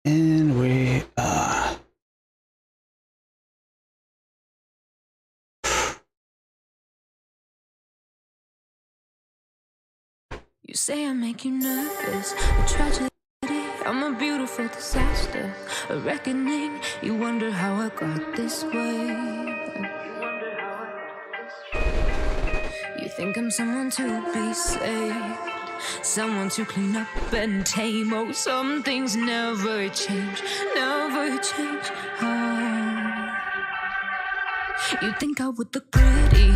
And we You say I make you nervous, a tragedy, I'm a beautiful disaster, a reckoning, you wonder how I got this way. You think I'm someone to be saved, someone to clean up and tame. Oh, some things never change, never change. Oh. You think I would look pretty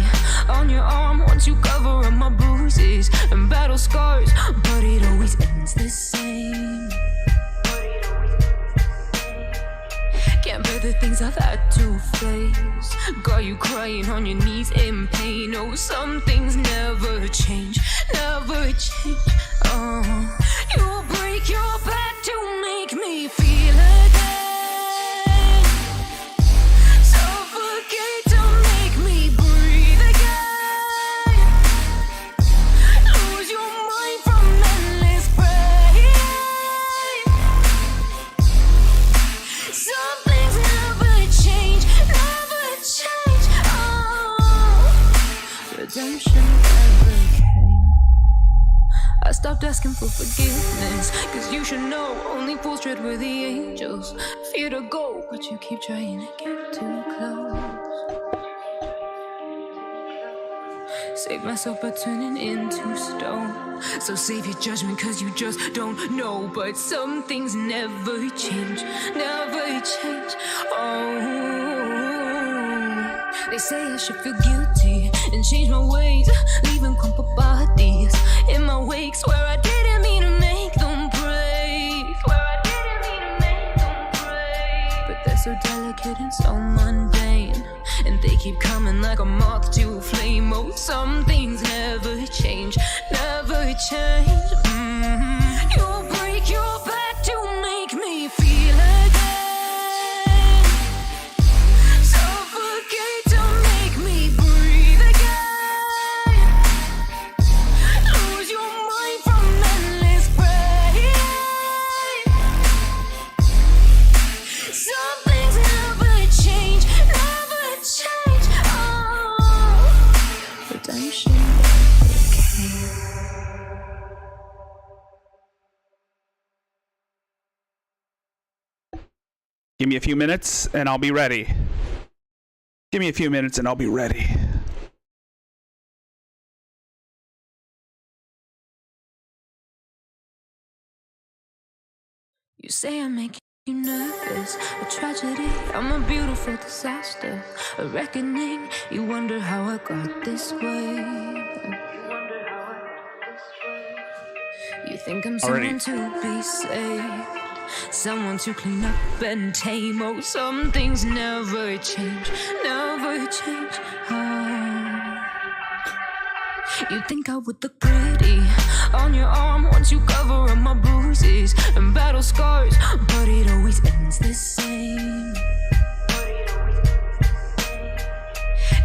on your arm once you cover up my bruises and battle scars, but it always ends the same. Can't bear the things I've had to face, got you crying on your knees in pain. Oh, some things never change, never change. Oh, you'll break your back to make me feel again, suffocate to make me breathe again, lose your mind from endless pain. Some things never change, never change. Oh, redemption never came. I stopped asking for forgiveness, cause you should know only fools tread where the angels fear to go, but you keep trying to get too close. Save myself by turning into stone, so save your judgment cause you just don't know. But some things never change, never change. Oh, they say I should feel guilty and change my ways, leaving crumpled bodies in my wake. Swear I didn't mean to make them break, swear I didn't mean to make them break. But they're so delicate and so mundane, and they keep coming like a moth to a flame. Oh, some things never change, never change. You'll break your back to make me feel again, suffocate to make me breathe again, lose your mind from endless pain. Some things never change, never change. Oh, redemption never came. give me a few minutes and I'll be ready. Give me a few minutes and I'll be ready. You say I make you nervous, a tragedy, I'm a beautiful disaster, a reckoning, you wonder how I got this way. You think I'm someone to be saved, someone to clean up and tame. Oh, some things never change, never change. Oh, you think I would look pretty on your arm once you cover up my bruises and battle scars, but it always ends the same.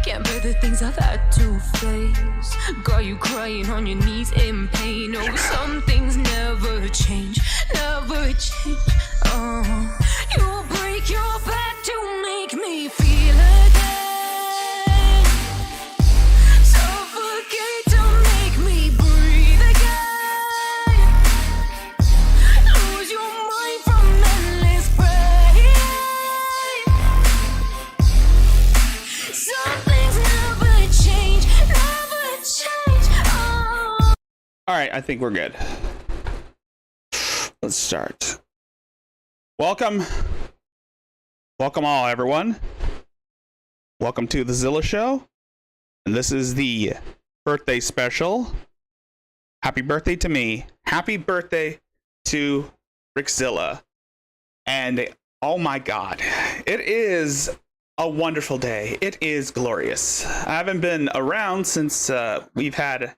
Can't bear the things I've had to face, got you crying on your knees in pain. Oh, some things never change, never change. Oh, you'll break your back to make me feel again, suffocate to make me breathe again, lose your mind from endless pain. Some things never change, never change. Oh. All right, I think we're good. Let's start. Welcome all, everyone. Welcome to the Zilla show. And this is the birthday special. Happy birthday to me. Happy birthday to Rickzilla. And oh my God, it is a wonderful day. It is glorious. I haven't been around since we've had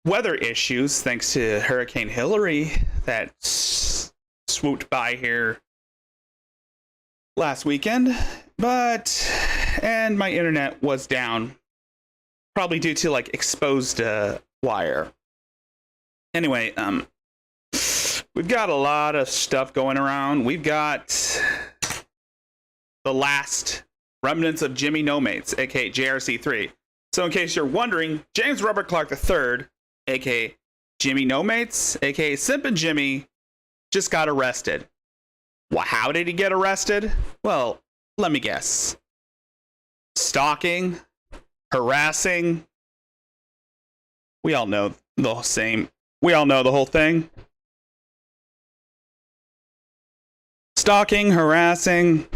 weather issues thanks to Hurricane Hillary that swooped by here last weekend, and my internet was down, probably due to like exposed wire. Anyway, we've got a lot of stuff going around. We've got the last remnants of Jimmy No Mates, aka JRC3. So in case you're wondering, James Robert Clark III, aka Jimmy No Mates, aka Simpin' Jimmy, just got arrested. Well, how did he get arrested? Well, let me guess. Stalking, harassing. We all know the same. We all know the whole thing. Stalking, harassing,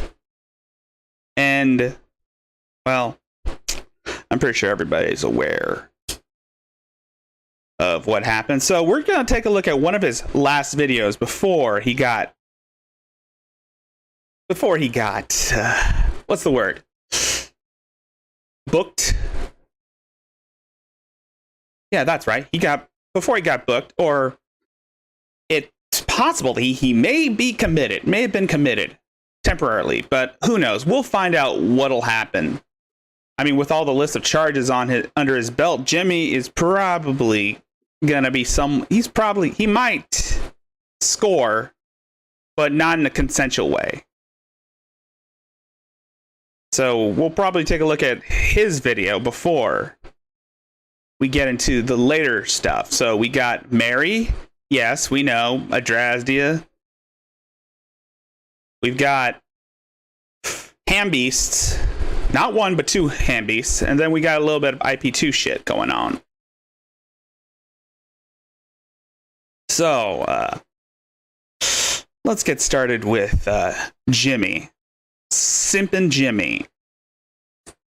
and, well, I'm pretty sure everybody's aware of what happened. So we're going to take a look at one of his last videos before he got, what's the word? Booked? Yeah, that's right. Before he got booked, or it's possible that he may be committed, may have been committed temporarily, but who knows? We'll find out what'll happen. I mean, with all the list of charges under his belt, Jimmy is probably gonna be he might score, but not in a consensual way. So we'll probably take a look at his video before we get into the later stuff. So we got Mary. Yes, we know. Adrasdia. We've got ham beasts. Not one, but two ham beasts. And then we got a little bit of IP2 shit going on. So, let's get started with Jimmy. Simpin' Jimmy.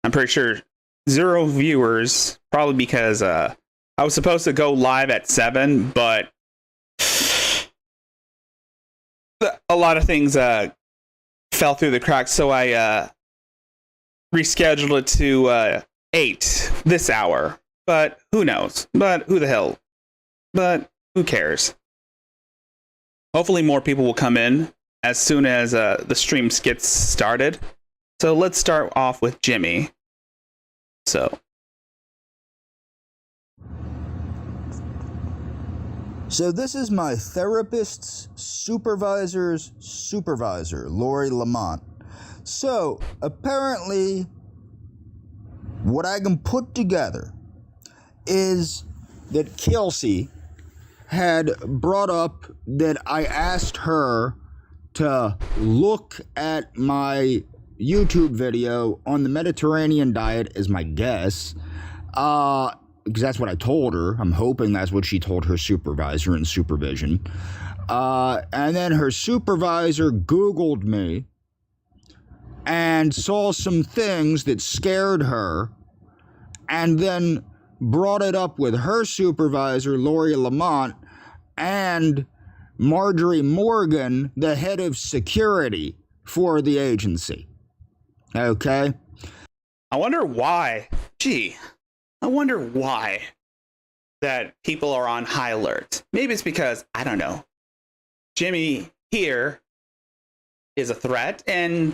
I'm pretty sure 0 viewers, probably because I was supposed to go live at 7, but a lot of things fell through the cracks, so I rescheduled it to 8 this hour. But who knows? But who the hell? But who cares? Hopefully more people will come in as soon as the stream gets started. So let's start off with Jimmy. So this is my therapist's supervisor's supervisor, Lori Lamont. So apparently what I can put together is that Kelsey had brought up that I asked her to look at my YouTube video on the Mediterranean diet as my guess, because that's what I told her. I'm hoping that's what she told her supervisor in supervision. And then her supervisor Googled me and saw some things that scared her, and then brought it up with her supervisor, Lori Lamont, and Marjorie Morgan, the head of security for the agency. Okay? I wonder why. I wonder why that people are on high alert. Maybe it's because, I don't know, Jimmy here is a threat, and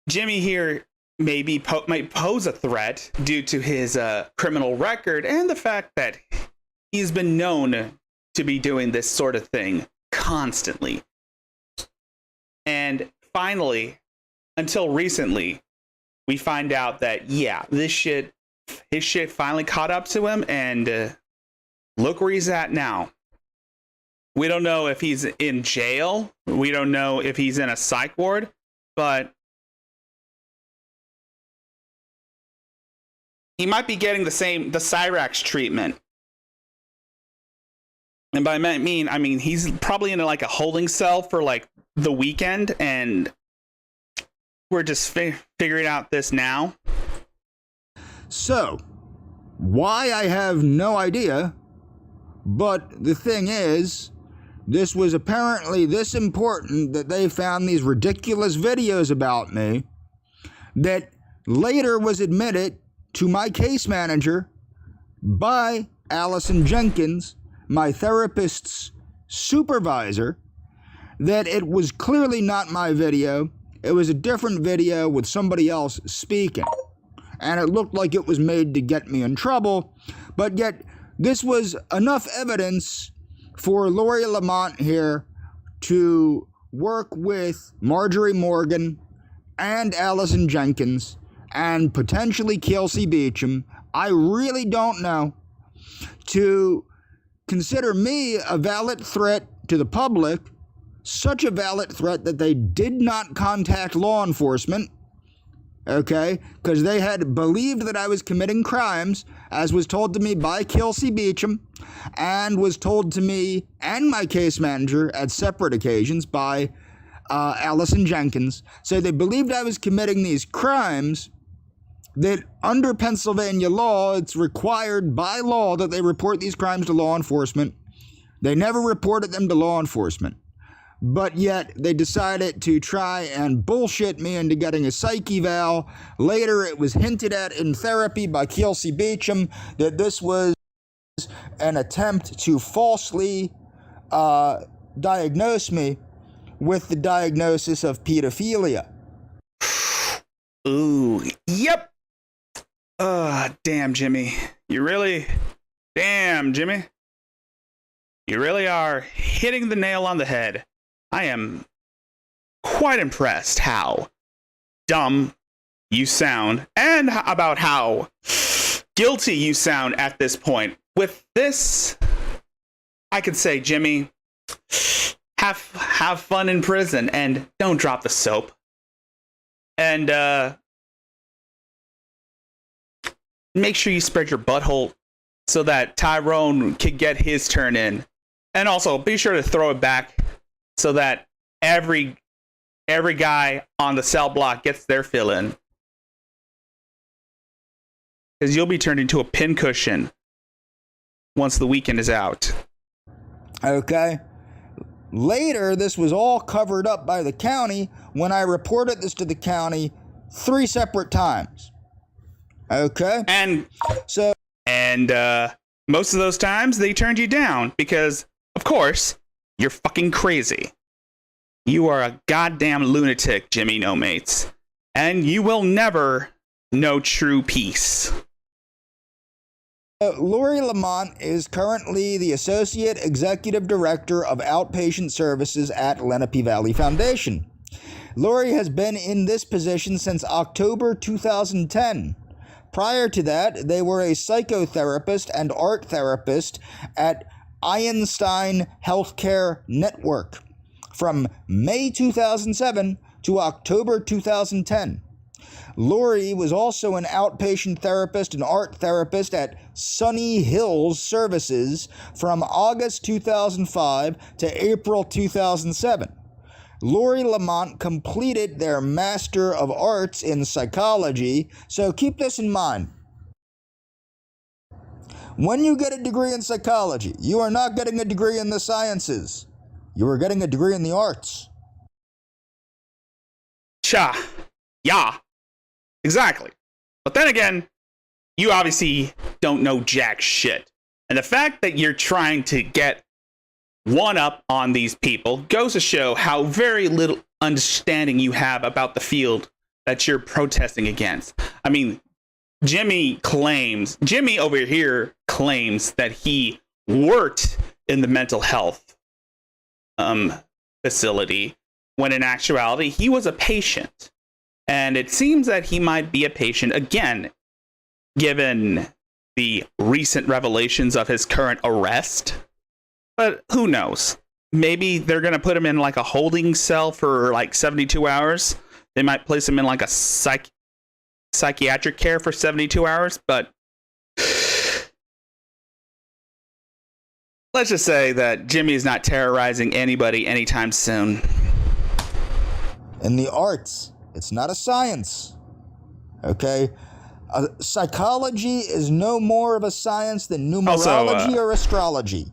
Jimmy here might pose a threat due to his criminal record and the fact that he's been known to be doing this sort of thing constantly. And finally, until recently, we find out that, yeah, his shit finally caught up to him, and look where he's at now. We don't know if he's in jail. We don't know if he's in a psych ward, but he might be getting the Cyrax treatment. And by that I mean he's probably in like a holding cell for like the weekend, and we're just figuring out this now. So, why I have no idea, but the thing is, this was apparently this important that they found these ridiculous videos about me that later was admitted to my case manager by Allison Jenkins, my therapist's supervisor, that it was clearly not my video. It was a different video with somebody else speaking. And it looked like it was made to get me in trouble, but yet this was enough evidence for Lori Lamont here to work with Marjorie Morgan and Allison Jenkins and potentially Kelsey Beecham, I really don't know, to consider me a valid threat to the public, such a valid threat that they did not contact law enforcement, okay, because they had believed that I was committing crimes, as was told to me by Kelsey Beecham, and was told to me and my case manager at separate occasions by Allison Jenkins. So they believed I was committing these crimes, that under Pennsylvania law, it's required by law that they report these crimes to law enforcement. They never reported them to law enforcement. But yet they decided to try and bullshit me into getting a psych eval. Later it was hinted at in therapy by Kelsey Beecham that this was an attempt to falsely diagnose me with the diagnosis of pedophilia. Ooh, yep. Damn, Jimmy. Damn, Jimmy. You really are hitting the nail on the head. I am quite impressed how dumb you sound and about how guilty you sound at this point. With this, I could say, Jimmy, have fun in prison and don't drop the soap. And make sure you spread your butthole so that Tyrone can get his turn in. And also be sure to throw it back so that every guy on the cell block gets their fill in. Because you'll be turned into a pincushion once the weekend is out. Okay. Later, this was all covered up by the county when I reported this to the county 3 separate times. Okay. And most of those times they turned you down because, of course, you're fucking crazy. You are a goddamn lunatic, Jimmy No Mates. And you will never know true peace. Lori Lamont is currently the Associate Executive Director of Outpatient Services at Lenape Valley Foundation. Lori has been in this position since October 2010. Prior to that, they were a psychotherapist and art therapist at Einstein Healthcare Network from May 2007 to October 2010. Lori was also an outpatient therapist and art therapist at Sunny Hills Services from August 2005 to April 2007. Lori Lamont completed their Master of Arts in Psychology, so keep this in mind. When you get a degree in psychology, you are not getting a degree in the sciences. You are getting a degree in the arts. Yeah, exactly. But then again, you obviously don't know jack shit. And the fact that you're trying to get one up on these people goes to show how very little understanding you have about the field that you're protesting against. I mean, Jimmy over here claims that he worked in the mental health facility, when in actuality he was a patient. And it seems that he might be a patient again, given the recent revelations of his current arrest. But who knows? Maybe they're going to put him in like a holding cell for like 72 hours. They might place him in like a psychiatric care for 72 hours. But let's just say that Jimmy is not terrorizing anybody anytime soon. In the arts, it's not a science. Okay? Psychology is no more of a science than numerology or astrology.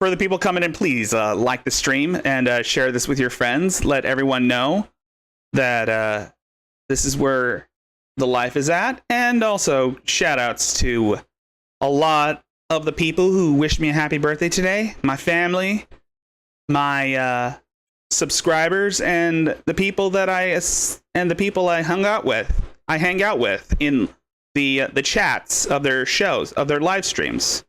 For the people coming in, please like the stream and share this with your friends. Let everyone know that this is where the life is at. And also shout outs to a lot of the people who wished me a happy birthday today. My family, my subscribers, and the people that I hang out with in the chats of their shows, of their live streams.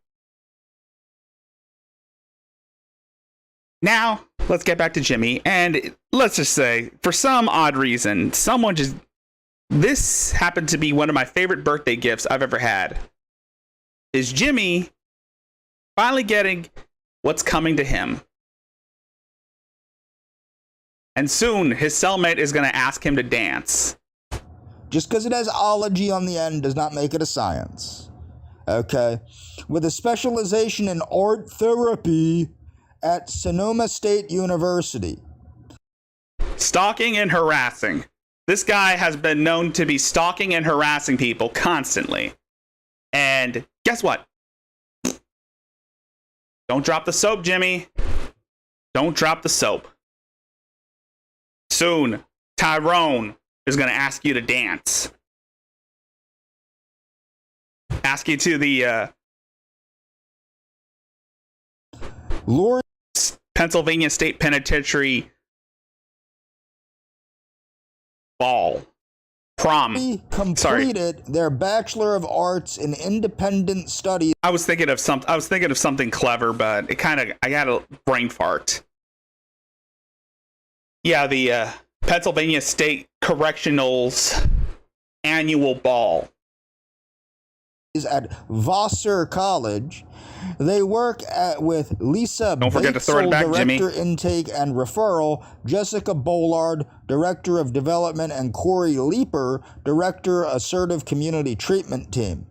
Now, let's get back to Jimmy. And let's just say, for some odd reason, this happened to be one of my favorite birthday gifts I've ever had. Is Jimmy finally getting what's coming to him? And soon, his cellmate is going to ask him to dance. Just because it has ology on the end does not make it a science. Okay? With a specialization in art therapy at Sonoma State University. Stalking and harassing. This guy has been known to be stalking and harassing people constantly. And guess what? Don't drop the soap, Jimmy. Don't drop the soap. Soon, Tyrone is going to ask you to dance. Ask you to the Lori Pennsylvania State Penitentiary ball. Prom. completed their Bachelor of Arts in Independent Studies. I was thinking of something clever, but I got a brain fart. Yeah, the Pennsylvania State Correctional's annual ball. At Vassar College. They work with Lisa Don't forget to throw it back, Director Jimmy. Intake and Referral, Jessica Bollard, Director of Development, and Corey Leeper, Director Assertive Community Treatment Team.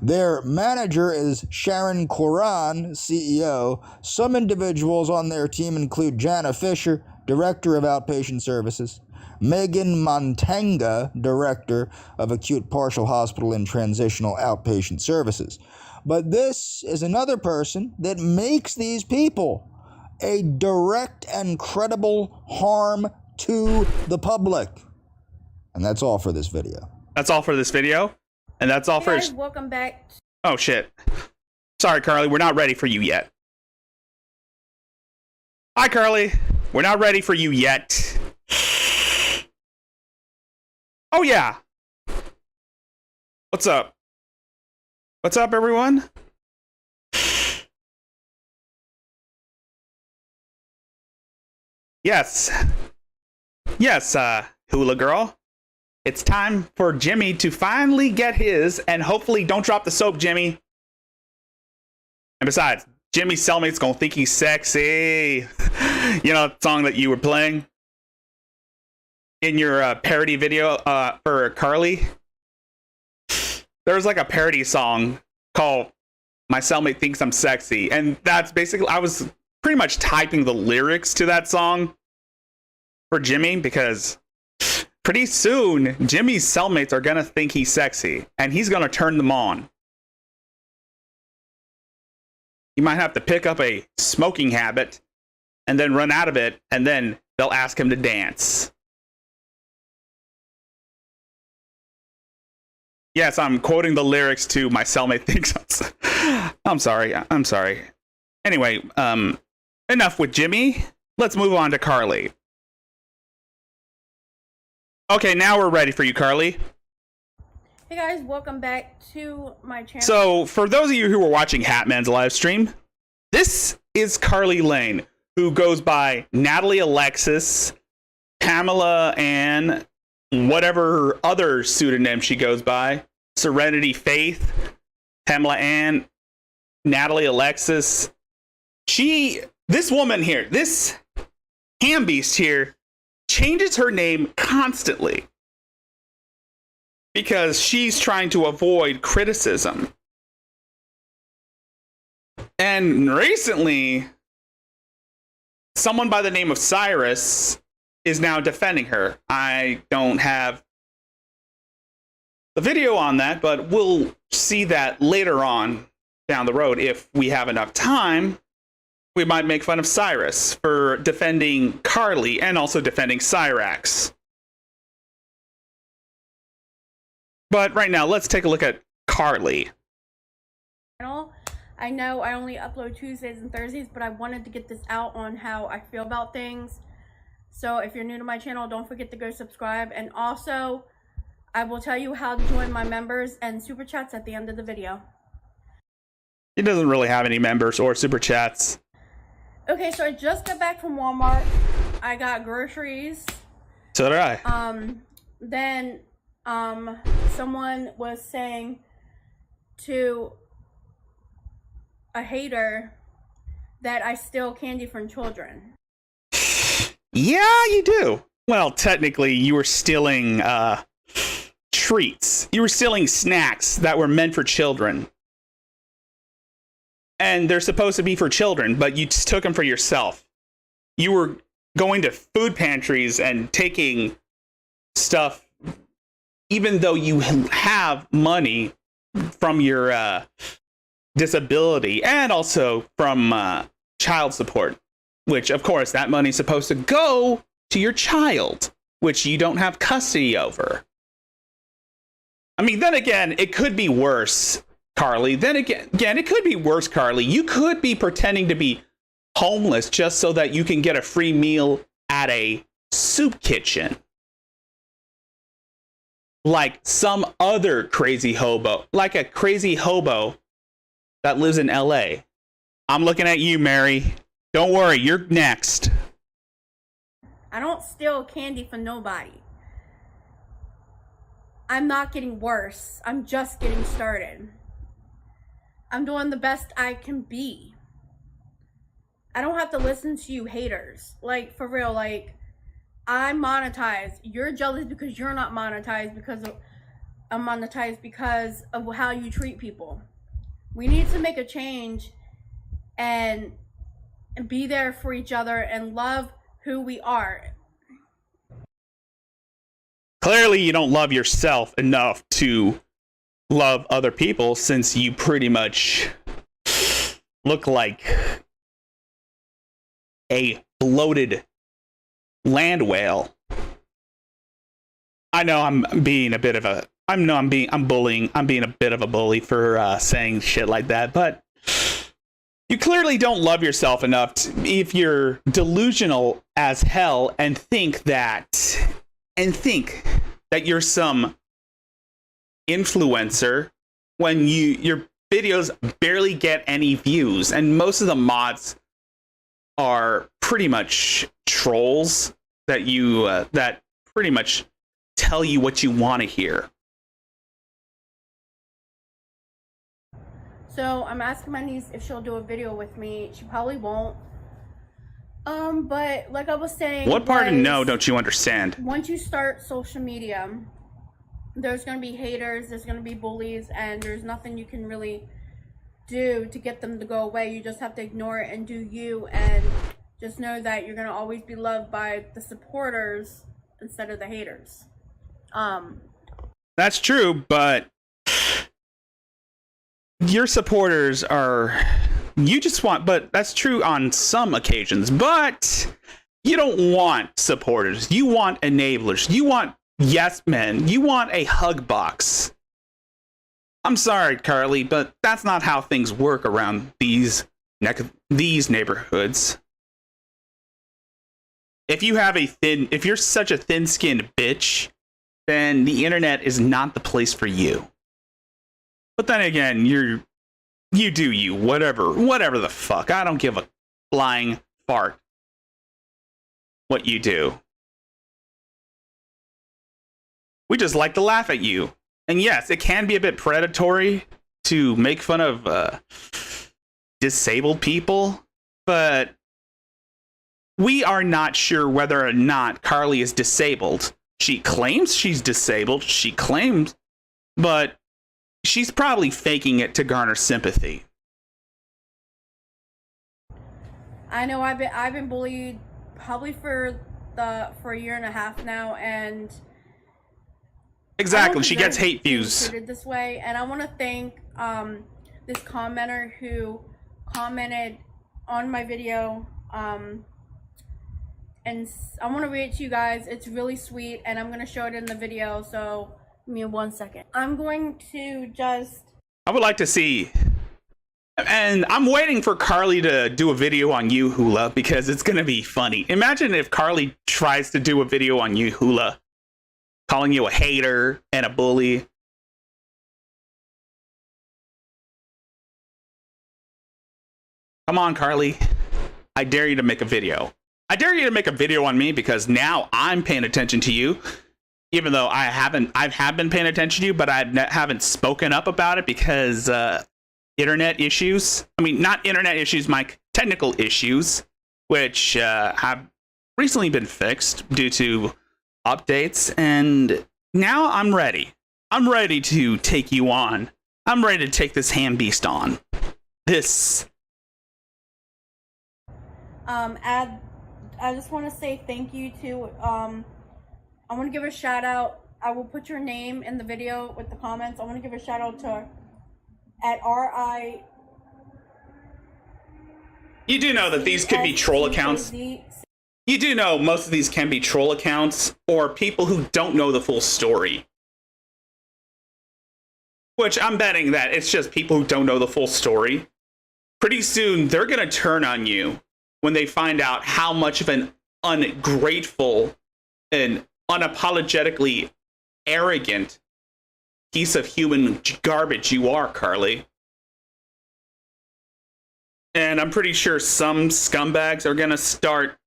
Their manager is Sharon Coran, CEO. Some individuals on their team include Jana Fisher, Director of Outpatient Services, Megan Montanga, Director of Acute Partial Hospital and Transitional Outpatient Services. But this is another person that makes these people a direct and credible harm to the public. And that's all for this video. That's all for this video. And that's all for... Guys, welcome back. Oh, shit. Sorry, Carly. We're not ready for you yet. Hi, Carly. We're not ready for you yet. Oh, yeah. What's up? What's up, everyone? Yes. Yes, Hula Girl. It's time for Jimmy to finally get his, and hopefully don't drop the soap, Jimmy. And besides, Jimmy's cellmate's gonna think he's sexy. You know, the song that you were playing in your parody video for Carly? There was like a parody song called My Cellmate Thinks I'm Sexy. And that's basically, I was pretty much typing the lyrics to that song for Jimmy because pretty soon Jimmy's cellmates are going to think he's sexy and he's going to turn them on. You might have to pick up a smoking habit and then run out of it, and then they'll ask him to dance. Yes, I'm quoting the lyrics to My Cellmate Thinks I'm sorry. I'm sorry. Anyway, enough with Jimmy. Let's move on to Carly. Okay, now we're ready for you, Carly. Hey guys, welcome back to my channel. So, for those of you who were watching Hatman's live stream, this is Carly Lane, who goes by Natalie Alexis, Pamela Ann, whatever other pseudonym she goes by, Serenity Faith, Pamela Ann, Natalie Alexis. This woman here, this ham beast here, changes her name constantly because she's trying to avoid criticism. And recently, someone by the name of Cyrus is now defending her. I don't have the video on that, but we'll see that later on down the road. If we have enough time, we might make fun of Cyrus for defending Carly and also defending Cyrax. But right now, let's take a look at Carly. I know I only upload Tuesdays and Thursdays, but I wanted to get this out on how I feel about things. So if you're new to my channel, don't forget to go subscribe. And also, I will tell you how to join my members and super chats at the end of the video. He doesn't really have any members or super chats. Okay, so I just got back from Walmart. I got groceries. So did I. Then someone was saying to a hater that I steal candy from children. Yeah, you do. Well, technically, you were stealing treats. You were stealing snacks that were meant for children. And they're supposed to be for children, but you just took them for yourself. You were going to food pantries and taking stuff, even though you have money from your disability and also from child support, which, of course, that money's supposed to go to your child, which you don't have custody over. I mean, then again, it could be worse, Carly. Then again, it could be worse, Carly. You could be pretending to be homeless just so that you can get a free meal at a soup kitchen. Like some other crazy hobo. Like a crazy hobo that lives in LA. I'm looking at you, Mary. Don't worry, you're next. I don't steal candy from nobody. I'm not getting worse. I'm just getting started. I'm doing the best I can be. I don't have to listen to you haters. Like, for real, like, I'm monetized. You're jealous because you're not monetized I'm monetized because of how you treat people. We need to make a change and be there for each other and love who we are. Clearly, you don't love yourself enough to love other people, since you pretty much look like a bloated land whale. I know I'm being a bit of a I'm being a bit of a bully for saying shit like that, but you clearly don't love yourself enough if you're delusional as hell and think that you're some influencer when your videos barely get any views, and most of the mods are pretty much trolls that that pretty much tell you what you want to hear. So I'm asking my niece if she'll do a video with me. She probably won't. But like I was saying, What part of no don't you understand? Once you start social media, there's going to be haters, there's going to be bullies, and there's nothing you can really do to get them to go away. You just have to ignore it and do you, and just know that you're going to always be loved by the supporters instead of the haters. That's true, but your supporters are... You just want... But that's true on some occasions, but you don't want supporters. You want enablers. You want yes men. You want a hug box. I'm sorry, Carly, but that's not how things work around these neighborhoods. If you're such a thin-skinned bitch, then the internet is not the place for you. But then again, you do you, whatever the fuck. I don't give a flying fart what you do. We just like to laugh at you. And yes, it can be a bit predatory to make fun of disabled people, but we are not sure whether or not Carly is disabled. She claims she's disabled, but she's probably faking it to garner sympathy. I know I've been bullied probably for a year and a half now, and exactly, she gets hate views. Treated this way, and I want to thank this commenter who commented on my video, and I want to read it to you guys. It's really sweet, and I'm going to show it in the video, so give me 1 second. I'm going to I would like to see, and I'm waiting for Carly to do a video on you, Hula, because it's going to be funny. Imagine if Carly tries to do a video on you, Hula, calling you a hater and a bully. Come on, Carly. I dare you to make a video. I dare you to make a video on me, because now I'm paying attention to you. Even though I have been paying attention to you, but I haven't spoken up about it because internet issues. I mean, not internet issues, Mike. Technical issues, which have recently been fixed due to updates. And now I'm ready. I'm ready to take you on. I'm ready to take this ham beast on. This. I just want to say thank you to I want to give a shout out. I will put your name in the video with the comments. I want to give a shout out to @RI. You do know that these could be troll accounts. You do know most of these can be troll accounts or people who don't know the full story. Which I'm betting that it's just people who don't know the full story. Pretty soon, they're going to turn on you when they find out how much of an ungrateful and unapologetically arrogant piece of human garbage you are, Carly. And I'm pretty sure some scumbags are gonna start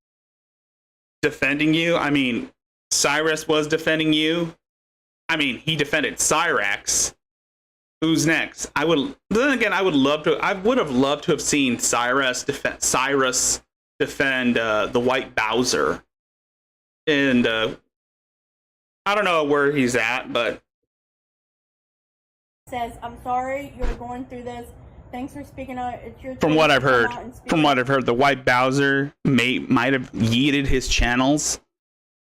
defending you. I mean, Cyrus was defending you. I mean, he defended Cyrax. Who's next? I would have loved to have seen Cyrus defend the White Bowser. And I don't know where he's at, but says, "I'm sorry you're going through this. Thanks for speaking out. It's your from what I've heard, the White Bowser might have yeeted his channels,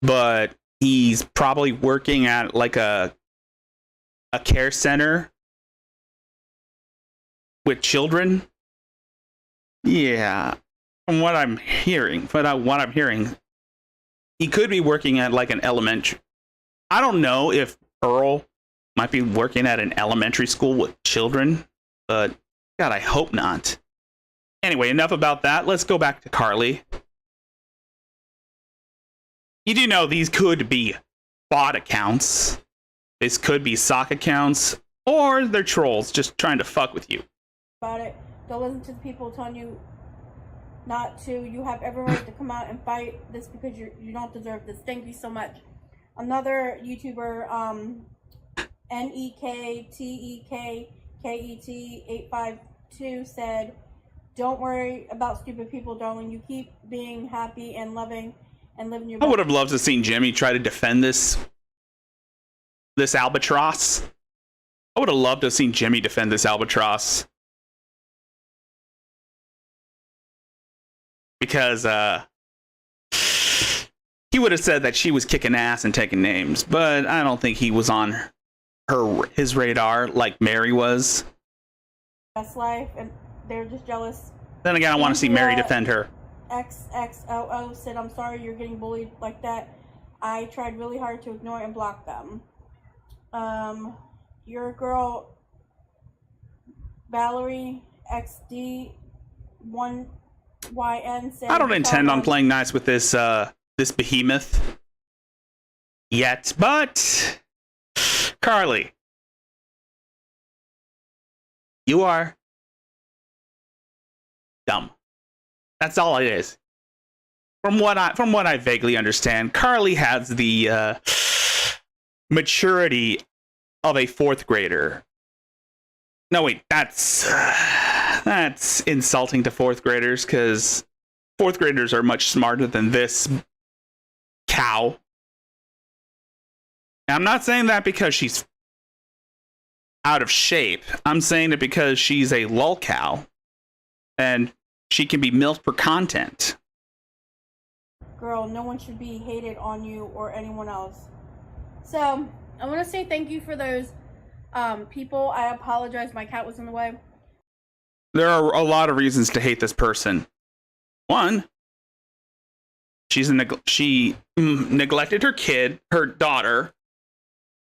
but he's probably working at like a care center with children. Yeah, from what I'm hearing, he could be working at like an elementary. I don't know if Earl might be working at an elementary school with children, but God, I hope not. Anyway, enough about that. Let's go back to Carly. You do know these could be bot accounts. This could be sock accounts, or they're trolls just trying to fuck with you. About it. Don't listen to the people telling you not to. You have every right to come out and fight this because you don't deserve this. Thank you so much. Another YouTuber, NEKTEKKET852 said, "Don't worry about stupid people, darling. You keep being happy and loving and living your best." I would have loved to have seen Jimmy try to defend this albatross. I would have loved to have seen Jimmy defend this albatross. Because he would have said that she was kicking ass and taking names, but I don't think he was on his radar like Mary was. Best life, and they're just jealous. Then again, I want to see Mary defend her. XXOO said, "I'm sorry you're getting bullied like that. I tried really hard to ignore and block them." Your girl Valerie XD1YN said, I don't intend on playing nice with this this behemoth yet, but Carly, you are dumb. That's all it is. From what I vaguely understand, Carly has the maturity of a 4th grader. No, wait, that's insulting to 4th graders, because 4th graders are much smarter than this cow. And I'm not saying that because she's out of shape. I'm saying it because she's a lol cow, and she can be milked for content. Girl, no one should be hated on you or anyone else. So, I want to say thank you for those people. I apologize, my cat was in the way. There are a lot of reasons to hate this person. One, she neglected her daughter.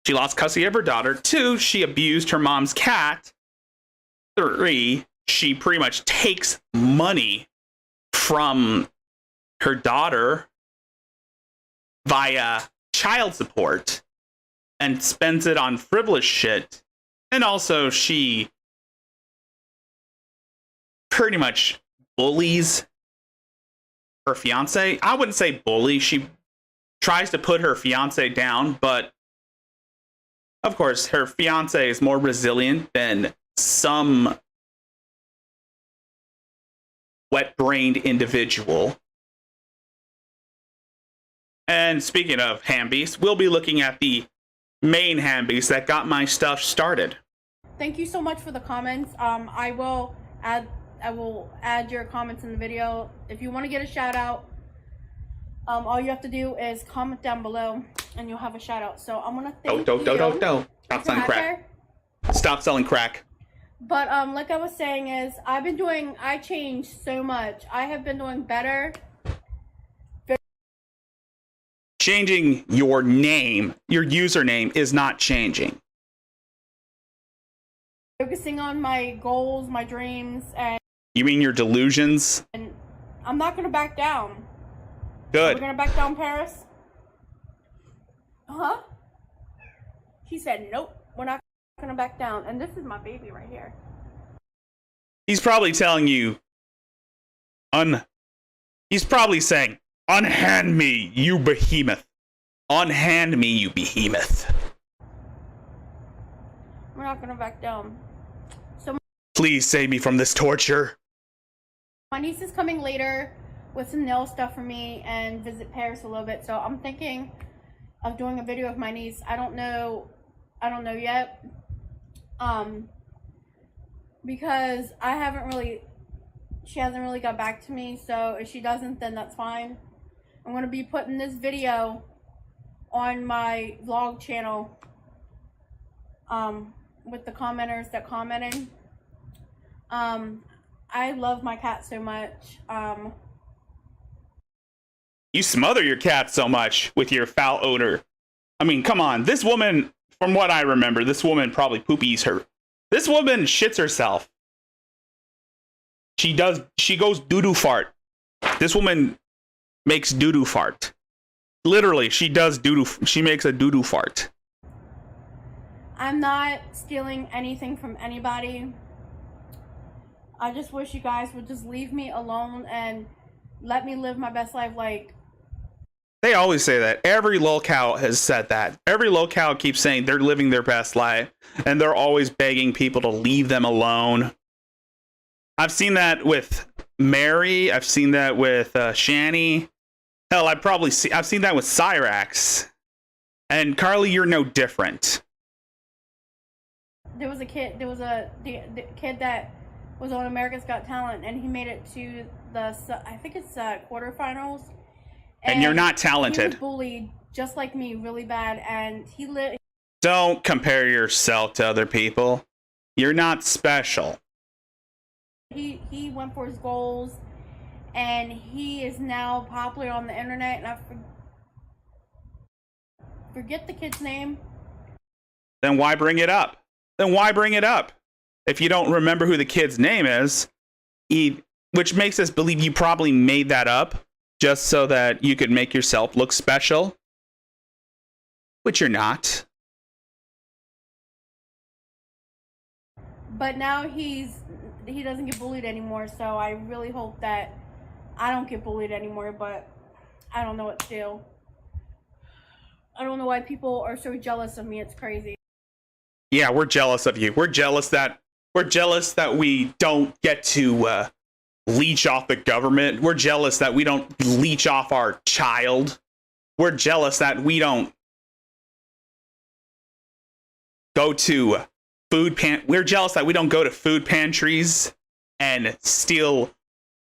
She lost custody of her daughter. 2, she abused her mom's cat. 3, she pretty much takes money from her daughter via child support and spends it on frivolous shit. And also, she pretty much bullies her fiance. I wouldn't say bully. She tries to put her fiance down, but of course, her fiance is more resilient than some wet-brained individual. And speaking of hand-beasts, we'll be looking at the main hand-beast that got my stuff started. Thank you so much for the comments. I will add your comments in the video. If you want to get a shout out, all you have to do is comment down below and you'll have a shout out. So I'm gonna thank you. Stop selling crack. Stop selling crack. But like I was saying is I changed so much. I have been doing better. Changing your name, your username is not changing. Focusing on my goals, my dreams, and you mean your delusions? And I'm not gonna back down. Good. We're gonna back down, Paris? Huh? He said, nope, we're not gonna back down. And this is my baby right here. He's probably telling you, he's probably saying, unhand me, you behemoth. Unhand me, you behemoth. We're not gonna back down. So please save me from this torture. my niece is coming later with some nail stuff for me and visit Paris a little bit. So I'm thinking of doing a video with my niece. I don't know yet. Because she hasn't really got back to me. So if she doesn't, then that's fine. I'm gonna be putting this video on my vlog channel with the commenters that commented. I love my cat so much. You smother your cat so much with your foul odor. I mean, come on. This woman, from what I remember, this woman probably poopies her. This woman shits herself. She goes doo-doo fart. This woman makes doo-doo fart. Literally, she does doo-doo. She makes a doo-doo fart. I'm not stealing anything from anybody. I just wish you guys would just leave me alone and let me live my best life. Like, they always say that. Every lolcow has said that. Every lolcow keeps saying they're living their best life, and they're always begging people to leave them alone. I've seen that with Mary. I've seen that with Shani. Hell, I've seen that with Cyrax. And Carly, you're no different. There was a kid. There was the kid that was on America's Got Talent, and he made it to I think it's quarterfinals. And you're not talented. He was bullied just like me, really bad, and Don't compare yourself to other people. You're not special. He went for his goals, and he is now popular on the internet. And I forget the kid's name. Then why bring it up? If you don't remember who the kid's name is, which makes us believe you probably made that up just so that you could make yourself look special, which you're not. But now he doesn't get bullied anymore, so I really hope that I don't get bullied anymore, but I don't know what to do. I don't know why people are so jealous of me. It's crazy. Yeah, we're jealous of you. We're jealous that we don't get to leech off the government. We're jealous that we don't leech off our child. We're jealous that we don't go to we're jealous that we don't go to food pantries and steal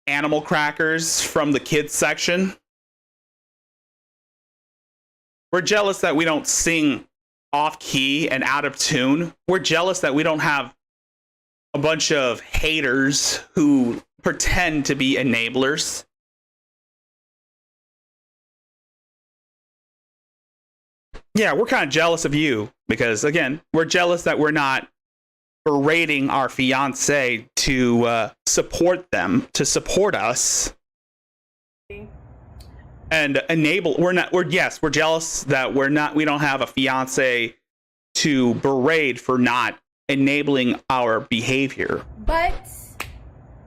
animal crackers from the kids section. We're jealous that we don't sing off key and out of tune. We're jealous that we don't have a bunch of haters who pretend to be enablers. Yeah, we're kind of jealous of you because, again, we're jealous that we're not berating our fiance to support them, to support us and enable. We're jealous that we don't have a fiance to berate for not enabling our behavior. But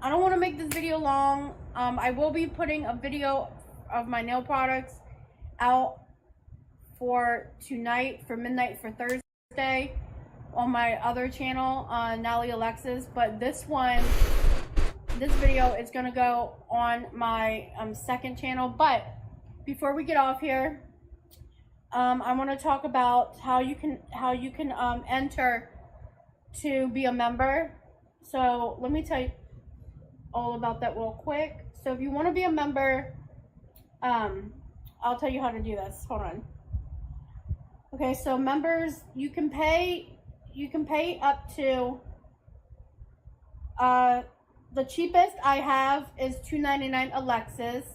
I don't want to make this video long. I will be putting a video of my nail products out for tonight, for midnight, for Thursday on my other channel, Natalie Alexis. But this video is gonna go on my second channel. But before we get off here, I want to talk about how you can enter to be a member. So let me tell you all about that real quick. So if you want to be a member, I'll tell you how to do this. Hold on. Okay, so members, you can pay up to the cheapest I have is $2.99 Alexis.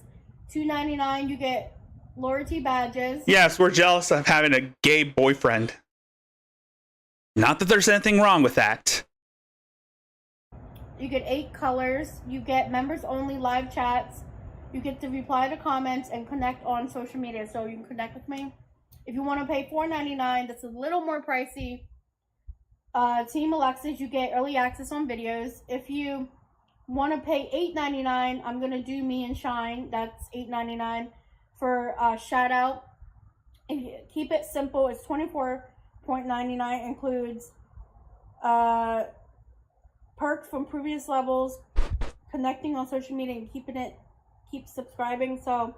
$2.99 you get loyalty badges. Yes, we're jealous of having a gay boyfriend. Not that there's anything wrong with that. You get 8 colors. You get members only live chats. You get to reply to comments and connect on social media, so you can connect with me. If you want to pay $4.99, that's a little more pricey. Team Alexis, you get early access on videos. If you want to pay $8.99, I'm gonna do Me and Shine. That's $8.99 for shout out. If you keep it simple, it's $24.99. Includes perks from previous levels, connecting on social media, and keep subscribing. So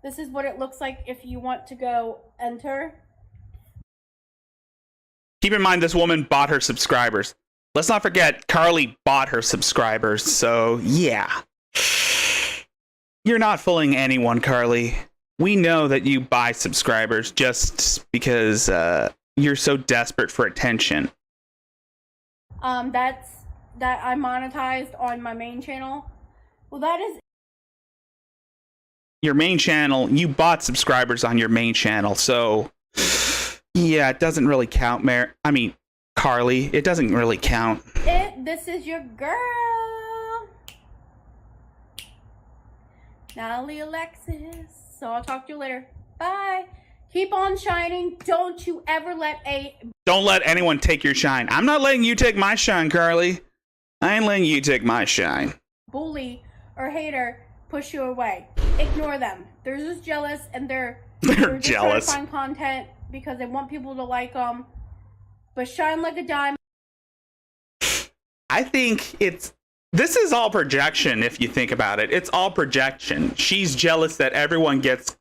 this is what it looks like if you want to go enter. Keep in mind, this woman bought her subscribers. Let's not forget, Carly bought her subscribers. So yeah, you're not fooling anyone, Carly. We know that you buy subscribers just because you're so desperate for attention. That I monetized on my main channel. Well, that is your main channel. You bought subscribers on your main channel, so yeah, it doesn't really count, Carly. It doesn't really count. This is your girl, Natalie Alexis. So I'll talk to you later. Bye. Keep on shining. Don't you ever let anyone take your shine. I'm not letting you take my shine, Carly. I ain't letting you take my shine. Bully or hater push you away. Ignore them. They're just jealous, and they're just jealous. trying to find content because they want people to like them. But shine like a diamond. I think this is all projection. If you think about it, it's all projection. She's jealous that everyone gets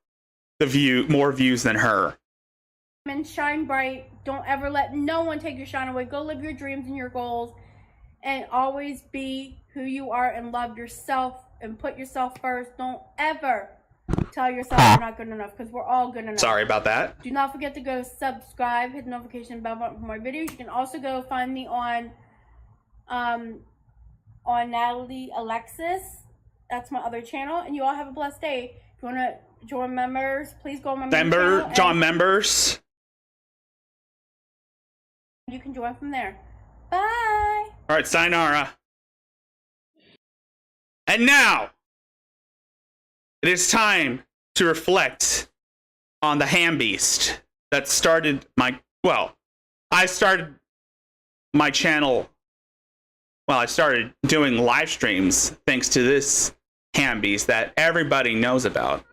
more views than her. And shine bright. Don't ever let no one take your shine away. Go live your dreams and your goals, and always be who you are and love yourself and put yourself first. Don't ever tell yourself you're not good enough, because we're all good enough. Sorry about that. Do not forget to go subscribe, hit the notification bell button for more videos. You can also go find me on Natalie Alexis. That's my other channel. And you all have a blessed day. If you want to join members, please go on my Join members. You can join from there. Bye. All right, sayonara. And now it is time to reflect on the ham beast that started I started my channel. Well, I started doing live streams thanks to this ham beast that everybody knows about.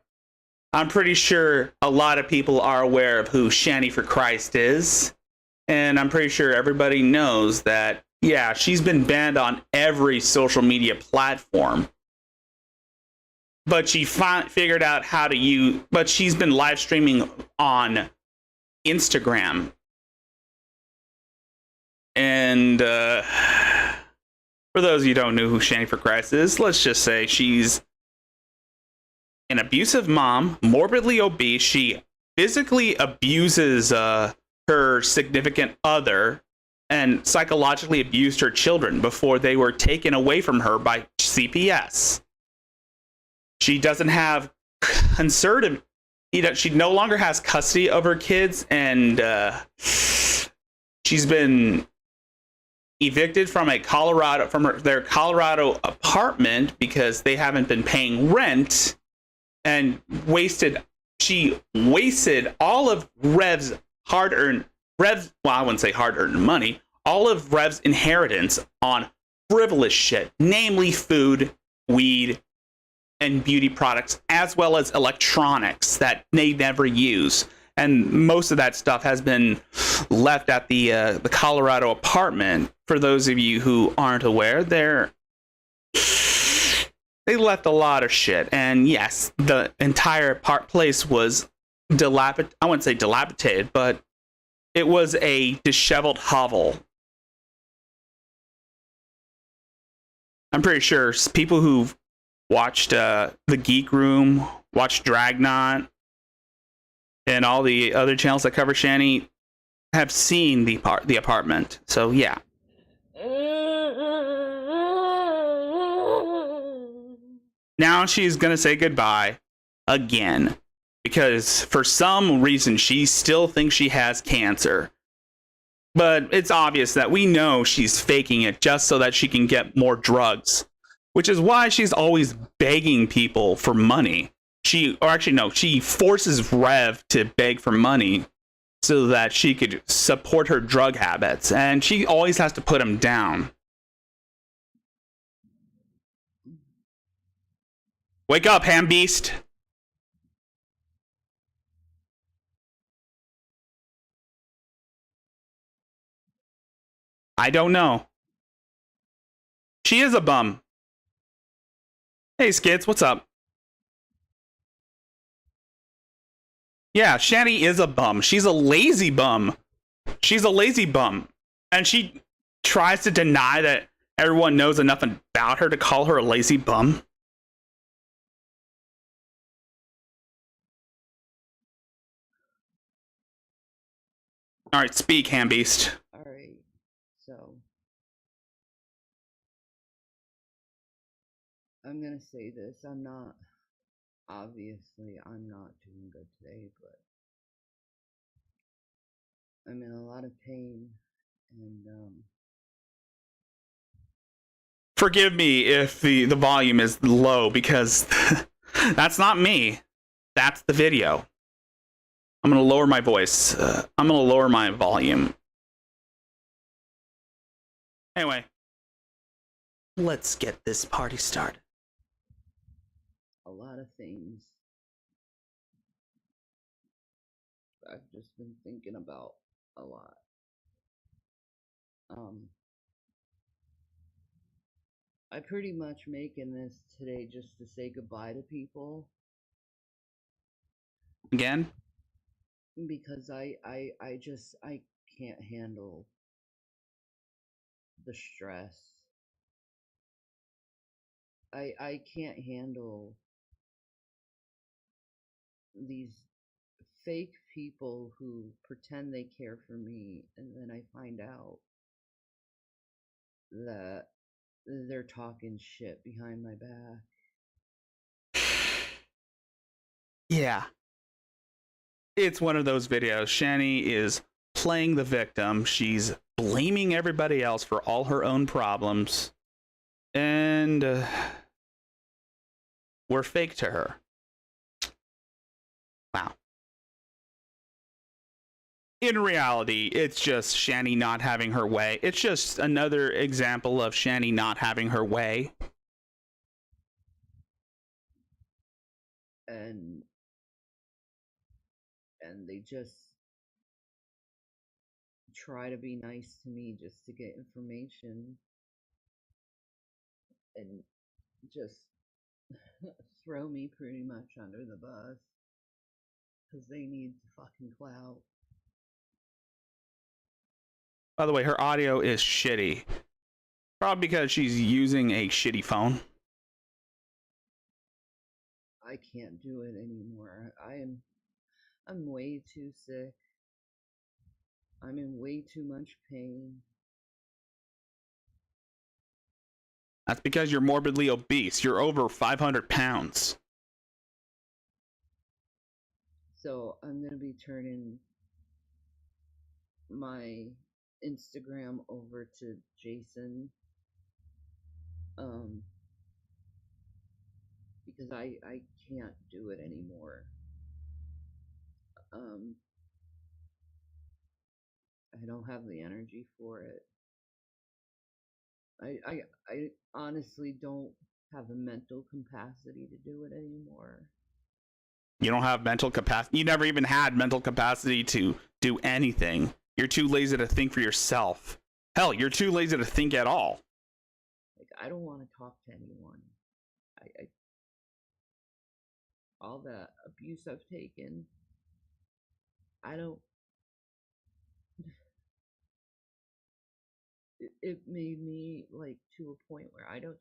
I'm pretty sure a lot of people are aware of who Shanny for Christ is. And I'm pretty sure everybody knows that, yeah, she's been banned on every social media platform. But she figured out how to use... But she's been live streaming on Instagram. And for those of you who don't know who Shanny for Christ is, let's just say she's an abusive mom, morbidly obese. She physically abuses her significant other and psychologically abused her children before they were taken away from her by CPS. She doesn't have conservative, she no longer has custody of her kids, and she's been evicted from their Colorado apartment because they haven't been paying rent, and she wasted all of Rev's I wouldn't say hard-earned money, all of Rev's inheritance on frivolous shit, namely food, weed, and beauty products, as well as electronics that they never use. And most of that stuff has been left at the Colorado apartment. For those of you who aren't aware, they left a lot of shit. And yes, the entire place was dilapidated. I wouldn't say dilapidated, but it was a disheveled hovel. I'm pretty sure people who've watched The Geek Room, watched Dragnot, and all the other channels that cover Shani have seen the apartment. So yeah. Now she's gonna say goodbye again because for some reason she still thinks she has cancer. But it's obvious that we know she's faking it just so that she can get more drugs, which is why she's always begging people for money. She forces Rev to beg for money so that she could support her drug habits, and she always has to put him down. Wake up, ham beast. I don't know. She is a bum. Hey, Skids, what's up? Yeah, Shani is a bum. She's a lazy bum. She's a lazy bum. And she tries to deny that everyone knows enough about her to call her a lazy bum. Alright, speak, ham beast. Alright, so I'm gonna say this. I'm not doing good today, but I'm in a lot of pain, and Forgive me if the volume is low, because that's not me. That's the video. I'm going to lower my voice. I'm going to lower my volume. Anyway, let's get this party started. a lot of things I've just been thinking about a lot. I pretty much making this today just to say goodbye to people. Again? Because I can't handle the stress. I can't handle these fake people who pretend they care for me, and then I find out that they're talking shit behind my back. Yeah. It's one of those videos. Shani is playing the victim. She's blaming everybody else for all her own problems. And we're fake to her. Wow. In reality, it's just Shani not having her way. It's just another example of Shani not having her way. And they just try to be nice to me just to get information, and just throw me pretty much under the bus because they need fucking clout. By the way, her audio is shitty. Probably because she's using a shitty phone. I can't do it anymore. I'm way too sick. I'm in way too much pain. That's because you're morbidly obese. You're over 500 pounds. So I'm gonna be turning my Instagram over to Jason. Because I can't do it anymore. I don't have the energy for it. I honestly don't have the mental capacity to do it anymore. You don't have mental capacity. You never even had mental capacity to do anything. You're too lazy to think for yourself. Hell, you're too lazy to think at all. Like, I don't want to talk to anyone. I all the abuse I've taken, I don't. It made me like to a point where I don't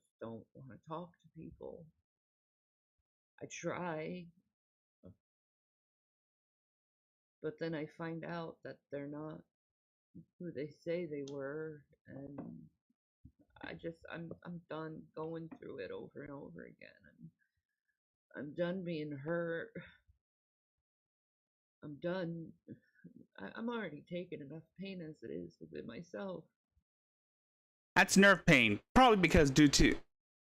want to talk to people. I try, but then I find out that they're not who they say they were, and I'm done going through it over and over again, and I'm done being hurt. I'm done. I'm already taking enough pain as it is within myself. That's nerve pain, probably because due to,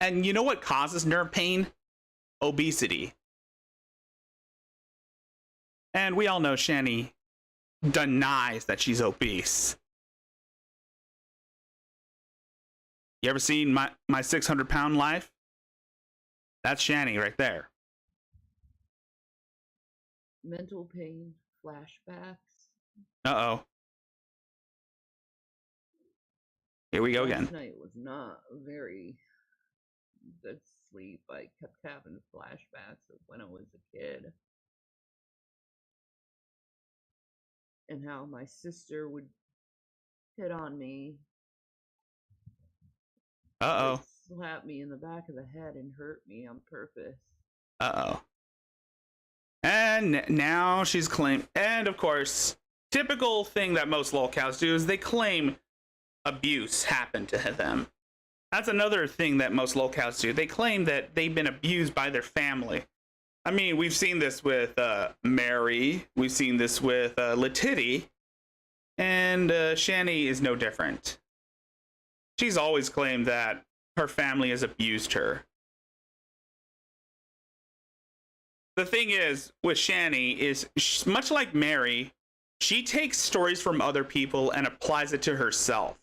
and you know what causes nerve pain? Obesity. And we all know Shani denies that she's obese. You ever seen my 600-pound life? That's Shani right there. Mental pain, flashbacks. Uh-oh. Here we go again. Last night was not a very good sleep. I kept having flashbacks of when I was a kid. And how my sister would hit on me. Uh-oh. Slap me in the back of the head and hurt me on purpose. Uh-oh. And now she's claimed, and of course, typical thing that most lolcows do is they claim abuse happened to them. That's another thing that most lolcows do. They claim that they've been abused by their family. I mean, we've seen this with Mary. We've seen this with Letitty. And Shani is no different. She's always claimed that her family has abused her. The thing is, with Shani, is much like Mary, she takes stories from other people and applies it to herself.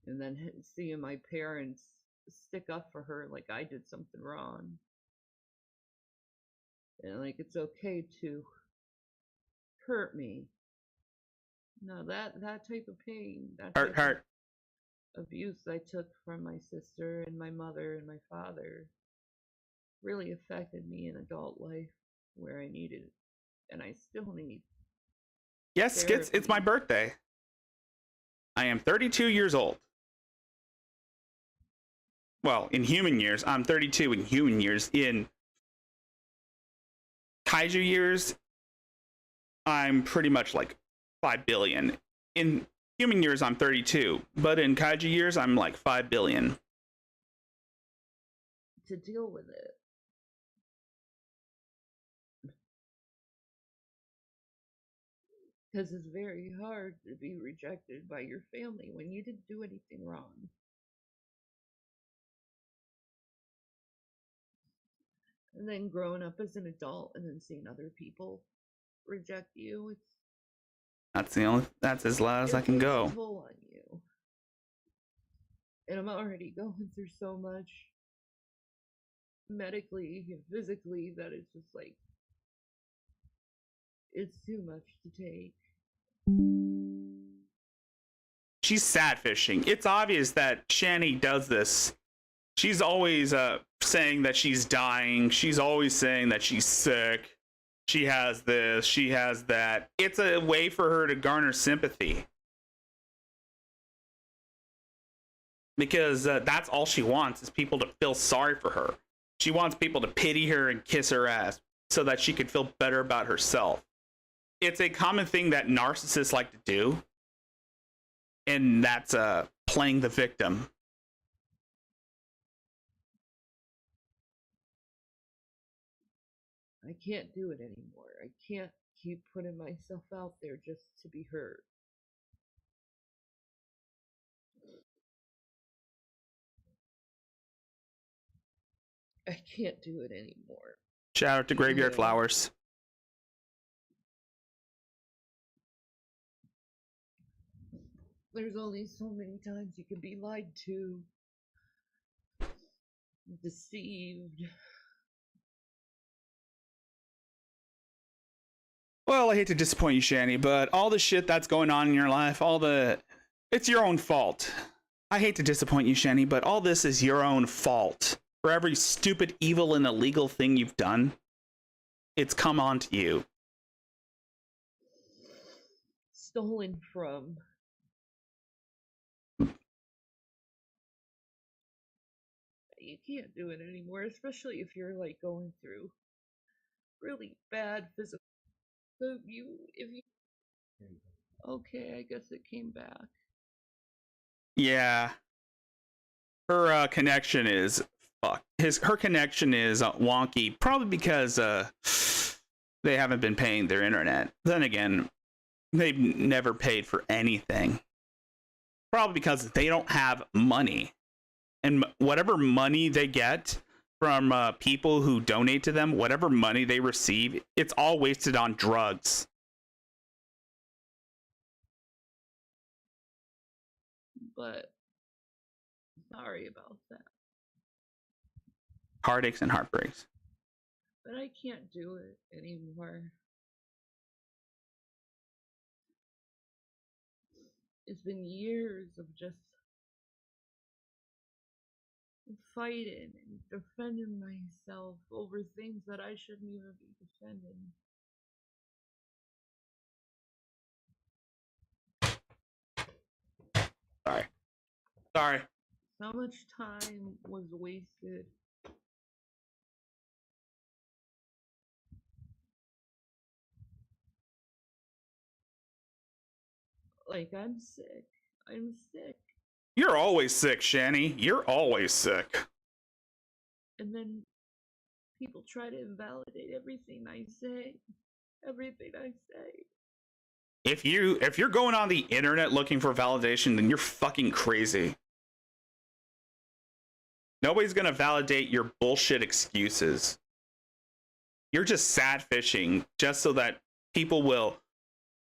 And then seeing my parents stick up for her like I did something wrong. And like, it's okay to hurt me. No, that type of pain, that Hurt. abuse I took from my sister and my mother and my father really affected me in adult life where I needed it. And I still need. Yes, it's my birthday. I am 32 years old. Well, in human years, I'm 32 in human years. In kaiju years, I'm pretty much like 5 billion. In human years, I'm 32. But in kaiju years, I'm like 5 billion. To deal with it. Because it's very hard to be rejected by your family when you didn't do anything wrong. And then growing up as an adult and then seeing other people reject you, That's as loud as I can go. It takes a toll on you. And I'm already going through so much medically and physically that it's just like, it's too much to take. She's sad fishing. It's obvious that Shani does this. She's always saying that she's dying. She's always saying that she's sick. She has this, she has that. It's a way for her to garner sympathy. Because that's all she wants, is people to feel sorry for her. She wants people to pity her and kiss her ass so that she could feel better about herself. It's a common thing that narcissists like to do. And that's playing the victim. I can't do it anymore. I can't keep putting myself out there just to be heard. I can't do it anymore. Shout out to Graveyard Flowers. There's only so many times you can be lied to, deceived. Well, I hate to disappoint you, Shani, but all the shit that's going on in your life, it's your own fault. I hate to disappoint you, Shani, but all this is your own fault. For every stupid, evil, and illegal thing you've done, it's come on to you. Stolen from. You can't do it anymore, especially if you're like going through really bad physical. So if you, okay, I guess it came back. Yeah. Her connection is her connection is wonky, probably because they haven't been paying their internet. Then again, they've never paid for anything. Probably because they don't have money. And whatever money they get from people who donate to them, whatever money they receive, it's all wasted on drugs. But sorry about that. Heartaches and heartbreaks. But I can't do it anymore. It's been years of just fighting and defending myself over things that I shouldn't even be defending. Sorry. So much time was wasted. Like, I'm sick. I'm sick. You're always sick, Shani. You're always sick. And then people try to invalidate everything I say. Everything I say. If you're going on the internet looking for validation, then you're fucking crazy. Nobody's gonna validate your bullshit excuses. You're just sad fishing just so that people will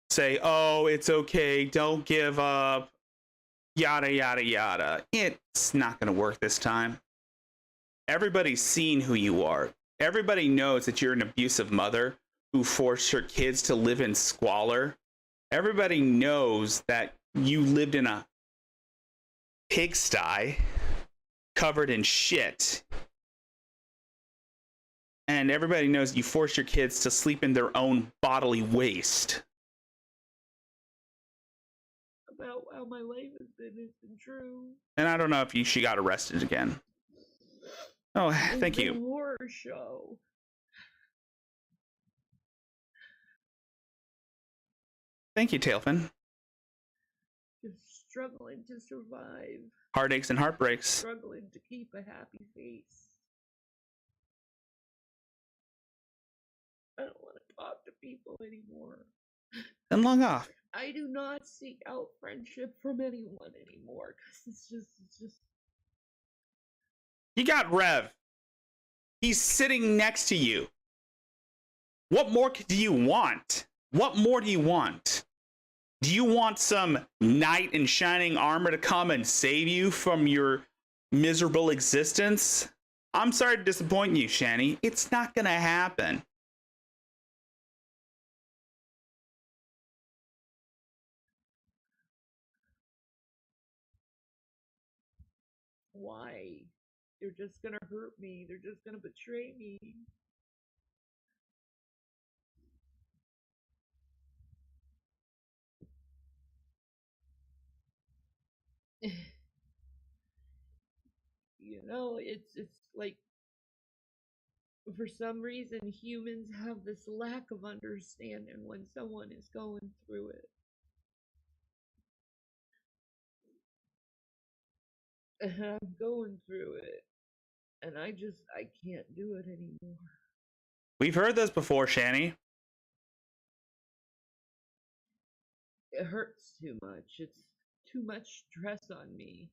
say, oh, it's okay, don't give up, yada, yada, yada. It's not gonna work this time. Everybody's seen who you are. Everybody knows that you're an abusive mother who forced her kids to live in squalor. Everybody knows that you lived in a pigsty covered in shit. And everybody knows you forced your kids to sleep in their own bodily waste. About how my life has been isn't true. And I don't know if she got arrested again. Oh, thank you. It's a horror show. Thank you, Tailfin. Just struggling to survive. Heartaches and heartbreaks. Struggling to keep a happy face. I don't want to talk to people anymore. And log off. I do not seek out friendship from anyone anymore because it's just. You got Rev. He's sitting next to you. What more do you want? What more do you want? Do you want some knight in shining armor to come and save you from your miserable existence? I'm sorry to disappoint you, Shani. It's not gonna happen. Why? They're just gonna hurt me. They're just gonna betray me. You know, it's like for some reason humans have this lack of understanding when someone is going through it. And I'm going through it. And I can't do it anymore. We've heard this before, Shani. It hurts too much. It's too much stress on me.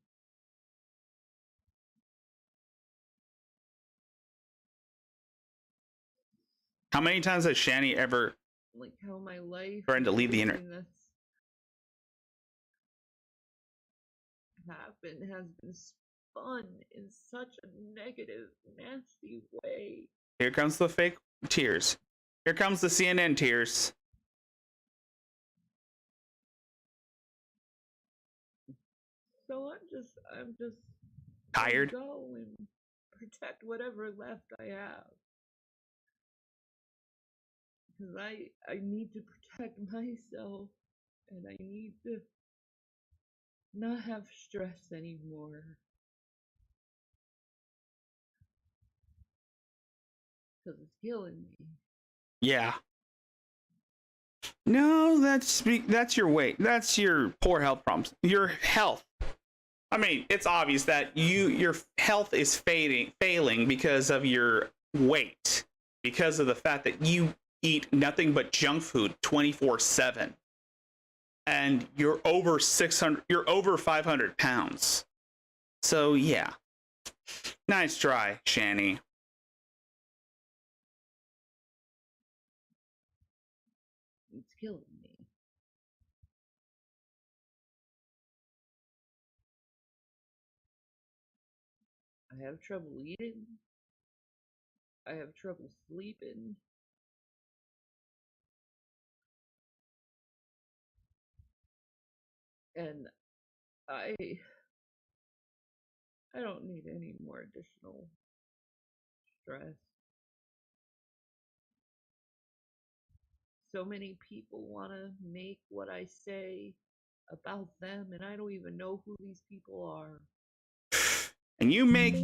How many times has Shani ever Like how my life threatened to leave the internet? happened has been spun in such a negative, nasty way. Here comes the fake tears. Here comes the CNN tears. So I'm just Tired? go and protect whatever left I have. Because I need to protect myself, and I need to not have stress anymore. Because it's killing me. Yeah. No, that's your weight. That's your poor health problems. Your health. I mean, it's obvious that your health is failing because of your weight, because of the fact that you eat nothing but junk food 24/7, and you're over 500 pounds. So yeah, nice try, Shani. It's killing me. I have trouble eating. I have trouble sleeping. And I don't need any more additional stress. So many people want to make what I say about them, and I don't even know who these people are. And you make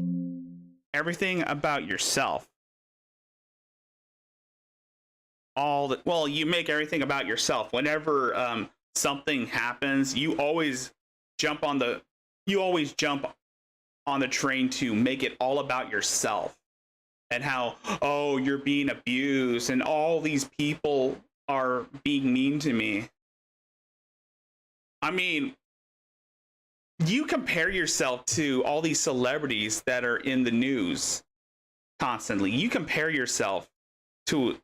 everything about yourself. You make everything about yourself. Whenever something happens, you always jump on the train to make it all about yourself, and how, oh, you're being abused and all these people are being mean to me. I mean, you compare yourself to all these celebrities that are in the news constantly. You compare yourself to,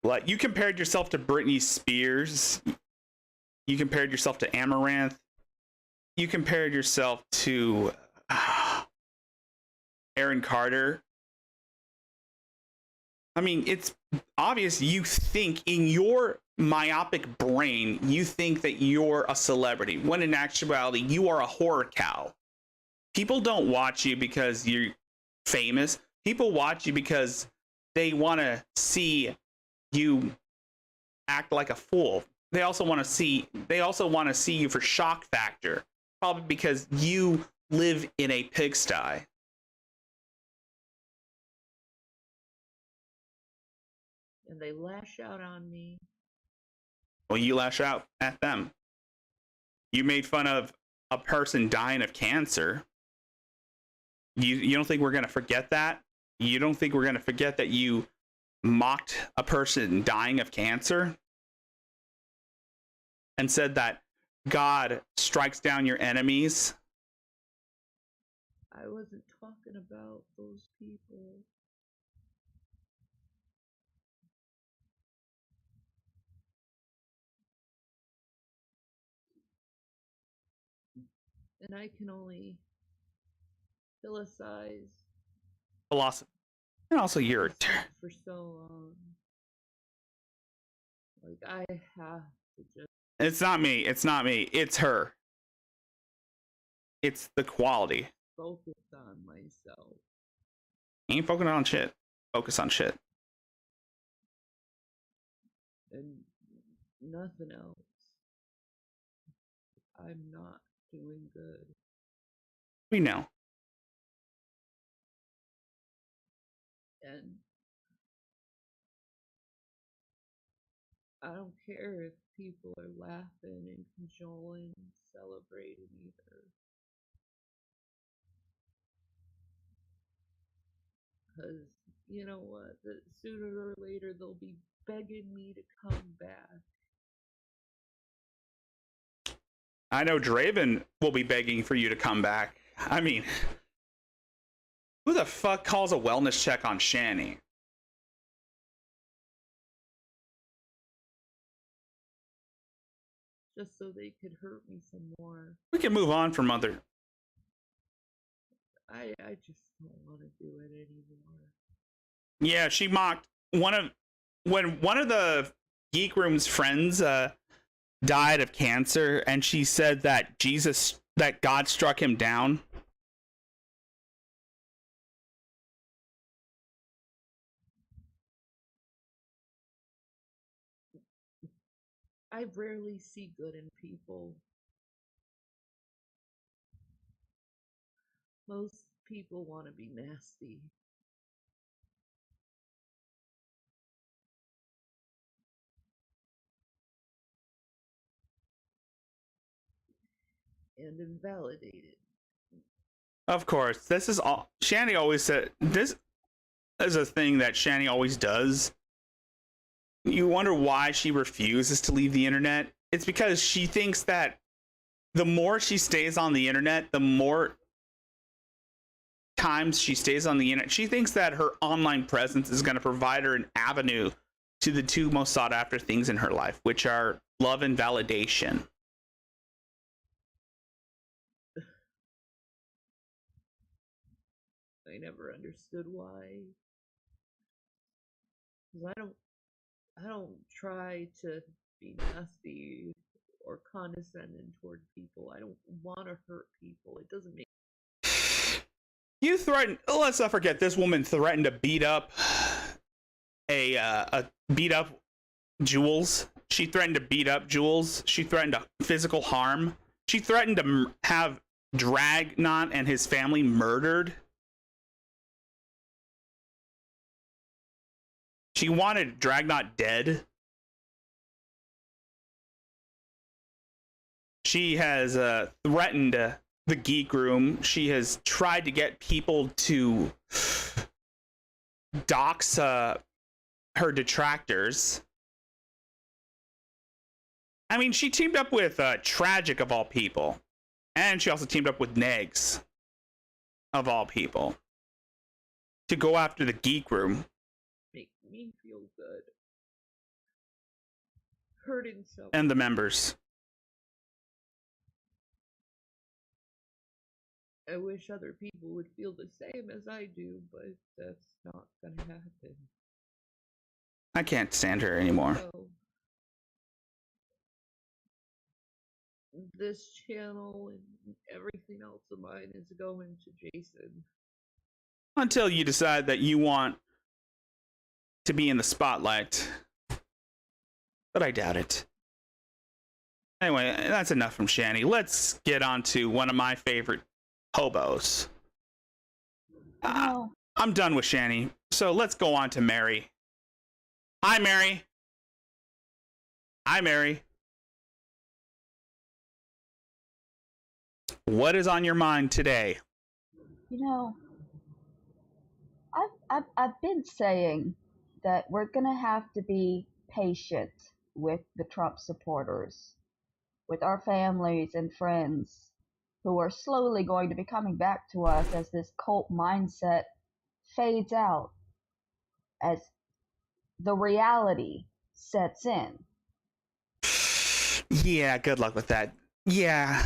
like, you compared yourself to Britney Spears. You compared yourself to Amaranth. You compared yourself to Aaron Carter. I mean, it's obvious you think in your myopic brain, you think that you're a celebrity, when in actuality, you are a horror cow. People don't watch you because you're famous. People watch you because they want to see you act like a fool. They also want to see you for shock factor, probably because you live in a pigsty. And they lash out on me. Well, you lash out at them. You made fun of a person dying of cancer. You don't think we're going to forget that? You don't think we're going to forget that you mocked a person dying of cancer and said that God strikes down your enemies? I wasn't talking about those people. And I can only philosophize. Philosophy. And also you're for so long. Like, I have to just... It's not me. It's not me. It's her. It's the quality. Focus on myself. Ain't focusing on shit. Focus on shit. And nothing else. I'm not doing good. We know. And I don't care if people are laughing and cajoling and celebrating either. Because, you know what, sooner or later they'll be begging me to come back. I know Draven will be begging for you to come back. I mean, who the fuck calls a wellness check on Shani? just so they could hurt me some more. We can move on from other. I just don't want to do it anymore. Yeah, she mocked when one of the Geek Room's friends died of cancer, and she said that God struck him down. I rarely see good in people. Most people want to be nasty. And invalidated. Of course, this is all Shanny always said. This is a thing that Shanny always does. You wonder why she refuses to leave the internet. It's because she thinks that the more she stays on the internet, the more times she stays on the internet, she thinks that her online presence is going to provide her an avenue to the two most sought after things in her life, which are love and validation. I never understood why. 'Cause I don't try to be nasty or condescending toward people. I don't want to hurt people. It doesn't make. You threatened. Let's not forget this woman threatened to beat up Jules. She threatened to beat up Jules. She threatened to physical harm. She threatened to have Dragnot and his family murdered. She wanted Dragnot dead. She has threatened the Geek Room. She has tried to get people to dox her detractors. I mean, she teamed up with Tragic of all people. And she also teamed up with Negs of all people to go after the Geek Room. Make me feel good. Hurting someone. And the members. I wish other people would feel the same as I do, but that's not gonna happen. I can't stand her anymore. So, this channel and everything else of mine is going to Jason. Until you decide that you want to be in the spotlight. But I doubt it. Anyway, that's enough from Shanny. Let's get on to one of my favorite hobos. I'm done with Shanny, so let's go on to Mary. Hi, Mary. Hi, Mary. What is on your mind today? You know, I've been saying that we're gonna have to be patient with the Trump supporters, with our families and friends who are slowly going to be coming back to us as this cult mindset fades out, as the reality sets in. Yeah, good luck with that. Yeah,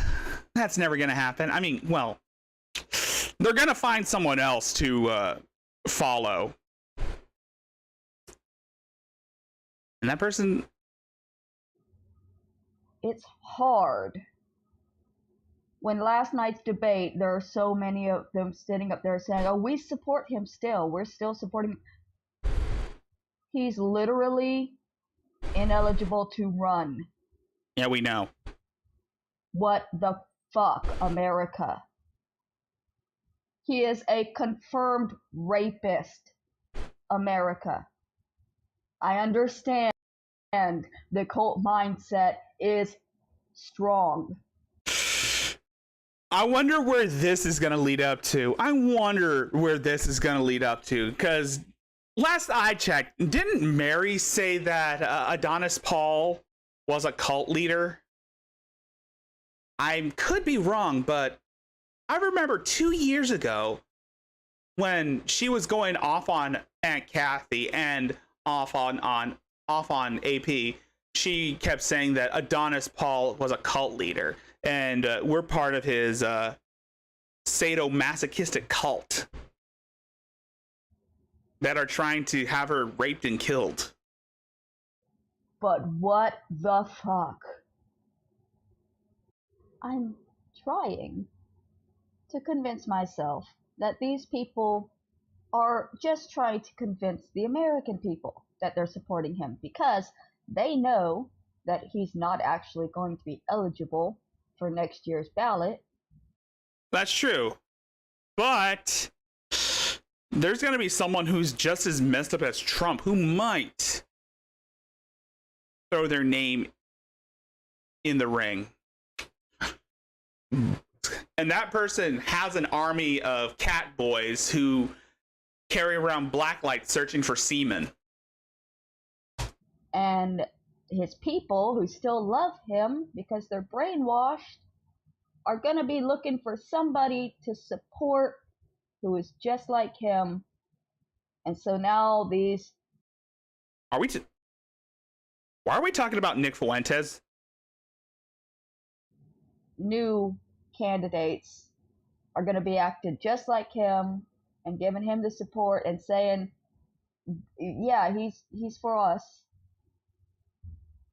that's never gonna happen. I mean, well, they're gonna find someone else to follow. And that person... It's hard. When last night's debate, there are so many of them sitting up there saying, oh, we support him still. We're still supporting him. He's literally ineligible to run. Yeah, we know. What the fuck, America? He is a confirmed rapist, America. I understand the cult mindset is strong. I wonder where this is going to lead up to. Because last I checked, didn't Mary say that Adonis Paul was a cult leader? I could be wrong, but I remember 2 years ago when she was going off on Aunt Kathy and off on AP. she kept saying that Adonis Paul was a cult leader, and we're part of his sadomasochistic cult that are trying to have her raped and killed. But what the fuck? I'm trying to convince myself that these people are just trying to convince the American people that they're supporting him because they know that he's not actually going to be eligible for next year's ballot. That's true. But there's going to be someone who's just as messed up as Trump who might throw their name in the ring. And that person has an army of cat boys who carry around blacklight searching for semen. And his people who still love him because they're brainwashed are going to be looking for somebody to support who is just like him. And so now these... Why are we talking about Nick Fuentes? New candidates are going to be acting just like him and giving him the support and saying, yeah, he's for us,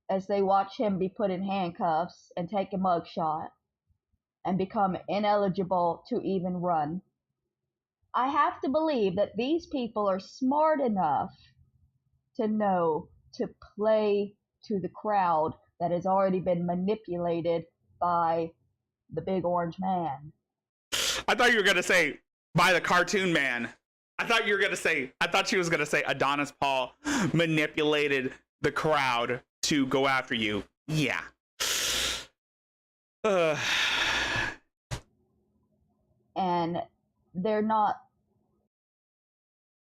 as they watch him be put in handcuffs and take a mugshot and become ineligible to even run. I have to believe that these people are smart enough to know to play to the crowd that has already been manipulated by the big orange man. I thought you were going to say by the cartoon man. I thought she was going to say Adonis Paul manipulated the crowd to go after you. Yeah. And they're not...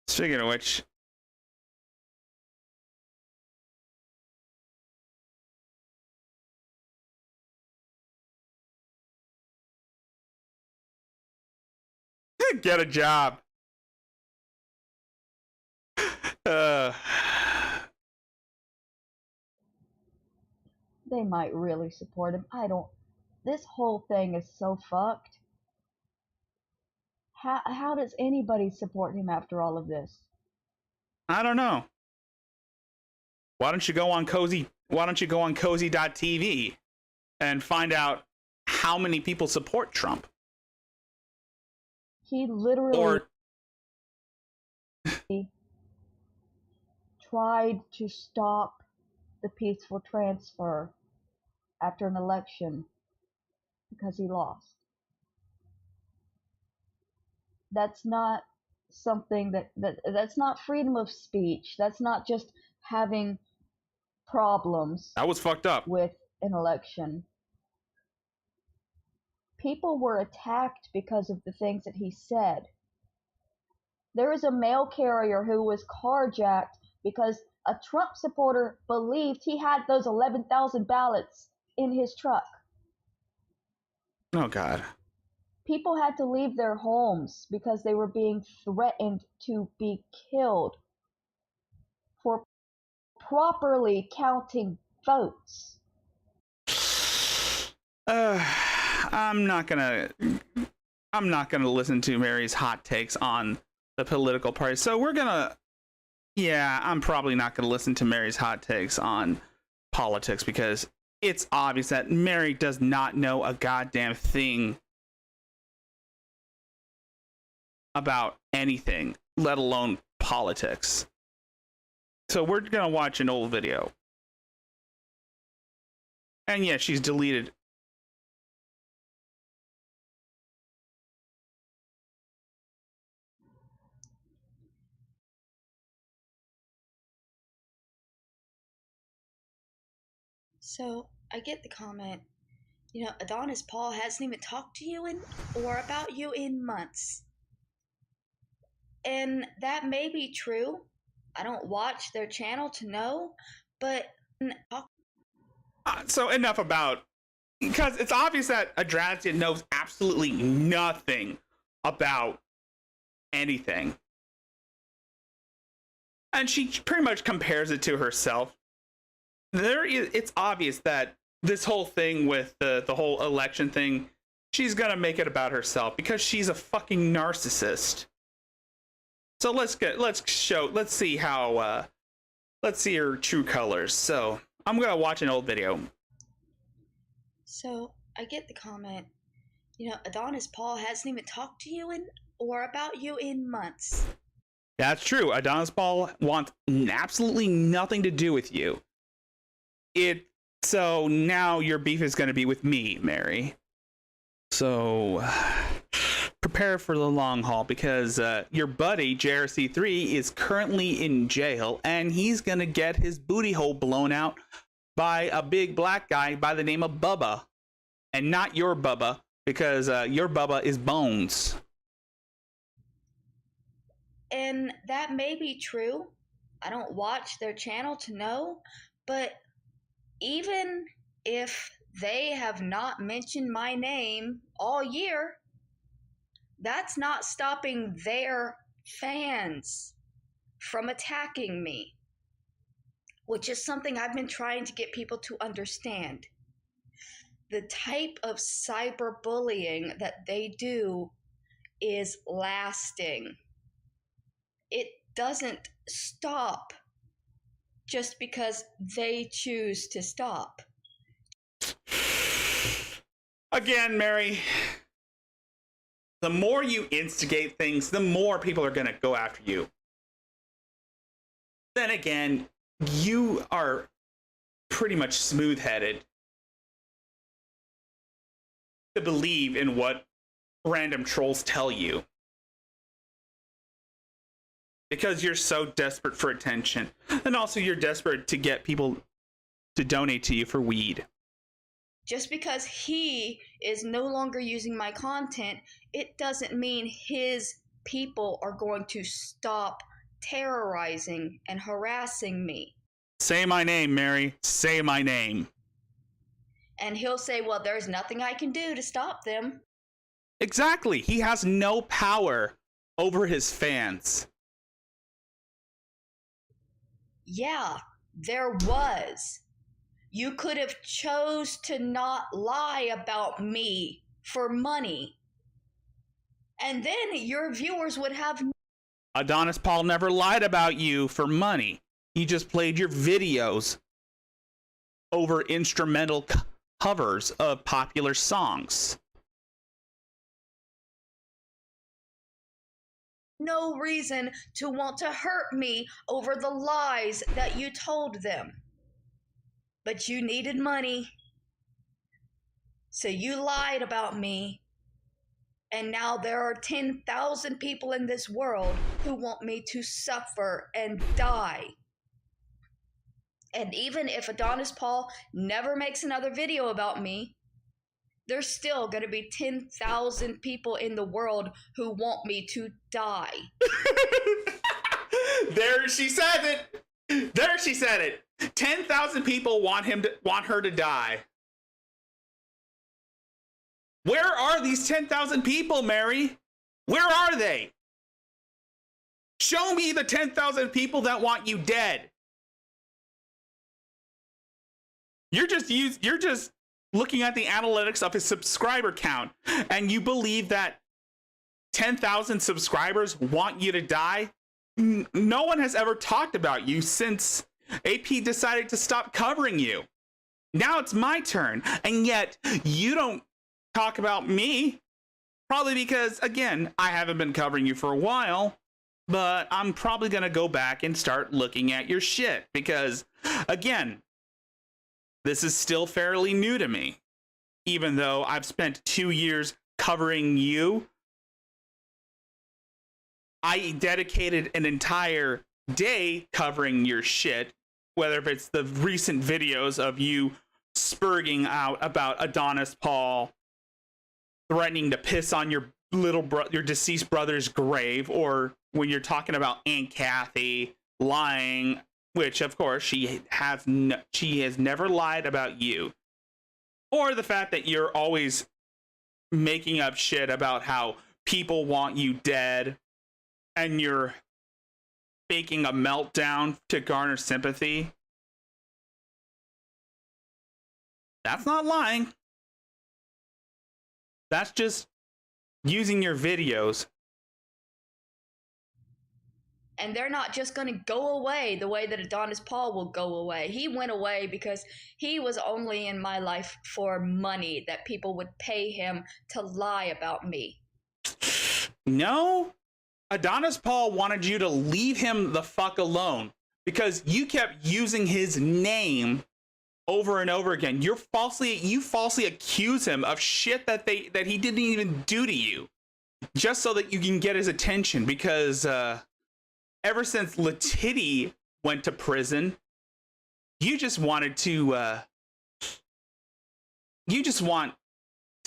Speaking of which, get a job. They might really support him. This whole thing is so fucked. How does anybody support him after all of this? I don't know. Why don't you go on cozy.tv and find out how many people support Trump? He literally tried to stop the peaceful transfer after an election because he lost. That's not something that's not freedom of speech. That's not just having problems. That was fucked up. With an election. People were attacked because of the things that he said. There was a mail carrier who was carjacked because a Trump supporter believed he had those 11,000 ballots in his truck. Oh, God. People had to leave their homes because they were being threatened to be killed for properly counting votes. I'm not gonna listen to Mary's hot takes on the political party. So I'm probably not gonna listen to Mary's hot takes on politics because it's obvious that Mary does not know a goddamn thing about anything, let alone politics. So we're gonna watch an old video. And yeah, she's deleted. So I get the comment, Adonis Paul hasn't even talked to you or about you in months. And that may be true. I don't watch their channel to know, but So enough about, because it's obvious that Adrastia knows absolutely nothing about anything. And she pretty much compares it to herself. it's obvious that this whole thing with the whole election thing, she's gonna make it about herself because she's a fucking narcissist. So let's see her true colors. So I'm gonna watch an old video. So I get the comment, Adonis Paul hasn't even talked to you or about you in months. That's true. Adonis Paul wants absolutely nothing to do with you. So now your beef is going to be with me, Mary. So prepare for the long haul because your buddy JRC3 is currently in jail and he's going to get his booty hole blown out by a big black guy by the name of Bubba. And not your Bubba, because your Bubba is Bones. And that may be true. I don't watch their channel to know, but even if they have not mentioned my name all year, that's not stopping their fans from attacking me, which is something I've been trying to get people to understand. The type of cyberbullying that they do is lasting. It doesn't stop just because they choose to stop. Again, Mary, the more you instigate things, the more people are going to go after you. Then again, you are pretty much smooth-headed to believe in what random trolls tell you. Because you're so desperate for attention. And also you're desperate to get people to donate to you for weed. Just because he is no longer using my content, it doesn't mean his people are going to stop terrorizing and harassing me. Say my name, Mary. Say my name. And he'll say, well, there's nothing I can do to stop them. Exactly. He has no power over his fans. Yeah, there was. You could have chose to not lie about me for money. And then your viewers would have... Adonis Paul never lied about you for money. He just played your videos over instrumental covers of popular songs. No reason to want to hurt me over the lies that you told them. But you needed money. So you lied about me. And now there are 10,000 people in this world who want me to suffer and die. And even if Adonis Paul never makes another video about me, there's still going to be 10,000 people in the world who want me to die. There she said it. There she said it. 10,000 people want her to die. Where are these 10,000 people, Mary? Where are they? Show me the 10,000 people that want you dead. You're just looking at the analytics of his subscriber count, and you believe that 10,000 subscribers want you to die? No one has ever talked about you since AP decided to stop covering you. Now it's my turn, and yet you don't talk about me. Probably because, again, I haven't been covering you for a while, but I'm probably going to go back and start looking at your shit because, again, this is still fairly new to me. Even though I've spent 2 years covering you, I dedicated an entire day covering your shit, whether if it's the recent videos of you spurging out about Adonis Paul threatening to piss on your your deceased brother's grave, or when you're talking about Aunt Kathy lying, which of course she has never lied about you, or the fact that you're always making up shit about how people want you dead and you're faking a meltdown to garner sympathy. That's not lying. That's just using your videos. And they're not just going to go away the way that Adonis Paul will go away. He went away because he was only in my life for money, that people would pay him to lie about me. No, Adonis Paul wanted you to leave him the fuck alone because you kept using his name over and over again. You falsely accuse him of shit that he didn't even do to you, just so that you can get his attention. Because ever since Latiti went to prison, you just wanted to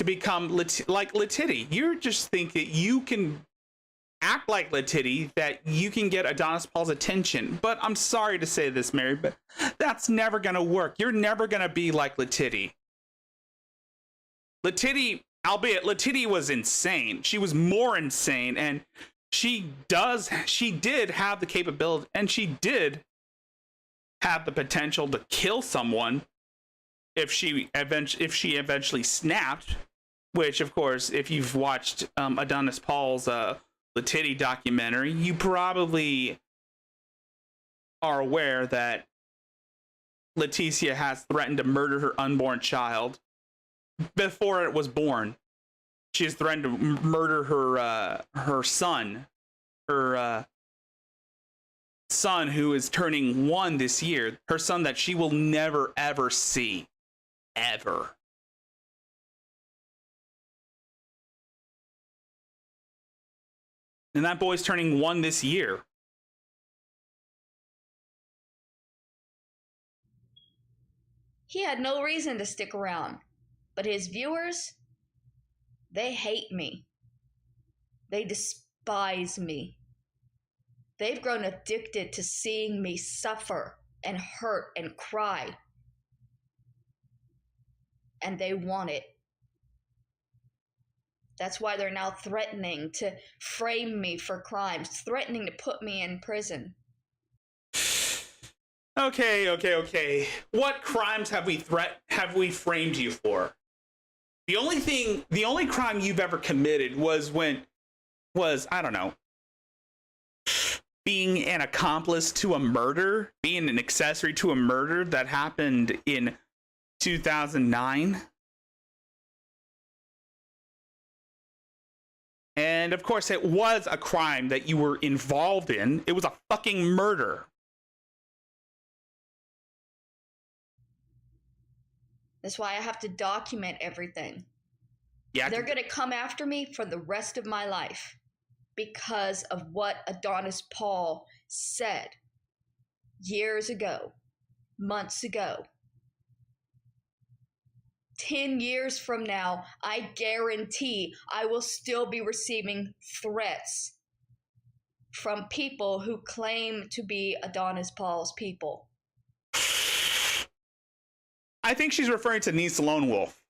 become like Latiti. You just think that you can act like Latiti, that you can get Adonis Paul's attention. But I'm sorry to say this, Mary, but that's never gonna work. You're never gonna be like Latiti. Albeit Latiti was insane. She was more insane, and she did have the capability, and she did have the potential to kill someone if she eventually snapped. Which, of course, if you've watched Adonis Paul's Latiti documentary, you probably are aware that Leticia has threatened to murder her unborn child before it was born. She has threatened to murder her son, son who is turning 1 this year. Her son that she will never ever see, ever. And that boy's turning 1 this year. He had no reason to stick around, but his viewers, they hate me. They despise me. They've grown addicted to seeing me suffer and hurt and cry. And they want it. That's why they're now threatening to frame me for crimes, threatening to put me in prison. Okay. What crimes have we framed you for? The only crime you've ever committed was I don't know, being an accomplice to a murder, being an accessory to a murder that happened in 2009. And of course, it was a crime that you were involved in. It was a fucking murder. That's why I have to document everything. Yeah, they're going to come after me for the rest of my life because of what Adonis Paul said years ago, months ago. 10 years from now, I guarantee I will still be receiving threats from people who claim to be Adonis Paul's people. I think she's referring to Niece Lone Wolf.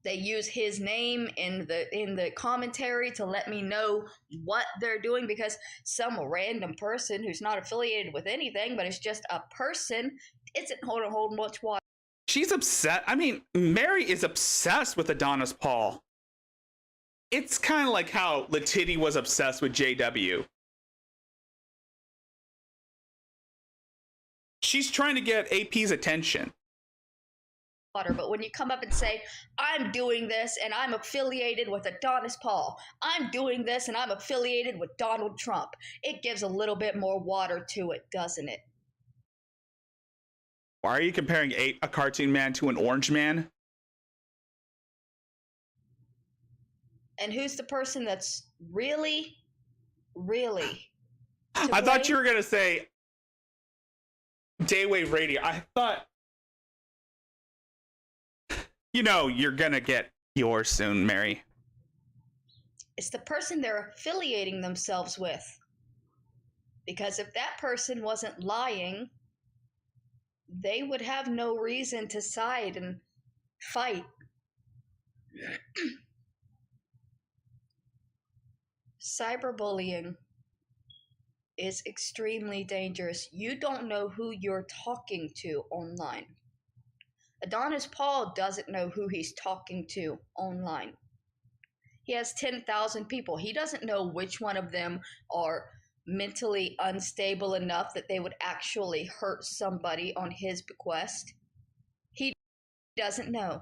They use his name in the commentary to let me know what they're doing, because some random person who's not affiliated with anything, but is just a person, isn't holding much water. She's upset. I mean, Mary is obsessed with Adonis Paul. It's kind of like how Latiti was obsessed with JW. She's trying to get AP's attention. But when you come up and say, I'm doing this and I'm affiliated with Adonis Paul, I'm doing this and I'm affiliated with Donald Trump, it gives a little bit more water to it, doesn't it? Why are you comparing a cartoon man to an orange man? And who's the person that's really I thought you were going to say Daywave Radio. I thought, you know, you're going to get yours soon, Mary. It's the person they're affiliating themselves with. Because if that person wasn't lying, they would have no reason to side and fight. Cyberbullying is extremely dangerous. You don't know who you're talking to online. Adonis Paul doesn't know who he's talking to online. He has 10,000 people. He doesn't know which one of them are mentally unstable enough that they would actually hurt somebody on his bequest. He doesn't know.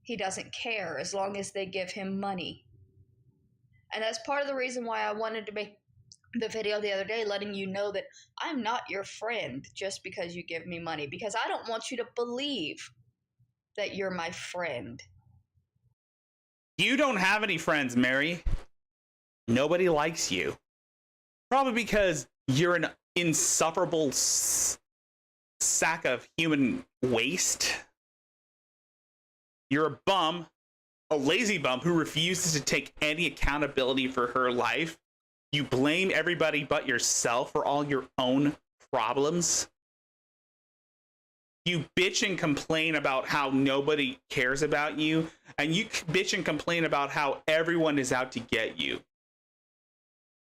He doesn't care as long as they give him money. And that's part of the reason why I wanted to make the video the other day, letting you know that I'm not your friend just because you give me money, because I don't want you to believe that you're my friend. You don't have any friends, Mary. Nobody likes you. Probably because you're an insufferable sack of human waste. You're a bum, a lazy bum who refuses to take any accountability for her life. You blame everybody but yourself for all your own problems. You bitch and complain about how nobody cares about you, and you bitch and complain about how everyone is out to get you.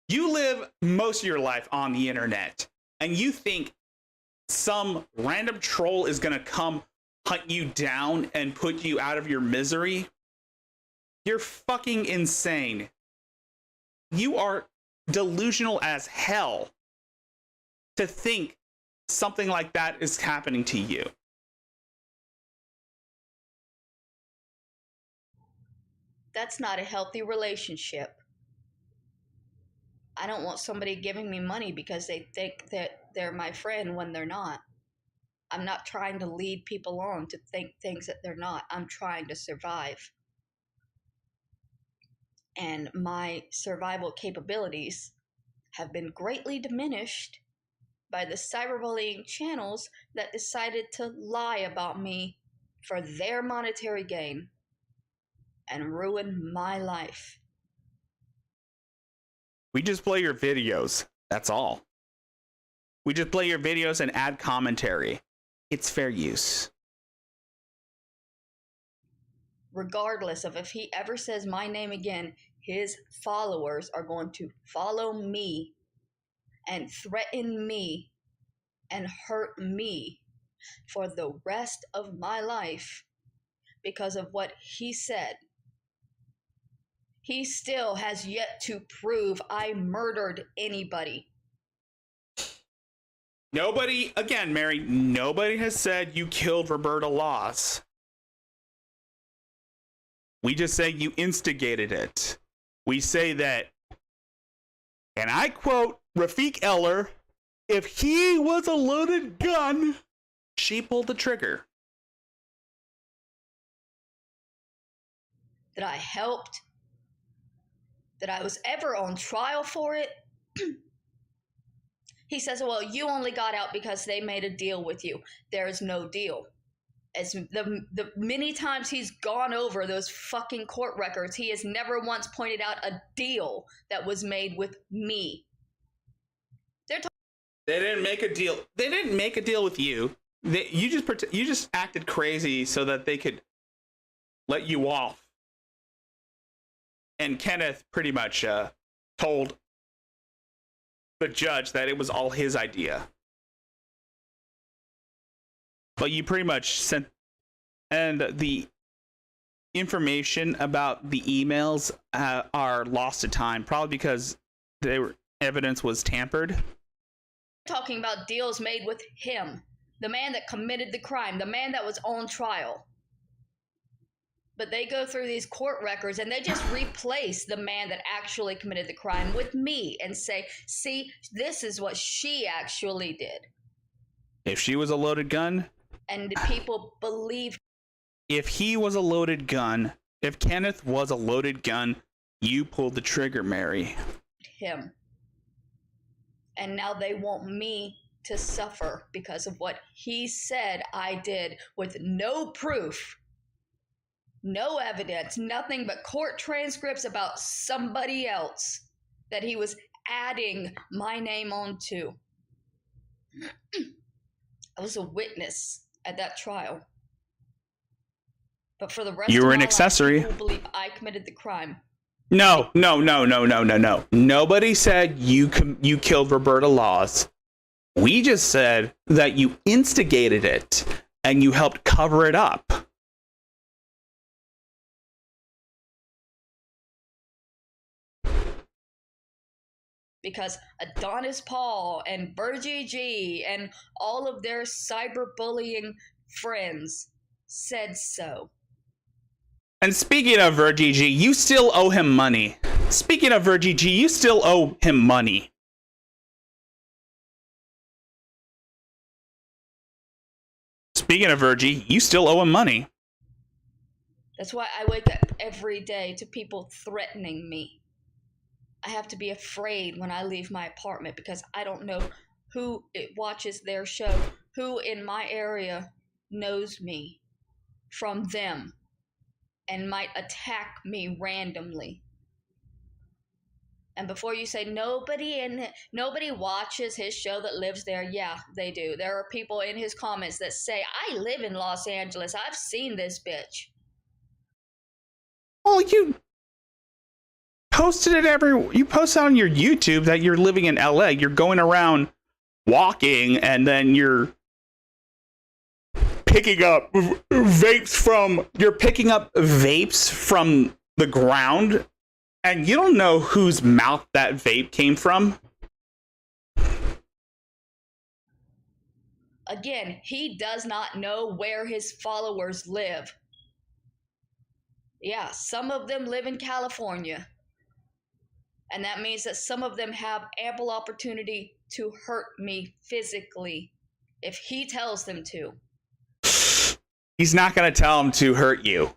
You live most of your life on the internet, and you think some random troll is gonna come hunt you down and put you out of your misery? You're fucking insane. You are delusional as hell to think something like that is happening to you. That's not a healthy relationship. I don't want somebody giving me money because they think that they're my friend when they're not. I'm not trying to lead people on to think things that they're not. I'm trying to survive. And my survival capabilities have been greatly diminished by the cyberbullying channels that decided to lie about me for their monetary gain and ruin my life. We just play your videos. That's all. We just play your videos and add commentary. It's fair use. Regardless of if he ever says my name again, his followers are going to follow me and threaten me and hurt me for the rest of my life because of what he said. He still has yet to prove I murdered anybody. Nobody, again, Mary, nobody has said you killed Roberta Laws. We just say you instigated it. We say that, and I quote Rafik Eller, if he was a loaded gun, she pulled the trigger. That I helped, that I was ever on trial for it. He says, well, you only got out because they made a deal with you. There is no deal. As the many times he's gone over those fucking court records, he has never once pointed out a deal that was made with me. They didn't make a deal. They didn't make a deal with you. You just acted crazy so that they could let you off. And Kenneth pretty much told the judge that it was all his idea. But you pretty much sent, and the information about the emails are lost to time, probably because evidence was tampered. Talking about deals made with him, the man that committed the crime, the man that was on trial. But they go through these court records and they just replace the man that actually committed the crime with me and say, see, this is what she actually did. If she was a loaded gun? And people believe. If he was a loaded gun, if Kenneth was a loaded gun, you pulled the trigger, Mary. Him. And now they want me to suffer because of what he said I did with no proof. No evidence, nothing but court transcripts about somebody else that he was adding my name onto. I was a witness at that trial. But for the rest you of were my an accessory. life, people believe I committed the crime. No. Nobody said you killed Roberta Laws. We just said that you instigated it and you helped cover it up. Because Adonis Paul and Virgie G and all of their cyberbullying friends said so. And speaking of Virgie G, you still owe him money. Speaking of Virgie G, you still owe him money. Speaking of Virgie, you still owe him money. That's why I wake up every day to people threatening me. I have to be afraid when I leave my apartment because I don't know who watches their show, who in my area knows me from them and might attack me randomly. And before you say nobody watches his show that lives there, yeah, they do. There are people in his comments that say, I live in Los Angeles. I've seen this bitch. Well, you posted it you post on your YouTube that you're living in LA. You're going around walking and then you're picking up vapes from the ground and you don't know whose mouth that vape came from. Again, he does not know where his followers live. Yeah, some of them live in California. And that means that some of them have ample opportunity to hurt me physically if he tells them to. He's not going to tell him to hurt you.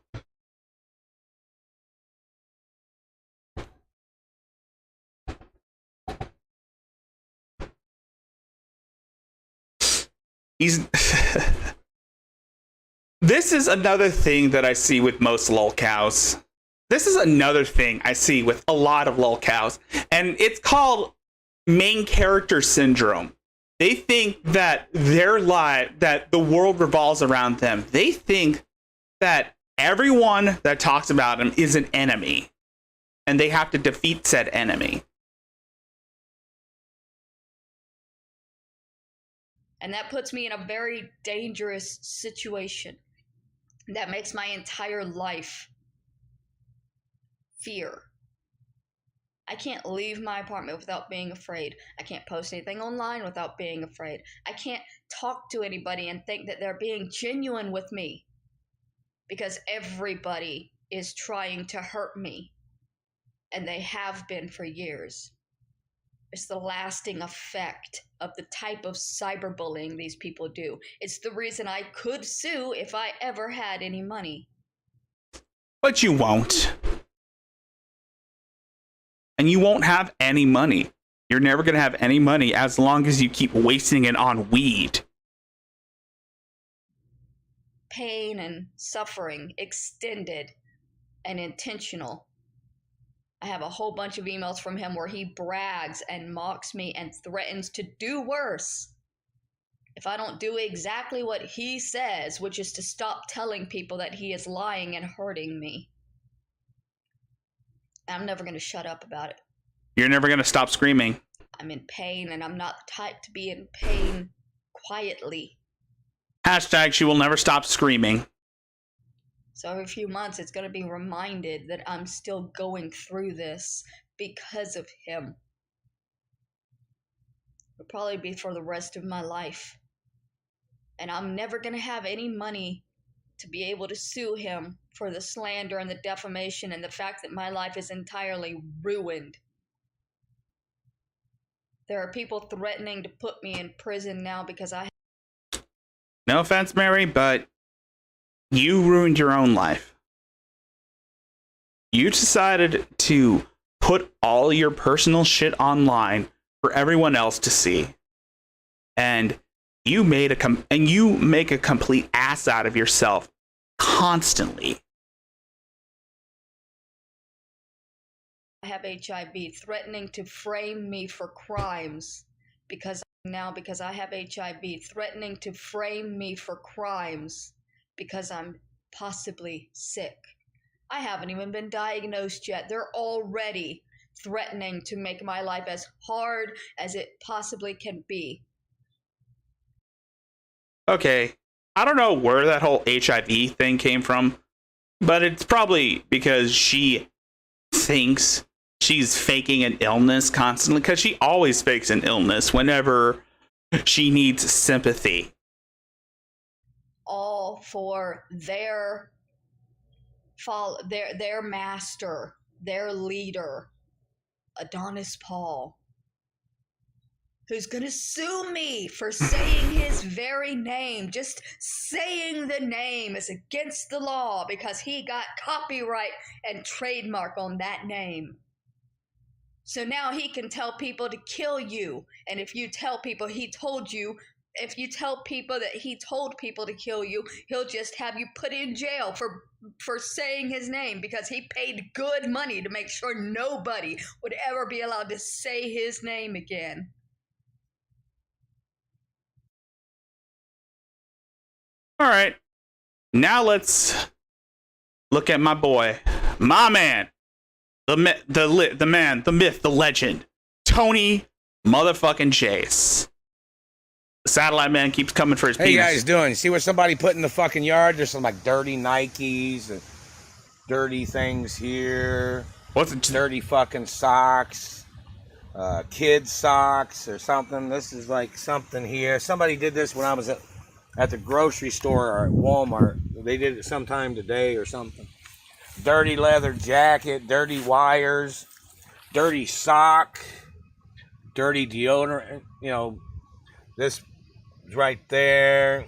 This is another thing that I see with most lolcows. This is another thing I see with a lot of lolcows, and it's called main character syndrome. They think that that the world revolves around them. They think that everyone that talks about them is an enemy, and they have to defeat said enemy. And that puts me in a very dangerous situation. That makes my entire life fear. I can't leave my apartment without being afraid. I can't post anything online without being afraid. I can't talk to anybody and think that they're being genuine with me. Because everybody is trying to hurt me. And they have been for years. It's the lasting effect of the type of cyberbullying these people do. It's the reason I could sue if I ever had any money. But you won't. And you won't have any money. You're never going to have any money as long as you keep wasting it on weed. Pain and suffering, extended and intentional. I have a whole bunch of emails from him where he brags and mocks me and threatens to do worse if I don't do exactly what he says, which is to stop telling people that he is lying and hurting me. I'm never going to shut up about it. You're never going to stop screaming. I'm in pain, and I'm not the type to be in pain quietly. Hashtag she will never stop screaming. So every few months, it's going to be reminded that I'm still going through this because of him. It'll probably be for the rest of my life. And I'm never going to have any money to be able to sue him for the slander and the defamation and the fact that my life is entirely ruined. There are people threatening to put me in prison now because I... No offense, Mary, but you ruined your own life. You decided to put all your personal shit online for everyone else to see. And you make a complete ass out of yourself constantly. I have HIV, threatening to frame me for crimes because I have HIV, threatening to frame me for crimes because I'm possibly sick. I haven't even been diagnosed yet. They're already threatening to make my life as hard as it possibly can be. Okay, I don't know where that whole HIV thing came from, but it's probably because she thinks she's faking an illness constantly, because she always fakes an illness whenever she needs sympathy. All for their master, their leader, Adonis Paul, who's gonna sue me for saying his very name. Just saying the name is against the law because he got copyright and trademark on that name. So now he can tell people to kill you. And if you tell people he told you, if you tell people that he told people to kill you, he'll just have you put in jail for saying his name, because he paid good money to make sure nobody would ever be allowed to say his name again. All right, now let's look at my boy, my man, the man, the myth, the legend, Tony motherfucking Chase. The satellite man keeps coming for his penis. Hey, you guys doing? See what somebody put in the fucking yard? There's some like dirty Nikes and dirty things here. What's it? Dirty fucking socks, kid socks or something. This is like something here. Somebody did this when I was at the grocery store or at Walmart. They did it sometime today or something. Dirty leather jacket, dirty wires, dirty sock, dirty deodorant. You know, this is right there.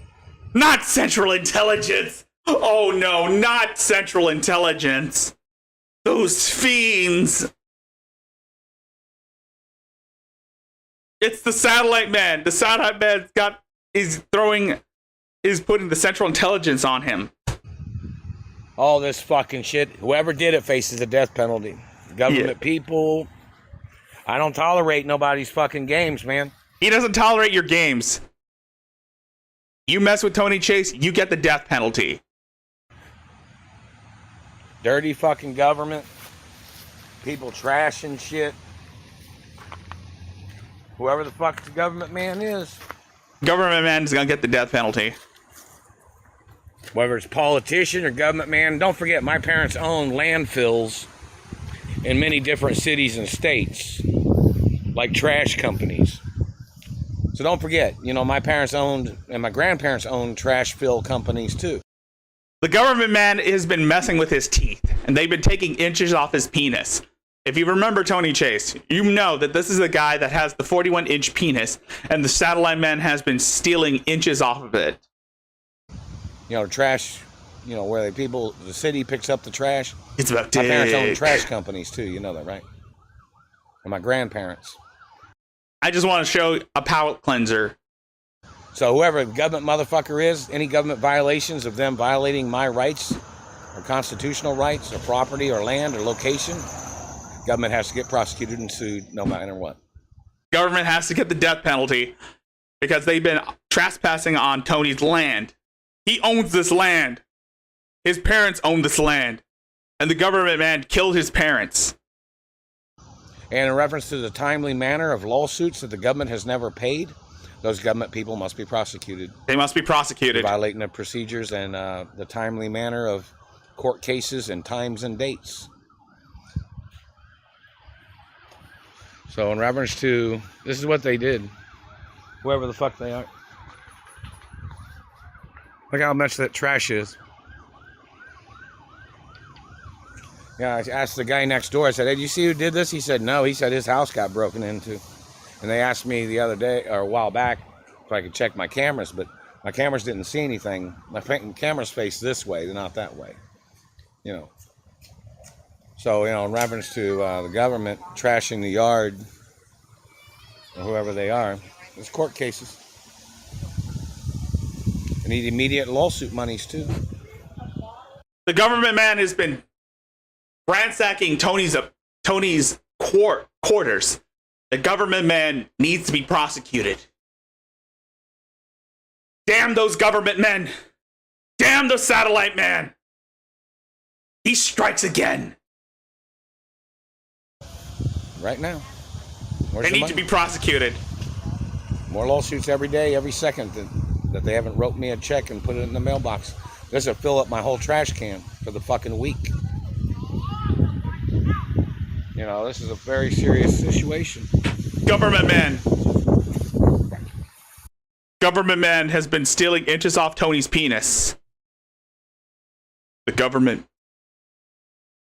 Not Central Intelligence. Oh no, not Central Intelligence. Those fiends. It's the satellite man. The satellite man is putting the Central Intelligence on him. All this fucking shit. Whoever did it faces the death penalty. Government people. I don't tolerate nobody's fucking games, man. He doesn't tolerate your games. You mess with Tony Chase, you get the death penalty. Dirty fucking government. People trashing shit. Whoever the fuck the government man is. Government man is gonna get the death penalty. Whether it's politician or government man, don't forget my parents own landfills in many different cities and states, like trash companies. So don't forget, you know, my parents owned and my grandparents owned trash fill companies too. The government man has been messing with his teeth, and they've been taking inches off his penis. If you remember Tony Chase, you know that this is a guy that has the 41-inch penis, and the satellite man has been stealing inches off of it. You know, trash, you know, where the city picks up the trash. It's about My parents own trash companies too, you know that, right? And my grandparents. I just want to show a palate cleanser. So whoever the government motherfucker is, any government violations of them violating my rights or constitutional rights or property or land or location, government has to get prosecuted and sued no matter what. Government has to get the death penalty because they've been trespassing on Tony's land. He owns this land. His parents own this land. And the government man killed his parents. And in reference to the timely manner of lawsuits that the government has never paid, those government people must be prosecuted. They must be prosecuted. Violating the procedures and the timely manner of court cases and times and dates. So in reference to, this is what they did. Whoever the fuck they are. Look how much that trash is. Yeah, I asked the guy next door, I said, hey, did you see who did this? He said, no. He said his house got broken into. And they asked me the other day, or a while back, if I could check my cameras, but my cameras didn't see anything. My cameras face this way, they're not that way. You know. So, you know, in reference to the government trashing the yard, or whoever they are, there's court cases. They need immediate lawsuit monies, too. The government man has been ransacking Tony's quarters. The government man needs to be prosecuted. Damn those government men. Damn the satellite man. He strikes again. Right now. Where's They the need money? to be prosecuted. More lawsuits every day, every second that they haven't wrote me a check and put it in the mailbox. This will fill up my whole trash can for the fucking week. You know, this is a very serious situation. Government man. Government man has been stealing inches off Tony's penis. The government.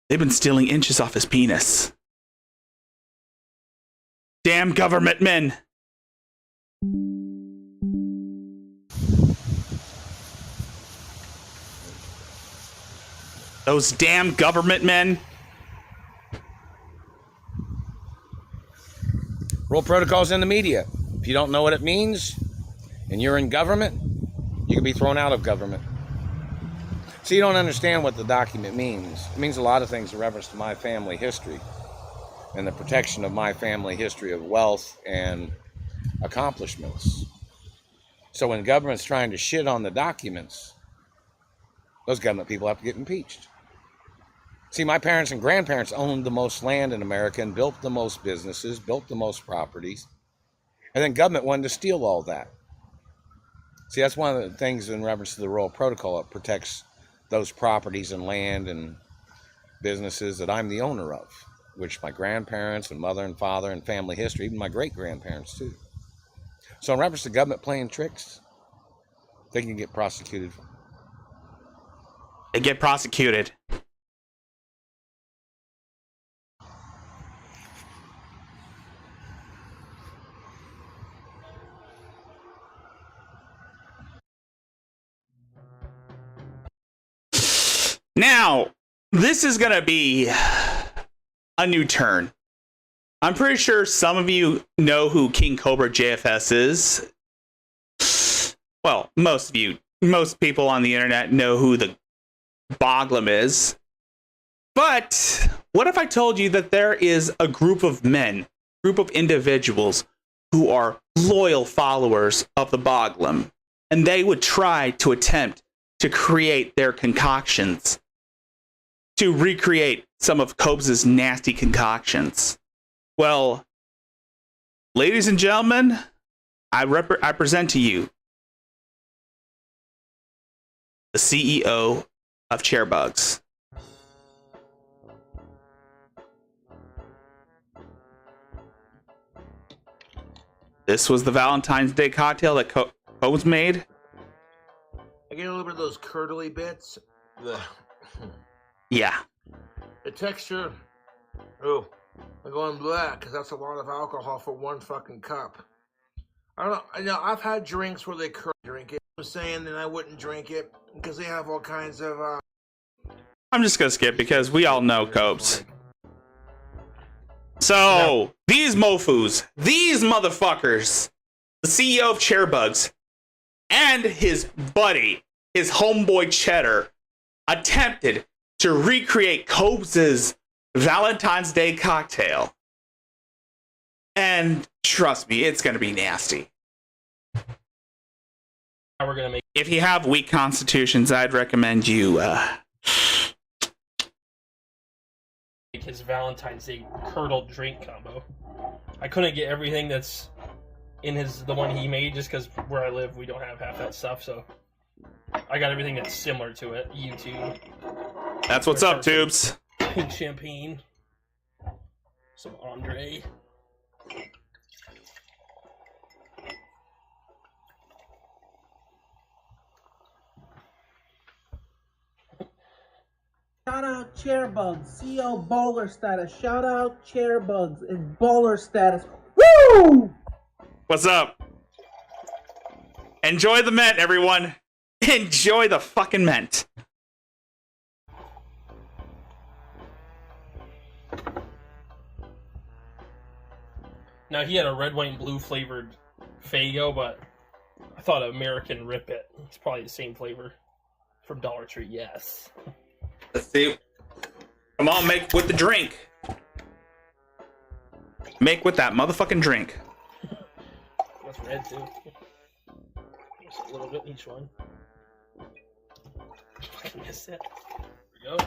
They've been stealing inches off his penis. Damn government men. Those damn government men. Rule protocols in the media. If you don't know what it means and you're in government, you can be thrown out of government. So you don't understand what the document means. It means a lot of things in reference to my family history and the protection of my family history of wealth and accomplishments. So when government's trying to shit on the documents, those government people have to get impeached. See, my parents and grandparents owned the most land in America and built the most businesses, built the most properties. And then government wanted to steal all that. See, that's one of the things in reference to the Royal Protocol. It protects those properties and land and businesses that I'm the owner of, which my grandparents and mother and father and family history, even my great-grandparents too. So in reference to government playing tricks, they can get prosecuted. They get prosecuted. Now, this is going to be a new turn. I'm pretty sure some of you know who King Cobra JFS is. Well, most people on the internet know who the Boglum is. But what if I told you that there is a group of individuals who are loyal followers of the Boglum, and they would try to attempt to create their concoctions, to recreate some of Cobes' nasty concoctions? Well, ladies and gentlemen, I present to you the CEO of Chairbugs. This was the Valentine's Day cocktail that Cobes made. I get a little bit of those curdly bits. Yeah. The texture. Oh, I'm going black because that's a lot of alcohol for one fucking cup. I don't know. I know I've had drinks where they drink it. I'm saying that I wouldn't drink it because they have all kinds of. I'm just gonna skip because we all know Cobes. So these mofus, these motherfuckers, the CEO of Chairbugs, and his buddy, his homeboy Cheddar, attempted to recreate Cobes' Valentine's Day cocktail. And trust me, it's gonna be nasty. We're gonna make. If you have weak constitutions, I'd recommend you His Valentine's Day curdled drink combo. I couldn't get everything that's in the one he made just because where I live we don't have half that stuff, so I got everything that's similar to it. YouTube. That's what's up, Tubes. Pink champagne. Some Andre. Shout out Chairbugs, CEO Bowler status. Shout out Chairbugs in Bowler status. Woo! What's up? Enjoy the mint, everyone. Enjoy the fucking mint. Now he had a red, white, and blue flavored Faygo, but I thought American Rip It. It's probably the same flavor from Dollar Tree. Yes. Let's see. Come on, make with the drink. Make with that motherfucking drink. That's red too. Just a little bit in each one. Fucking missed it. There we go.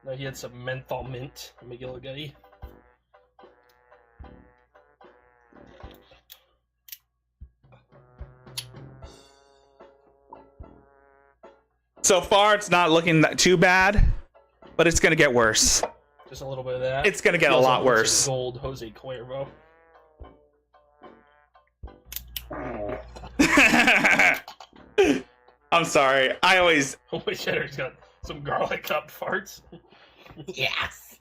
No, he had some menthol mint McGillicuddy. So far, it's not looking too bad, but it's gonna get worse. Just a little bit of that. It's gonna get a lot worse. Gold Jose Cuervo. I'm sorry. I always. Homeboy Cheddar's got some garlic cup farts. Yes.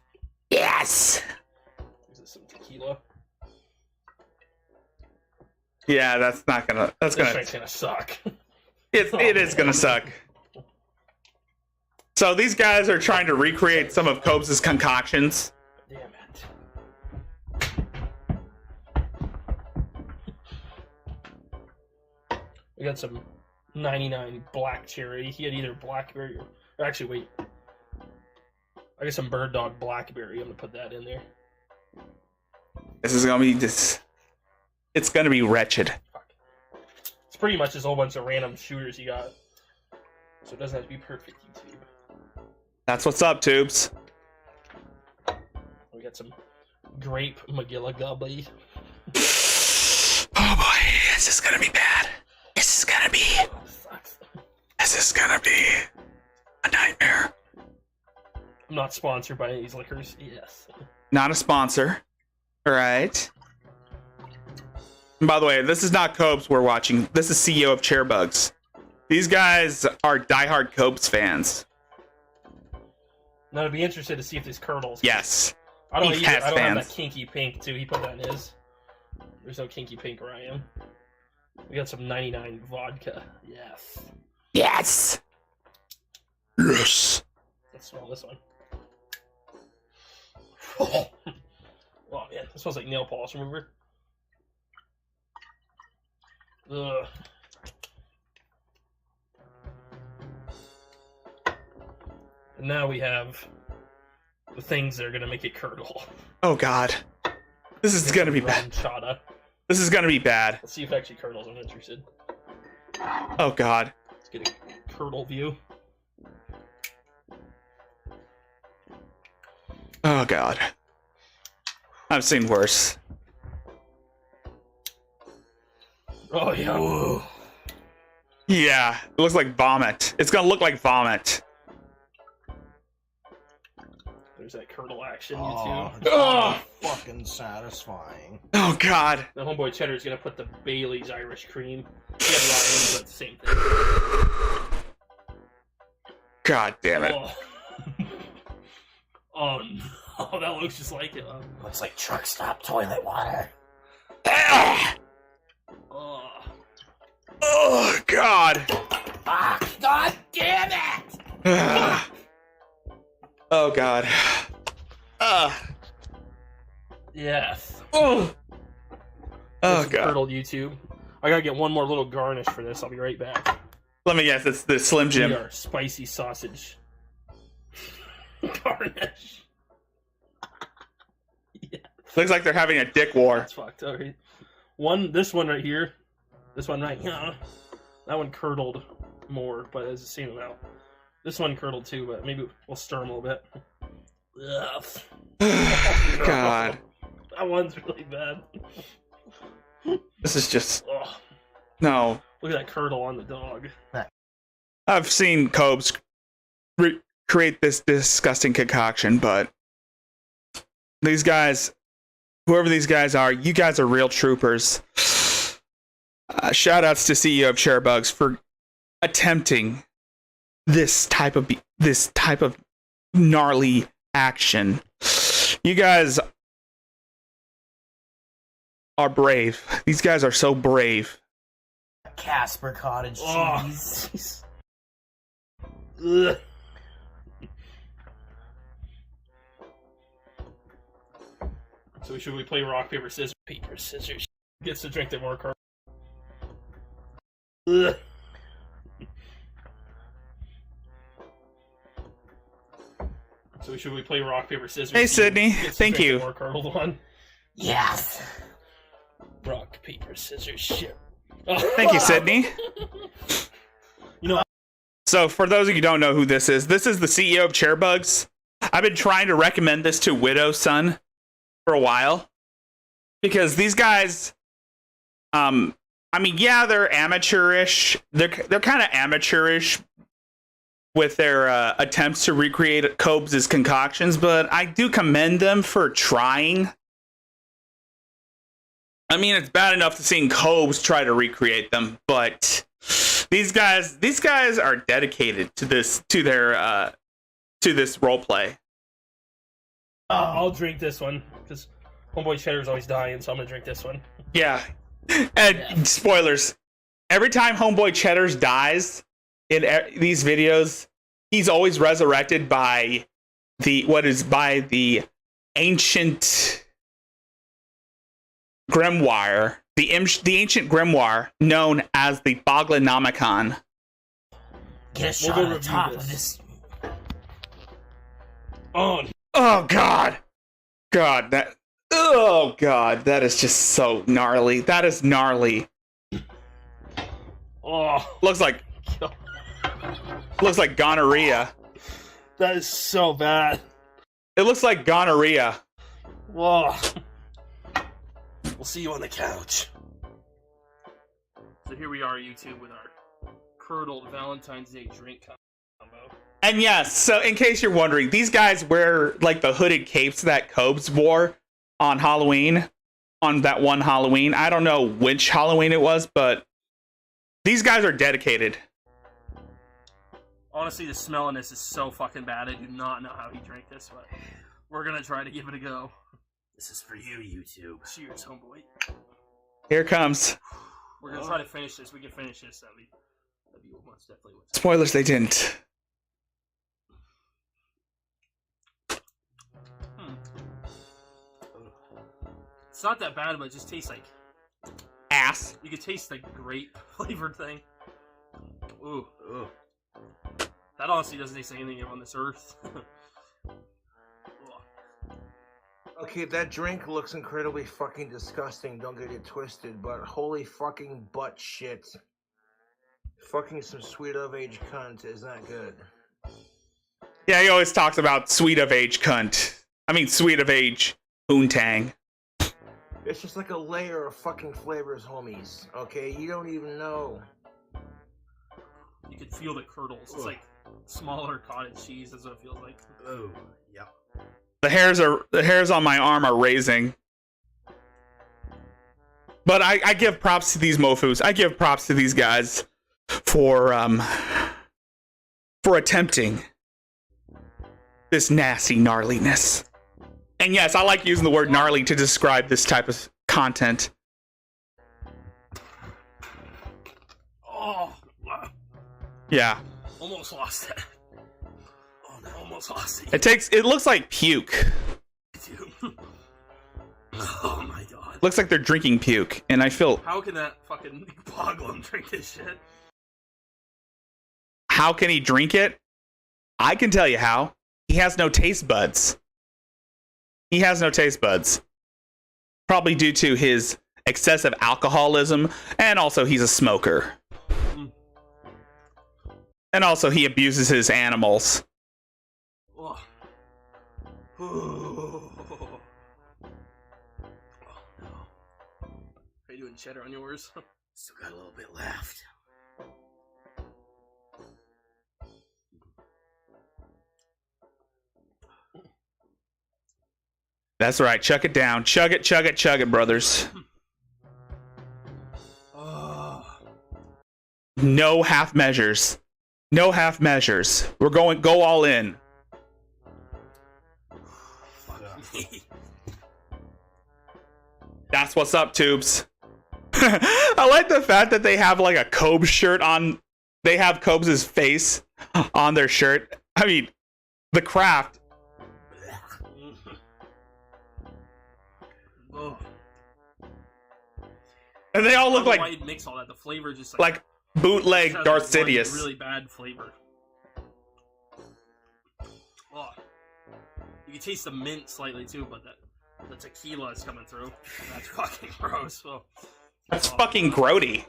Yes. Is this some tequila? Yeah, that's not gonna. That's This gonna. thing's gonna suck. It is gonna suck. So these guys are trying to recreate some of Cobes' concoctions. Damn it. We got some 99 black cherry. He had either blackberry or actually, wait. I got some bird dog blackberry. I'm gonna put that in there. This is gonna be this. It's gonna be wretched. It's pretty much just a whole bunch of random shooters he got. So it doesn't have to be perfect, YouTube. That's what's up, tubes. We got some grape McGillicuddy. Oh boy, this is gonna be bad. This is gonna be. This is gonna be a nightmare. I'm not sponsored by any of these liquors. Yes. Not a sponsor. All right. And by the way, this is not Cobes we're watching. This is CEO of Chairbugs. These guys are diehard Cobes fans. Now, I'd be interested to see if this curdles. Yes. I don't, He either. has I don't have fans. that kinky pink, too. He put that in his. There's no kinky pink where I am. We got some 99 vodka. Yes. Yes. Yes. Let's smell this one. Oh man, this smells like nail polish remover. Ugh. And now we have the things that are gonna make it curdle. Oh god. This is gonna be bad. Chata. This is gonna be bad. Let's see if it actually curdles. I'm interested. Oh god. Let's get a curdle view. Oh god. I've seen worse. Oh yeah. Whoa. Yeah, it looks like vomit. It's gonna look like vomit. There's that curdle action, you Oh, two. Oh, fucking satisfying. oh god. The homeboy Cheddar's gonna put the Bailey's Irish cream. He had Ryan's, but the same thing. God damn it. Oh. Oh no, that looks just like it. Looks like truck stop toilet water. Ah! Oh. Oh god. Ah, god damn it! Ah. Oh god. Yes. Oh. Oh This is god. Curdled YouTube. I gotta get one more little garnish for this. I'll be right back. Let me guess, it's the Slim We Jim. are spicy sausage garnish. Yeah. Looks like they're having a dick war. That's fucked. Okay. This one right here. This one right here. That one curdled more, but it's the same amount. This one curdled too, but maybe we'll stir them a little bit. Ugh. God. That one's really bad. This is just... Ugh. No. Look at that curdle on the dog. I've seen Cobes create this disgusting concoction, but these guys, whoever these guys are, you guys are real troopers. Shout outs to CEO of Chairbugs for attempting this type of gnarly action. You guys are brave. These guys are so brave. Casper cottage cheese. Ugh. So should we play rock, paper, scissors? Paper, scissors. Gets to drink the more car. Ugh. So should we play rock, paper, scissors? Hey, Sydney. Gets to Thank drink the you. more curdled one. Yes. Rock, paper, scissors, shit. Thank you, Sydney. You know, So, for those of you who don't know who this is the CEO of Chairbugs. I've been trying to recommend this to Widow's Son for a while because these guys, I mean, yeah, they're amateurish. They're kind of amateurish with their attempts to recreate Cobes' concoctions, but I do commend them for trying. I mean, it's bad enough to seeing Cobes try to recreate them, but these guys are dedicated to this, to this roleplay. I'll drink this one because Homeboy Cheddar's always dying, so I'm gonna drink this one. Yeah, and spoilers. Every time Homeboy Cheddar's dies in these videos, he's always resurrected by the ancient grimoire, the ancient grimoire known as the Boglanomicon. Get a shot on the top of this. Oh God, that is just so gnarly. That is gnarly. Oh, looks like gonorrhea. That is so bad. It looks like gonorrhea. Whoa. We'll see you on the couch. So here we are, YouTube, with our curdled Valentine's Day drink combo. And yes, so in case you're wondering, these guys wear like the hooded capes that Cobes wore on Halloween, on that one Halloween. I don't know which Halloween it was, but these guys are dedicated. Honestly, the smell in this is so fucking bad. I do not know how he drank this, but we're gonna try to give it a go. This is for you, YouTube. Cheers, homeboy. Here it comes. We're gonna try to finish this. We can finish this. That'd be most definitely what's Spoilers, they didn't. It's not that bad, but it just tastes like ass. You could taste the grape flavored thing. Ooh. That honestly doesn't taste like anything on this earth. Okay, that drink looks incredibly fucking disgusting, don't get it twisted, but holy fucking butt shit. Fucking some sweet of age cunt is not good. Yeah, he always talks about sweet of age cunt. I mean, sweet of age poontang. It's just like a layer of fucking flavors, homies. Okay, you don't even know. You can feel the curdles. It's like smaller cottage cheese. That's what it feels like. Oh, yeah. The hairs on my arm are raising. But I give props to these mofus. I give props to these guys for attempting this nasty gnarliness. And yes, I like using the word gnarly to describe this type of content. Oh. Yeah. Almost lost it. Oh no, almost lost it. It looks like puke. Oh my god. Looks like they're drinking puke, and I feel... How can that fucking Boglum drink this shit? How can he drink it? I can tell you how. He has no taste buds. He has no taste buds. Probably due to his excessive alcoholism, and also he's a smoker. And also he abuses his animals. Oh. Are you doing cheddar on yours? Still got a little bit left. That's right. Chuck it down. Chug it, brothers. No half measures. No half measures. We're going go all in. That's what's up, tubes. I like the fact that they have like a Cobes shirt on. They have Cobes' face on their shirt. I mean, the craft. And they all look like... Why you'd mix all that. The flavor just like bootleg Darth Sidious. Really bad flavor. Oh. You can taste the mint slightly too, but the tequila is coming through. That's fucking gross. Oh. That's fucking grody.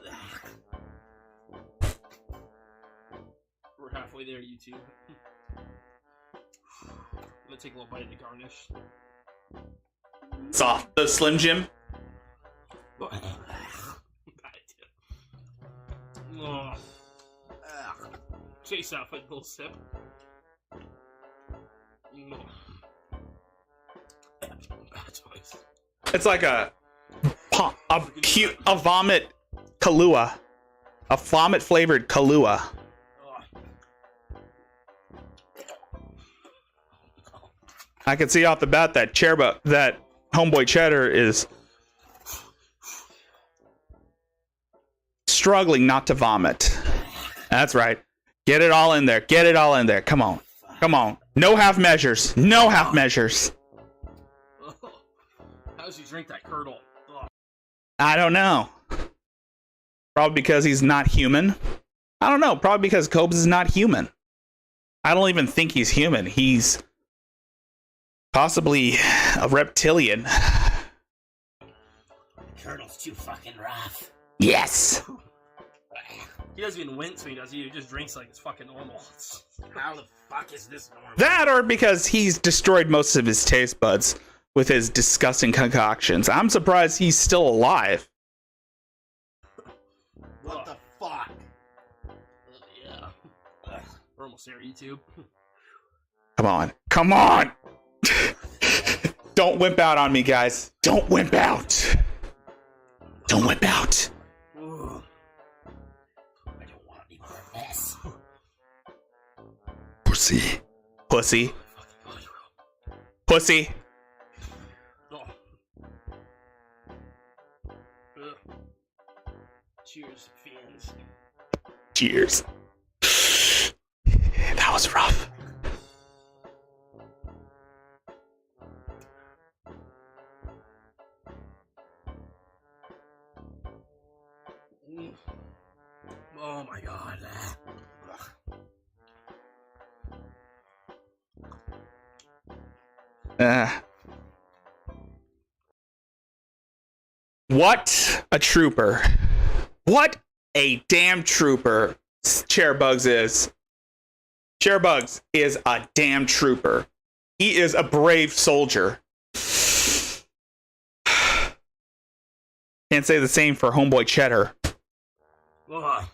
We're halfway there, YouTube. gonna take a little bite of the garnish. Soft. The Slim Jim. Oh. Chase out with a little sip. Bad choice. It's like a vomit Kahlua. A vomit flavored Kahlua. I can see off the bat that that homeboy Cheddar is struggling not to vomit. That's right. Get it all in there. Get it all in there. Come on. Come on. No half measures. No half measures. How does he drink that curdle? I don't know. Probably because he's not human. I don't know. Probably because Cobes is not human. I don't even think he's human. He's possibly a reptilian. Curdle's too fucking rough. Yes. He doesn't even wince when he does it. He just drinks like it's fucking normal. How the fuck is this normal? That or because he's destroyed most of his taste buds with his disgusting concoctions. I'm surprised he's still alive. What the fuck? Yeah. We're almost there, YouTube. Come on. Come on! Don't wimp out on me, guys. Don't wimp out. Don't wimp out. I don't want any more of this. Pussy. Pussy. Pussy. Cheers, fans. Cheers. That was rough. Oh my god. What a trooper. What a damn trooper Chairbugs is. Chairbugs is a damn trooper. He is a brave soldier. Can't say the same for homeboy Cheddar. Ugh.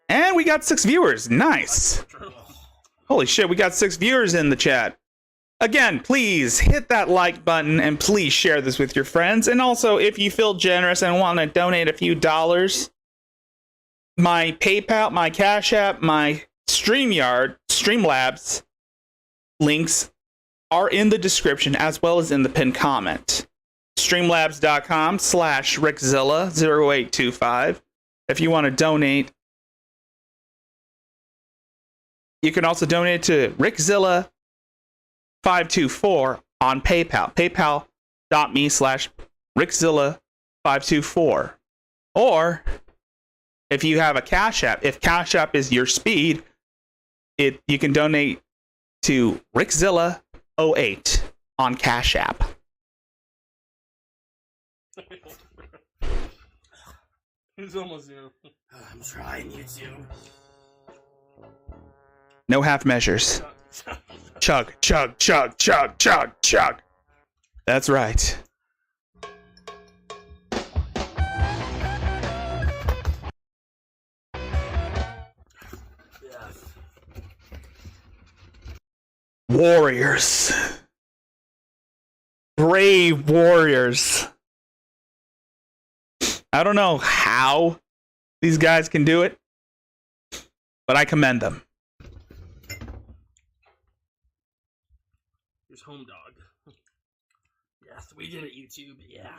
And we got 6 viewers. Nice. Holy shit, we got 6 viewers in the chat. Again, please hit that like button and please share this with your friends. And also, if you feel generous and want to donate a few dollars, my PayPal, my Cash App, my StreamYard, Streamlabs links are in the description as well as in the pinned comment. Streamlabs.com/Rickzilla0825. If you want to donate, you can also donate to Rickzilla524 on PayPal. PayPal.me/Rickzilla524. Or if you have a Cash App, if Cash App is your speed, you can donate to Rickzilla08 on Cash App. He's almost there. I'm trying, YouTube. No half measures. Chug, chug, chug, chug, chug, chug. That's right. Yes. Warriors. Brave warriors. I don't know how these guys can do it, but I commend them. Here's Home Dog. Yes, we did it, YouTube. Yeah.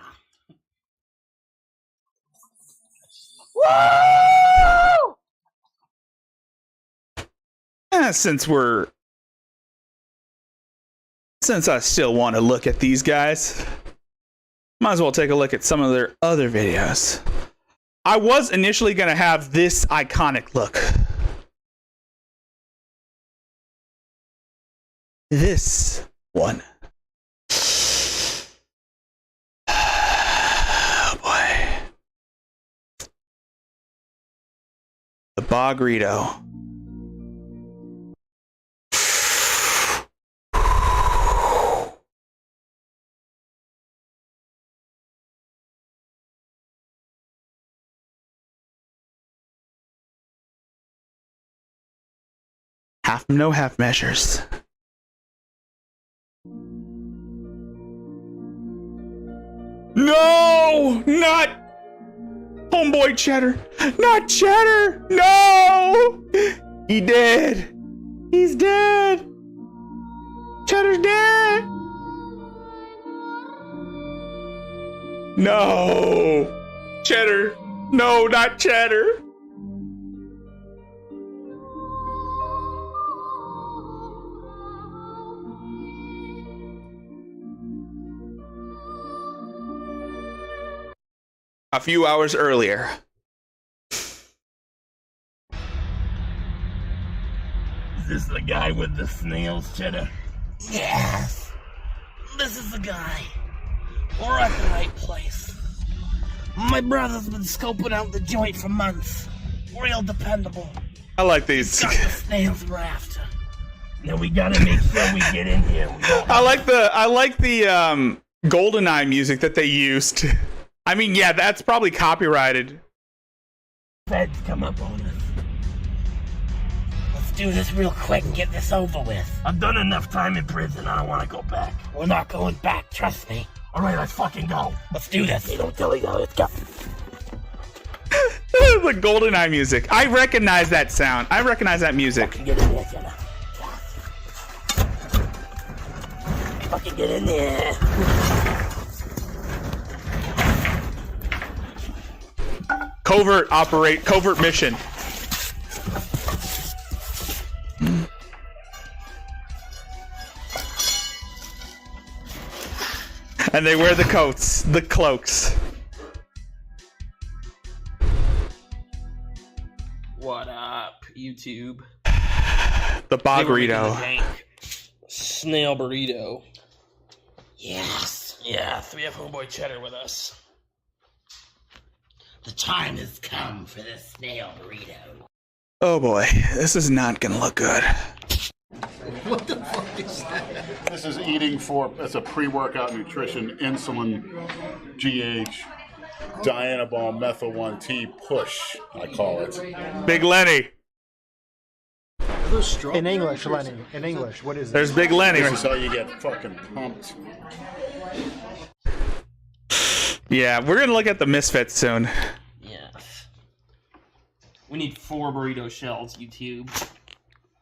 Woo! Since I still want to look at these guys, might as well take a look at some of their other videos. I was initially going to have this iconic look. This one. Oh boy. The Bogrito. No half measures. No! Not homeboy Cheddar. Not Cheddar! No! He dead. He's dead. Cheddar's dead. No! Cheddar. No, not Cheddar. A few hours earlier. Is this the guy with the snails, Cheddar? Yes. This is the guy. We're at the right place. My brother's been scoping out the joint for months. Real dependable. I like these. Got the snails we're after. Now we gotta make sure we get in here. I like the GoldenEye music that they used. I mean, yeah, that's probably copyrighted. Feds come up on us. Let's do this real quick and get this over with. I've done enough time in prison. I don't want to go back. We're not going back. Trust me. All right, let's fucking go. Let's do this. Hey, don't tell me though. Let's go. The GoldenEye music. I recognize that sound. I recognize that music. Fucking get in there, Jenna. Fucking get in there. Covert mission. And they wear the coats, the cloaks. What up, YouTube? The Bogrito. Snail burrito. Yes. Yes, we have homeboy Cheddar with us. The time has come for the snail burrito. Oh boy, this is not gonna look good. What the fuck is that? This is eating for, it's a pre-workout nutrition, insulin, GH, dianabol methyl 1T push, I call it. Big Lenny. In English, Lenny. In English, what is it? There's Big Lenny. This is how you get fucking pumped. Yeah, we're gonna look at the Misfits soon. Yes. We need 4 burrito shells, YouTube.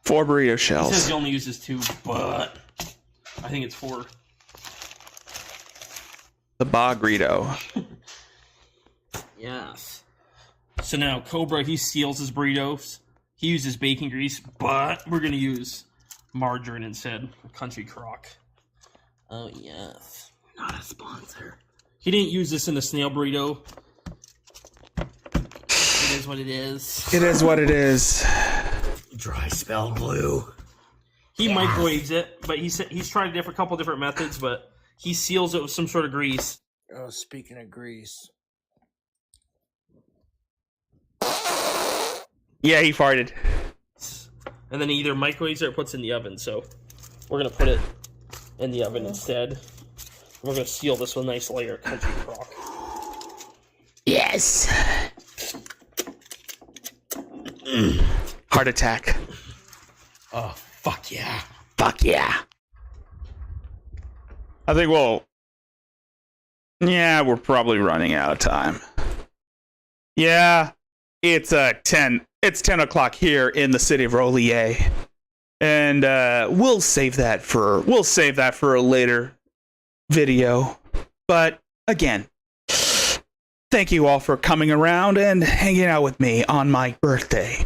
4 burrito It shells. says he only uses 2, but I think it's 4. The Bogrito. Yes. So now Cobra, he seals his burritos. He uses bacon grease, but we're gonna use margarine instead. Country crock. Oh yes. Not a sponsor. He didn't use this in the snail burrito. It is what it is. It is what it is. Dry spell glue. He microwaves it, but he's tried a couple different methods, but he seals it with some sort of grease. Oh, speaking of grease. Yeah, he farted. And then he either microwaves it or puts it in the oven, so we're going to put it in the oven instead. We're going to seal this with a nice layer of country crock. Yes! Heart attack. Oh, fuck yeah. Fuck yeah. I think we're probably running out of time. Yeah, it's 10 o'clock here in the city of Rolier. And we'll save that for a later video. But again, thank you all for coming around and hanging out with me on my birthday.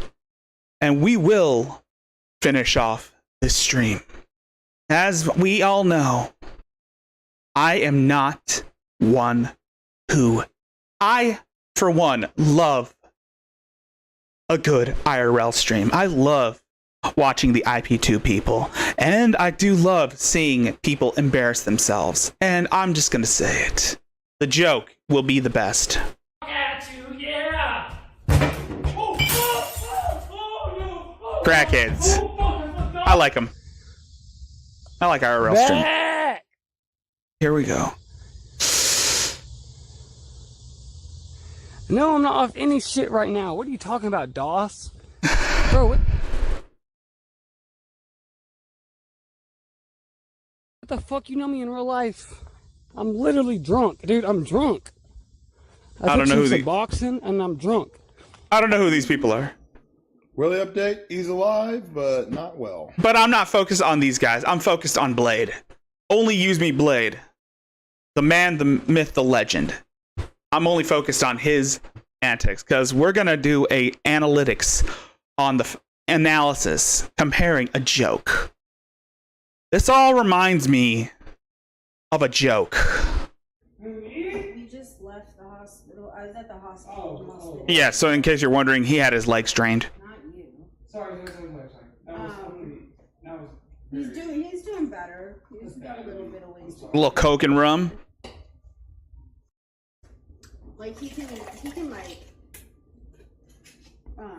And we will finish off this stream. As we all know, I am not one who, for one, love a good IRL stream. I love watching the IP2 people, and I do love seeing people embarrass themselves. And I'm just gonna say it. The joke will be the best. At you, yeah! crackheads. I like them. I like IRL stream. Here we go. No, I'm not off any shit right now. What are you talking about, Doss? Bro, what the fuck? You know me in real life. I'm literally drunk. Dude, I'm drunk. I don't know who the boxing and I'm drunk. I don't know who these people are. Willie update, he's alive, but not well. But I'm not focused on these guys. I'm focused on Blade. Only use me, Blade. The man, the myth, the legend. I'm only focused on his antics because we're going to do a analytics on the analysis comparing a joke. This all reminds me of a joke. We just left the hospital. I was at the hospital. Yeah, so in case you're wondering, he had his leg strained. Not you. Sorry. That was He's doing better. He's got a little bit of ways to A little Coke and rum. Like he can like what?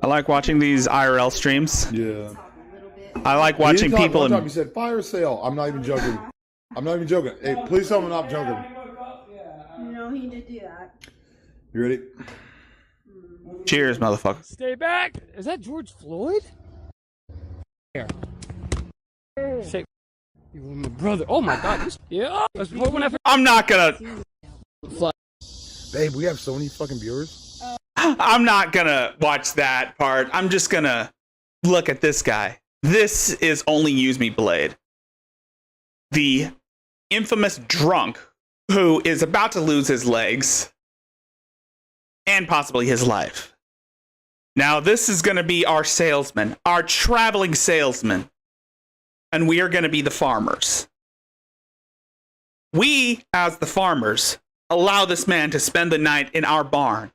I like watching these IRL streams. Yeah. I like watching people. One time he said fire sale. I'm not even joking. I'm not even joking. Hey, please tell me I'm not joking. No, he did do that. You ready? Cheers, motherfucker. Stay back. Is that George Floyd? Here. Shake. You were my brother. Oh my God. Yeah. I'm not gonna. Babe, we have so many fucking viewers. I'm not gonna watch that part. I'm just gonna look at this guy. This is Only Use Me Blade. The infamous drunk who is about to lose his legs and possibly his life. Now, this is going to be our salesman, our traveling salesman, and we are going to be the farmers. We, as the farmers, allow this man to spend the night in our barn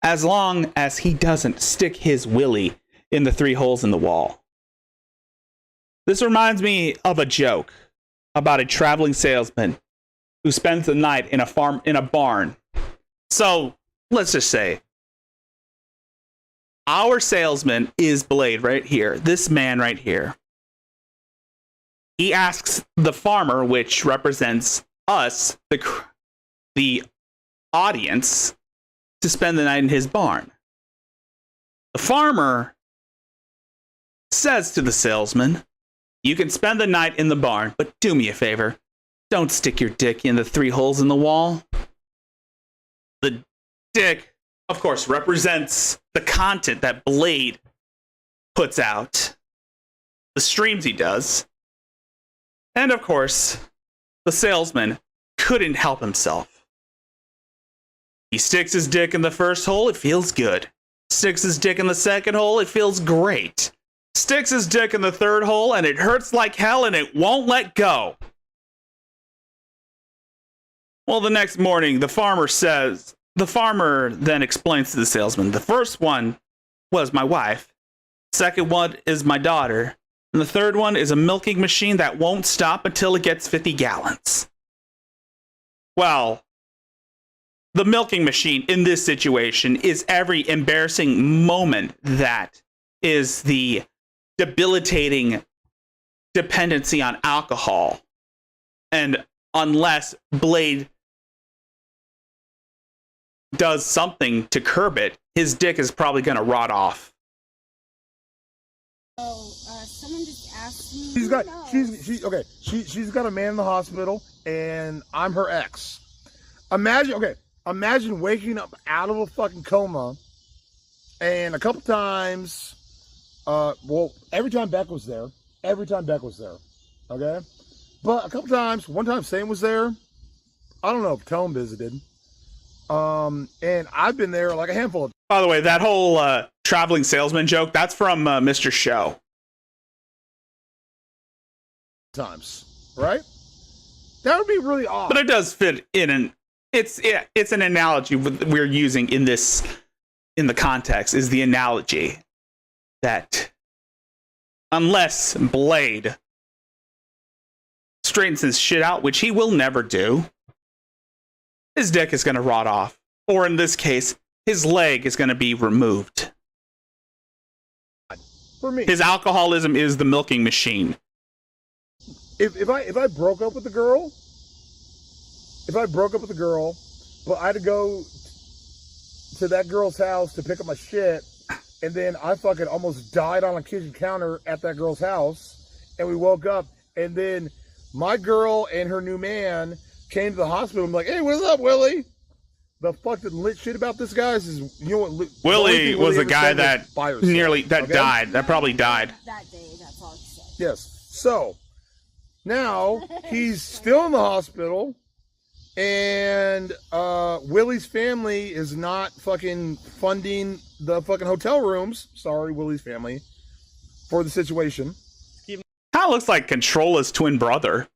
as long as he doesn't stick his willy in the 3 holes in the wall. This reminds me of a joke about a traveling salesman who spends the night in a barn. So, let's just say our salesman is Blade right here. This man right here. He asks the farmer, which represents us, the audience, to spend the night in his barn. The farmer says to the salesman, "You can spend the night in the barn, but do me a favor. Don't stick your dick in the 3 holes in the wall." The dick, of course, represents the content that Blade puts out, the streams he does, and of course, the salesman couldn't help himself. He sticks his dick in the first hole, it feels good. Sticks his dick in the second hole, it feels great. Sticks his dick in the 3rd hole, and it hurts like hell, and it won't let go. Well, the next morning, the farmer then explains to the salesman, the first one was my wife, second one is my daughter, and the third one is a milking machine that won't stop until it gets 50 gallons. Well, the milking machine in this situation is every embarrassing moment that is the debilitating dependency on alcohol. And unless Blade does something to curb it, his dick is probably going to rot off. Someone just asked me. She's got a man in the hospital, and I'm her ex. Imagine waking up out of a fucking coma, and a couple times, every time Beck was there, okay? But a couple times, one time Sam was there, I don't know if Tone visited, and I've been there like a handful of times. By the way, that whole traveling salesman joke, that's from Mr. Show. Times, right? That would be really odd. But it does fit in it's an analogy we're using in the context, is the analogy that unless Blade straightens his shit out, which he will never do, his dick is going to rot off. Or in this case, his leg is going to be removed. For me, his alcoholism is the milking machine. If I broke up with a girl, but I had to go to that girl's house to pick up my shit, and then I fucking almost died on a kitchen counter at that girl's house, and we woke up, and then my girl and her new man came to the hospital and was like, "Hey, what's up, Willie?" The fucking lit shit about this guy is, you know what? Willie was the guy that nearly okay? died. That probably died. That day, that's all he said. Yes. So now he's still in the hospital, and Willie's family is not fucking funding the fucking hotel rooms. Sorry, Willie's family, for the situation. Kind of looks like Controla's twin brother.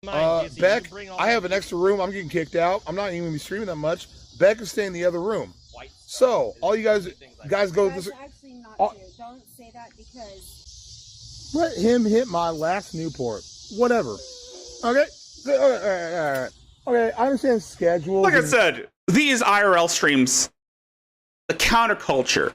Beck, I have an extra room. I'm getting kicked out. I'm not even gonna be streaming that much. Beck is staying in the other room. So all you guys go this. Actually not to. Don't say that because. Let him hit my last Newport. Whatever. Okay. All right. Okay. I understand schedule. Like I said, these IRL streams, the counterculture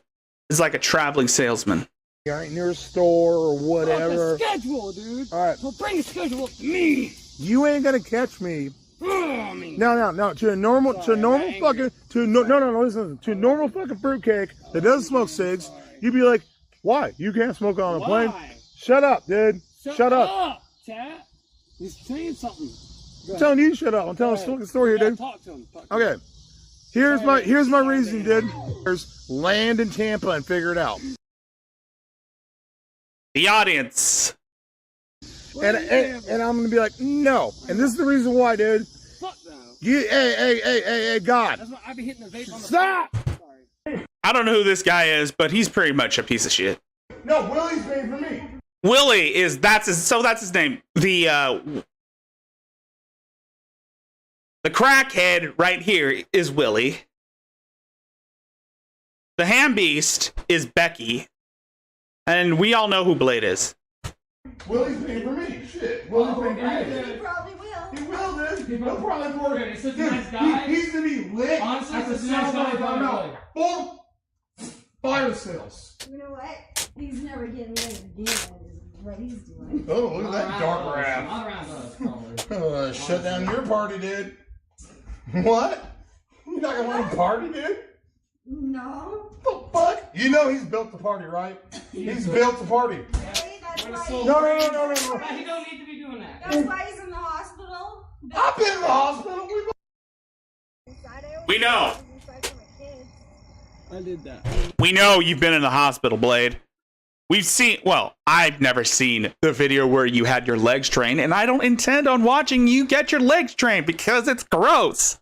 is like a traveling salesman. You ain't near a store or whatever. Schedule, dude. All right. So bring a schedule to me. You ain't gonna catch me. No. To a normal fucking fruitcake that doesn't smoke cigs, you'd be like, why? You can't smoke on a plane? Shut up, dude. Shut up. Chat. He's saying something. I'm telling you, shut up. I'm telling a fucking story here, dude. Talk to him. Okay. Here's my reasoning, dude. There's land in Tampa and figure it out. The audience. And I'm gonna be like, no. And this is the reason why, dude. Fuck no. Hey, God. That's why I be hitting the vape on the Stop! I don't know who this guy is, but he's pretty much a piece of shit. No, Willie's made for me. Willie is that's his name. The crackhead right here is Willie. The ham beast is Becky. And we all know who Blade is. Willie's paying for me. Shit. Willie's paying for me. He probably will. He will, dude. He'll probably work. He's such a nice guy. He's gonna be lit. Honestly, at the he's a nice sound guy, of my mouth. Boom. Fire sales. You know what? He's never getting me into dealing what he's doing. Oh, look at that dark rap. Not around us, probably. Shut down your party, dude. What? You're not gonna want to party, dude? No. The fuck? You know he's built the party, right? He's built the party. Hey, that's why No. He don't need to be doing that. That's why he's in the hospital. I've been in the hospital. We know. I did that. We know you've been in the hospital, Blade. I've never seen the video where you had your legs trained, and I don't intend on watching you get your legs trained because it's gross.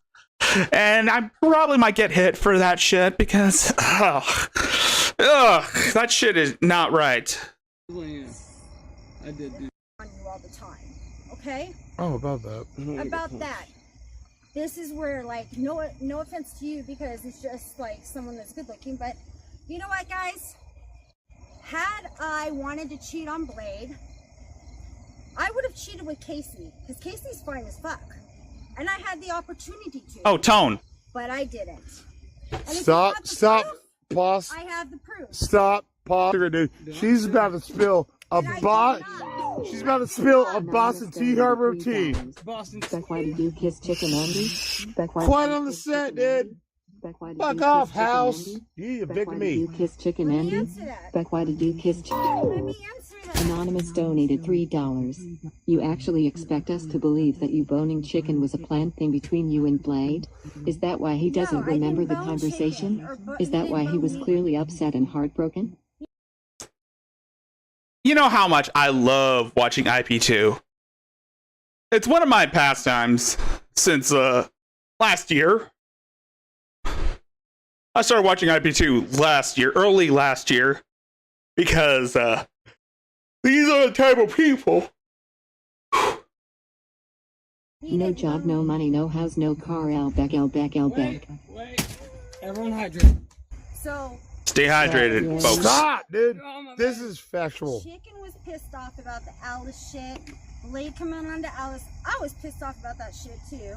And I probably might get hit for that shit because, that shit is not right. I did do. On you all the time, okay? Oh, about that. About that. This is where, like, no offense to you because it's just like someone that's good looking, but you know what, guys? Had I wanted to cheat on Blade, I would have cheated with Casey because Casey's fine as fuck. And I had the opportunity to. Oh, Tone. But I didn't. And if you Stop, want the stop, proof, pause. I have the proof. Stop, pause, dude. She's about to spill a She's about to spill a Boston Tea Harbor tea. Beck, why did you kiss Chicken Andy? Beck, why Quiet on the set, dude. Beck, why did Fuck you off, kiss Chicken house. Andy? You Beck, big why me. did you kiss Chicken Andy? Answer that. Beck, why did you kiss Let Chicken? me answer that. Anonymous donated $3. You actually expect us to believe that you boning Chicken was a planned thing between you and Blade? Is that why he doesn't No, I remember didn't the bone conversation? Chicken or Is that he why didn't he was bone me. clearly upset and heartbroken? You know how much I love watching IP2. It's one of my pastimes since last year. I started watching IP2 early last year, because these are the type of people. No job, no money, no house, no car, Beck. Wait. Everyone hydrate. So, Stay hydrated, folks. Stop, dude. This is factual. Chicken was pissed off about the Alice shit. Blade coming on to Alice. I was pissed off about that shit too.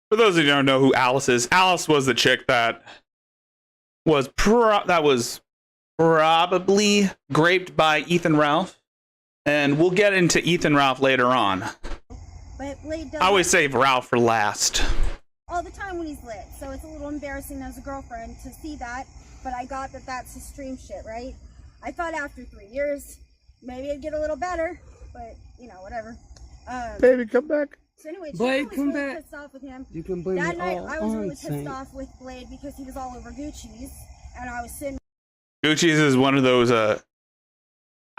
For those of you who don't know who Alice is, Alice was the chick that was probably raped by Ethan Ralph, and we'll get into Ethan Ralph later on. But Blade does I always save Ralph for last. all the time when he's lit, so it's a little embarrassing as a girlfriend to see that, but I got that that's his stream shit, right? I thought after 3 years, maybe it'd get a little better, but, you know, whatever. Baby, come back. So anyway, Blade, was come really back. pissed off with him. You can blame that it night, all I was on really pissed Saint. off with Blade because he was all over Gucci's, and I was sitting. Gucci's is one of those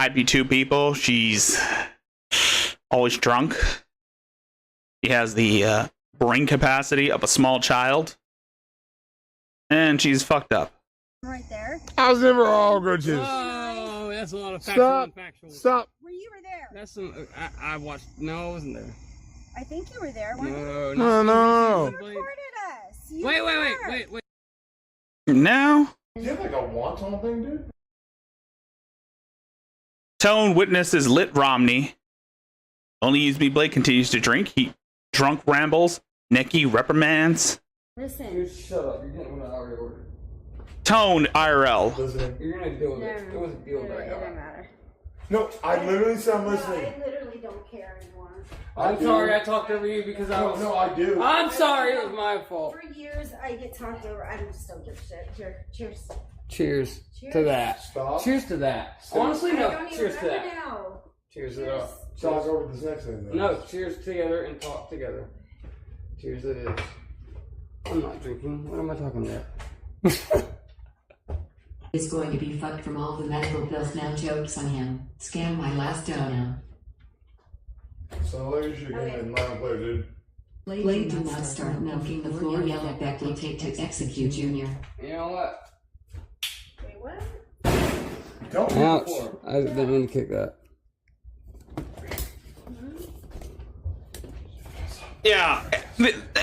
IP2 people. She's always drunk. She has the brain capacity of a small child, and she's fucked up. Right there. I was never all Gucci's. Oh, that's a lot of factual Stop. and factual. Stop. Where you were there. That's some. I watched. No, I wasn't there. I think you were there. weren't you? No. You recorded us. You Wait. were. Now, Do you have like a wonton thing, dude? Tone witnesses lit Romney. Only use me. Blake continues to drink. He drunk rambles. Nikki reprimands. Listen. Shut up. You're getting what I already ordered. Tone IRL. You're gonna deal with it. It was a deal that I It got. doesn't matter. No, I literally said I'm listening. I literally don't care anymore. I'm sorry I talked over you because I was. No, I do. I'm sorry. It was my fault. For years, I get talked over. I just don't give a shit. Here, cheers. Cheers Cheers. to that. Stop. Cheers to that. Stop. Honestly, I no. don't even Cheers to remember that. now. Cheers to Cheers. that. Talk over this next thing, though. No, cheers together and talk together. Cheers it is. I'm not drinking. What am I talking about? Is going to be fucked from all the medical bills. Now jokes on him. Scam my last donut. So later you should get in line player, dude. Blade, do not start milking the floor. Yell at Beck will take to execute Junior. You know what? Wait, what? Don't do Ouch. the floor. I didn't mean to kick that. Yeah,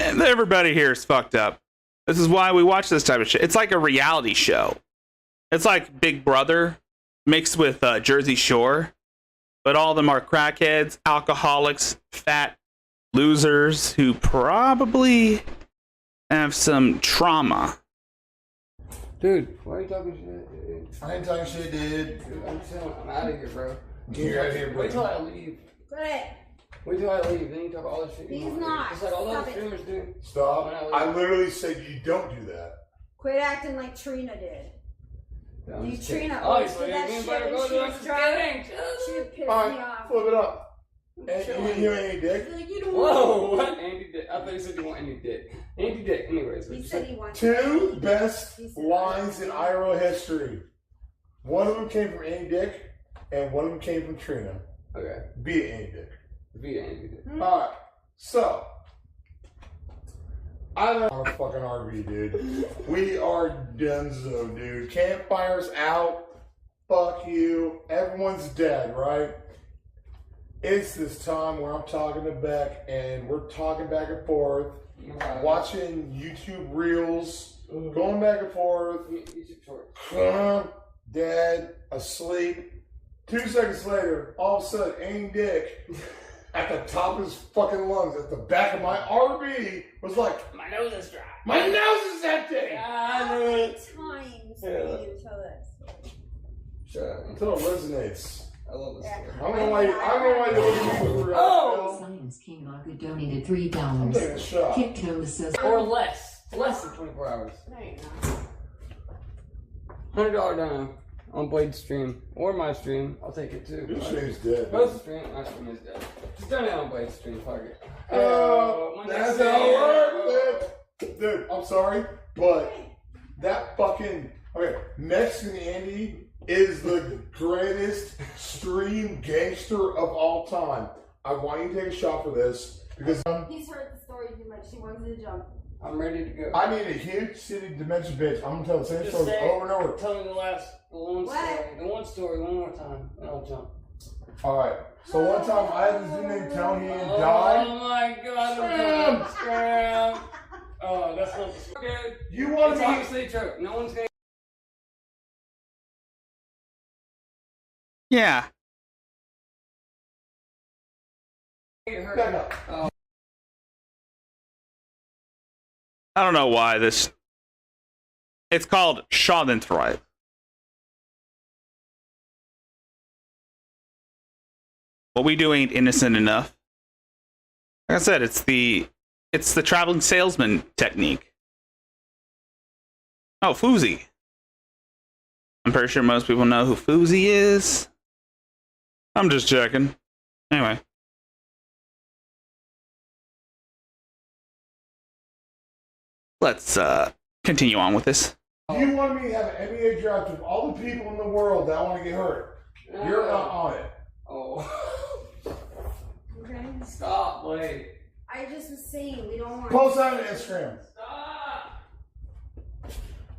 everybody here is fucked up. This is why we watch this type of shit. It's like a reality show. It's like Big Brother mixed with Jersey Shore, but all of them are crackheads, alcoholics, fat losers who probably have some trauma. Dude, why are you talking shit? Dude? I ain't talking shit, dude. I'm out of here, bro. Get out of here, bro. Wait till I leave. Quit. Wait till I leave. Then you talk all this shit. He's you want. not. Just like all Stop those it. streamers do. Stop. When I leave. I literally said you don't do that. Quit acting like Trina did. Yeah, I'm You just kidding. Trina Oh, always you did that better shit go when do she it. was I'm driving. kidding. She would piss me Alright, off. flip it up. And you ain't dick. Like, you don't Whoa, want what? Andy Dick. I thought you said you want Andy Dick. Andy Dick. Anyways. He said he wants Two best He said lines in IRL history. One of them came from Andy Dick, and one of them came from Trina. Okay. Be it Andy Dick. Be Andy Dick. Alright, so I love our fucking RV, dude. We are donezo, dude. Campfire's out. Fuck you. Everyone's dead, right? It's this time where I'm talking to Beck and we're talking back and forth, watching YouTube reels, going back and forth. Dead, asleep. 2 seconds later, all of a sudden, Andy Dick, at the top of his fucking lungs, at the back of my RV, was like, My nose is dry. my nose is empty! How many times for you to tell that story? Shut up. Until it resonates. I love this story. I don't know why you're looking for Oh! Science King Lagu donated $3. I'm taking a shot. Kick Toe says Or less. Less than 24 hours. No, you're not. $100 down on Blade's stream. Or my stream. I'll take it too. Your stream's dead. Both stream. My stream is dead. Just donate on Blade's stream. Fuck it. Oh, my that's next how stream. it works, dude. I'm sorry, but that fucking Mexican Andy is the greatest stream gangster of all time. I want you to take a shot for this because He's heard the story too much. He wants you to jump. I'm ready to go. I need a huge city dimension bitch. I'm gonna tell the same Just story say, over and over. Tell me the one What? story. The one story one more time. And I'll jump. Alright, so one time I had this dude named Tony and Oh died. my god. Scram. Oh, that's not the story. You want It's to be obviously true. No one's gonna. Yeah. get hurt. back up. Oh. I don't know why this. It's called Schadenfreude. What we do ain't innocent enough. Like I said, it's the traveling salesman technique. Oh, Fousey. I'm pretty sure most people know who Fousey is. I'm just checking. Anyway. Let's continue on with this. You want me to have an NBA draft of all the people in the world that want to get hurt. You're not on it. Oh. Okay. Stop, wait. I just was saying we don't want. Post that on Instagram. Stop.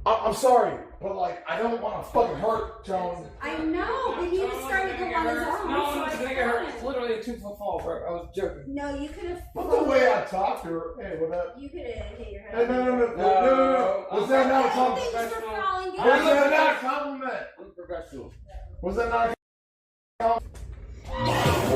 I'm sorry, but like I don't want to fucking hurt Joan. I know, but he just started to go on his own. No, so I'm just I gonna get hurt. can't. It's literally a 2-foot fall, bro. I was joking. No, you could have. But the way I talked to her, hey, what up? You could have hit your head. Hey, no. Was that not a compliment? Thanks for falling. Was that not a compliment? I'm professional. Was that not a compliment?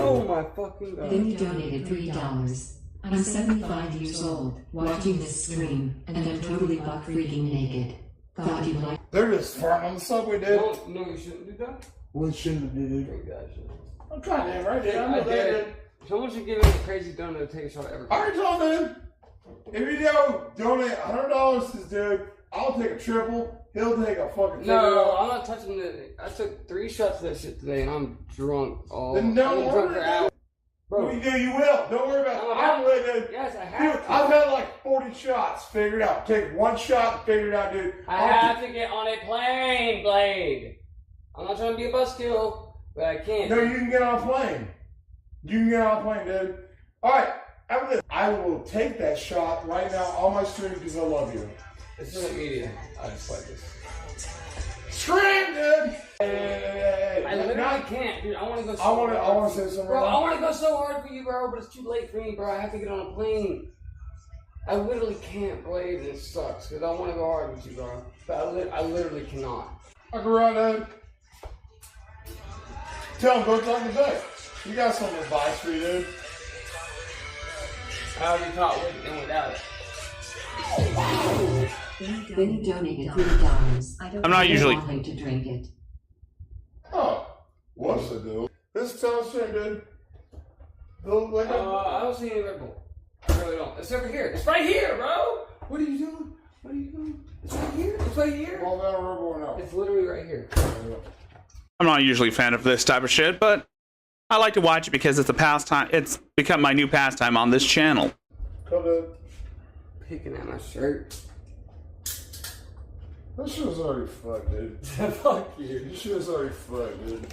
Oh my fucking god. Then you donated $3. I'm 75 years old, watching this stream, and I'm totally buck freaking naked. Thought you'd like. They're just farting on the subway, dude. No, you shouldn't do that. We shouldn't have did. Thank God, you I'm trying to right there. I did it. Someone should give me a crazy donut to take a shot at everything. I already told him. If you don't donate $100 to this dude, I'll take a triple. He'll take a fucking. No, I'm not touching it. I took 3 shots of that shit today, and I'm drunk. Then don't I'm drunk for worry. hours. Bro, you will. Don't worry about it. I'm with it. Yes, I have Dude, to. I've had like 40 shots. Figure it out. Take 1 shot. Figure it out, dude. I have to get on a plane, Blade. I'm not trying to be a buzzkill, but I can't. No, you can get on a plane. You can get on a plane, dude. All right. After this, I will take that shot right now on my stream because I love you. It's not media. I just like this. Scream, dude! Hey. I literally can't, dude. I want to go so I want to say something. Bro, I want to go so hard for you, bro, but it's too late for me, bro. I have to get on a plane. I literally can't, Blade, and it sucks, because I want to go hard with you, bro. But I literally cannot. I can run, dude. Tell him, go talk to Beck. You got some advice for you, dude. How have you caught with it and without it? Then you donated $3. I'm not usually. Want to drink it. Oh, what's it, dude? This is Tom Stream, dude. I don't see any Red Bull. I really don't. It's over here. It's right here, bro. What are you doing? What are you doing? It's right here. It's right here. Well, that Red Bull now. It's literally right here. I'm not usually a fan of this type of shit, but I like to watch it because it's a pastime. It's become my new pastime on this channel. Come in. Picking at my shirt. This shit was already fucked, dude. Fuck you. This shit was already fucked, dude.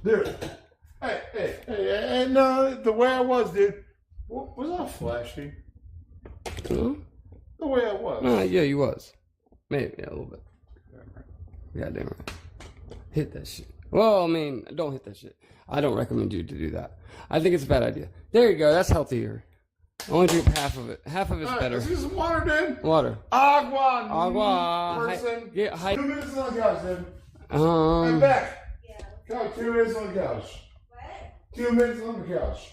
Dude. Hey, no, the way I was, dude. Was I flashy? Huh? The way I was. Yeah, you was. Maybe, yeah, a little bit. Goddamn right. Hit that shit. Well, I mean, don't hit that shit. I don't recommend you to do that. I think it's a bad idea. There you go. That's healthier. Only drink half of it. Half of it's better. Let's get some water, dude. Water. Agua. Person. Get hype. 2 minutes on the couch, dude. Um. Hey, back. Come, 2 minutes on the couch. What? 2 minutes on the couch.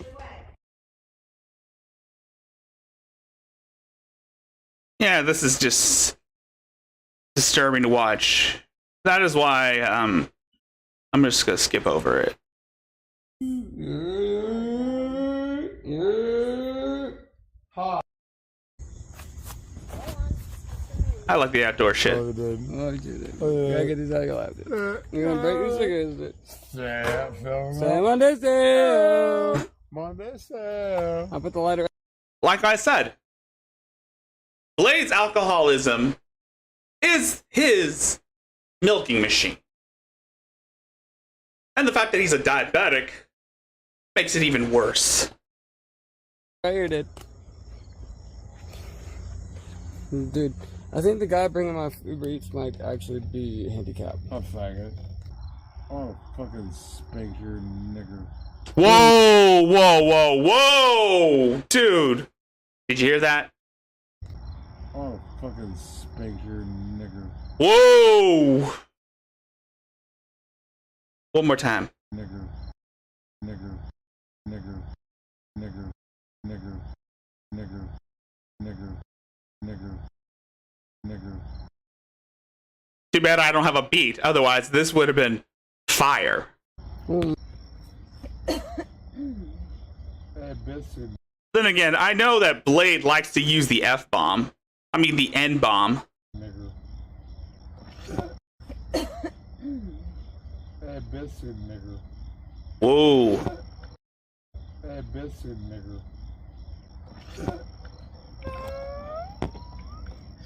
Yeah, this is just disturbing to watch. That is why I'm just gonna skip over it. I like the outdoor shit. Oh, you gotta get these out of your lap, dude. You're gonna break these fingers, dude. Say Monday, I put the lighter. Like I said, Blade's alcoholism is his milking machine. And the fact that he's a diabetic makes it even worse. Right here, dude. I think the guy bringing my Uber Eats might actually be handicapped. I'm faggot. Oh, fucking spank your nigger. Whoa! Dude! Did you hear that? Oh, fucking spank your nigger. Whoa! One more time. Nigger. Nigger. Nigger. Nigger. Nigger. Nigger. Nigger. Nigger. Nigger. Too bad I don't have a beat. Otherwise, this would have been fire. Then again, I know that Blade likes to use the F-bomb. I mean, the N-bomb. Whoa.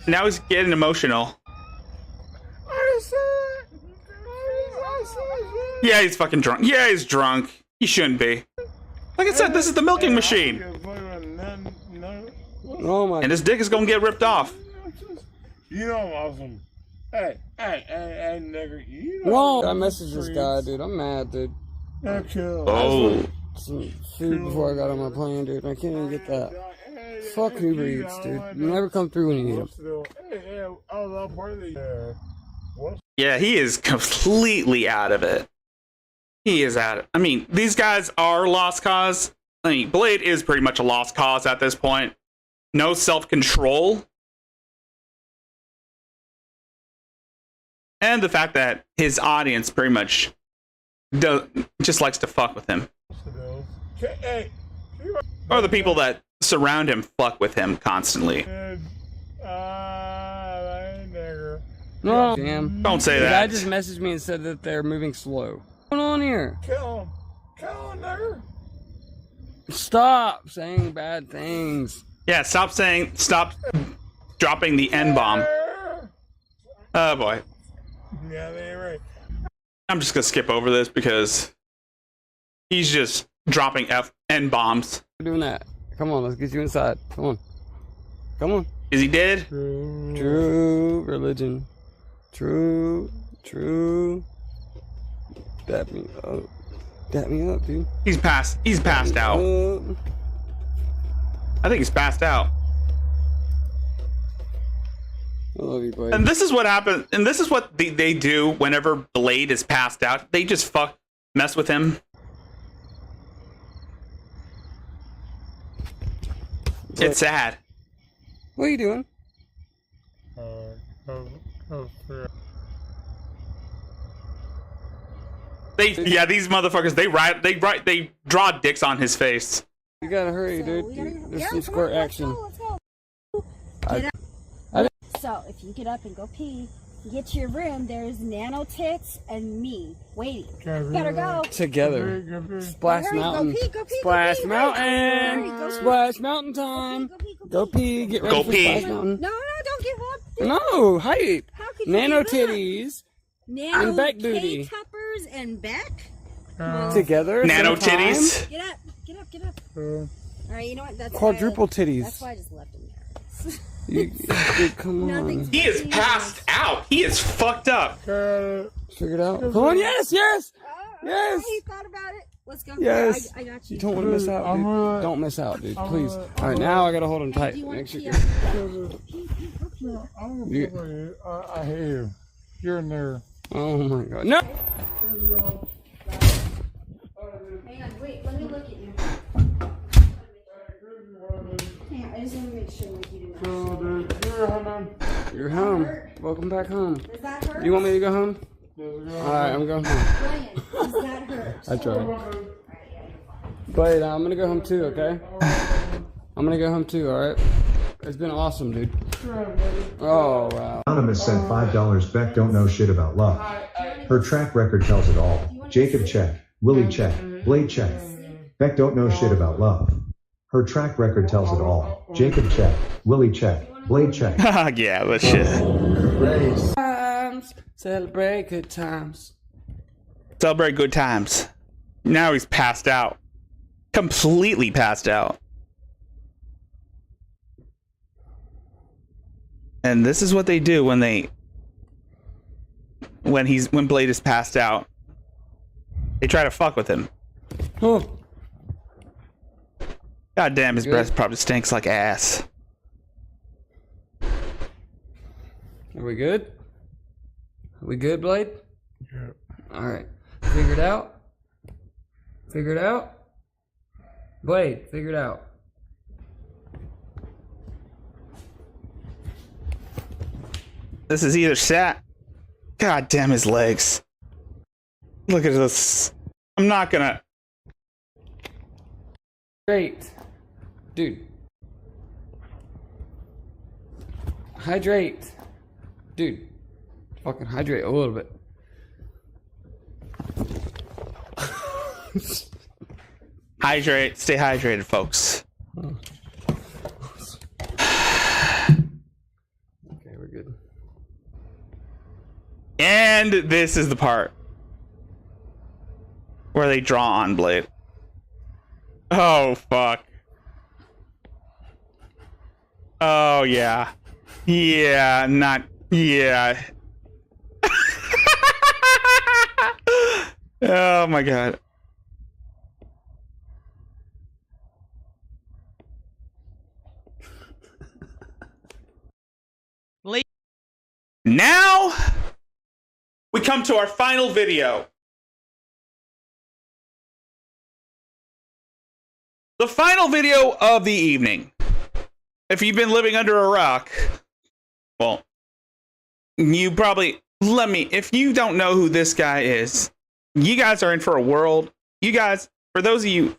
Now he's getting emotional. Yeah, he's fucking drunk. Yeah, he's drunk. He shouldn't be. Like I said, this is the milking machine. Oh my. And his dick is gonna get ripped off. You know I'm awesome. Hey, nigger. You know Whoa! I messaged this guy, dude. I'm mad, dude. Oh. Some food before I got on my plane, dude. I can't even get that. Fuck Uber Eats, dude. You never come through when you need them. Yeah, he is completely out of it. He is out of it. I mean, these guys are lost cause. I mean, Blade is pretty much a lost cause at this point. No self-control. And the fact that his audience pretty much just likes to fuck with him. Or the people that surround him fuck with him constantly. No, damn. Don't say the that. guy just messaged me and said that they're moving slow. What's going on here? Kill him, nigger. Stop saying bad things. Yeah, stop dropping the N-bomb. Oh boy. Yeah, they ain't right. I'm just gonna skip over this because he's just dropping N-bombs. We're doing that. Come on, let's get you inside. Come on. Come on. Is he dead? True religion. True. Dap me up. Dap me up, dude. He's passed out. I think he's passed out. I love you, boy. And this is what happens. And this is what they do whenever Blade is passed out. They just mess with him. It's sad. What are you doing? These motherfuckers. They draw dicks on his face. You gotta hurry, dude. There's some squirt action. So if you get up and go pee, get to your room, there's Nano Tits and me waiting. Gotta go. Together. Splash Mountain. Go pee. Splash Mountain. Splash Mountain time. Go pee. Get ready for Splash Mountain. No, don't give up. No, hype. How could you Nano give up? titties. Nano and back booty. K-cuppers and back? Together. Nano sometime. titties. Get up. Alright, you know what? That's Quadruple titties. That's why I just left him there. Dude, come on. He is passed out. He is fucked up. Figured out. Come on, yes. Yes. He thought about it. Let's go. Yes. I got you. You don't want to miss out, dude. Don't miss out, dude. Please. All right, now I gotta hold him tight. Make sure I hate you. You're in there. Oh my god. No. Hang on, wait. Let me look at you. Hang on, I just want to make sure like you do. You're home. Welcome back home. Does that hurt? Do you want me to go home? Alright, I'm going home. Brian, does that hurt? I tried. But I'm gonna go home too, okay? I'm gonna go home too, alright? It's been awesome, dude. Oh, wow. Anonymous sent $5. Beck don't know shit about love. Her track record tells it all. Jacob check. Willie check. Blade check. Beck don't know shit about love. Her track record tells it all. Jacob check. Willie check. Blade check. Yeah, but shit. Celebrate good times. Celebrate good times. Now he's passed out. Completely passed out. And this is what they do when Blade is passed out. They try to fuck with him. Oh. God damn, his breath probably stinks like ass. Are we good? Are we good, Blade? Yeah. Alright. Figure it out? Figure it out? Blade, figure it out. This is either sad God damn his legs. Look at this. I'm not gonna. Great. Dude. Hydrate. Dude. Fucking hydrate a little bit. Hydrate. Stay hydrated, folks. Okay, we're good. And this is the part where they draw on Blade. Oh, fuck. Oh, yeah. Yeah, not... Yeah. Oh, my God. Now, we come to our final video. The final video of the evening. If you've been living under a rock, well, you probably, if you don't know who this guy is, you guys are in for a world. You guys, for those of you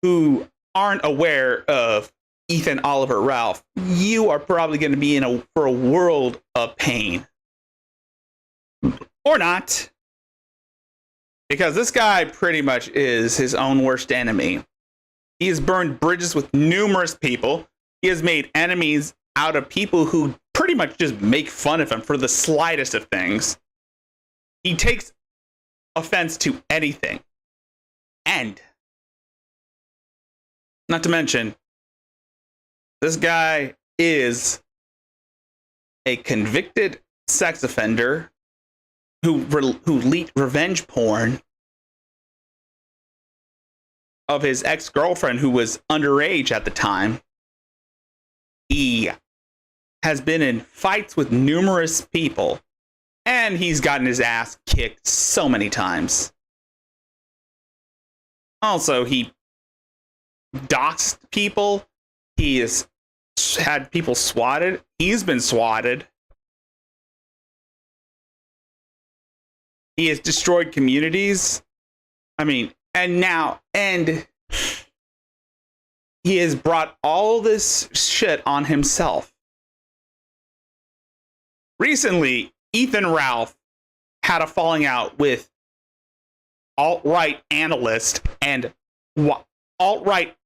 who aren't aware of Ethan Oliver Ralph, you are probably going to be for a world of pain. Or not. Because this guy pretty much is his own worst enemy. He has burned bridges with numerous people. He has made enemies out of people who pretty much just make fun of him for the slightest of things. He takes offense to anything. And, not to mention, this guy is a convicted sex offender who leaked revenge porn of his ex-girlfriend who was underage at the time. He has been in fights with numerous people, and he's gotten his ass kicked so many times. Also, he doxed people. He has had people swatted. He's been swatted. He has destroyed communities. I mean, and he has brought all this shit on himself. Recently, Ethan Ralph had a falling out with alt-right analyst and alt-right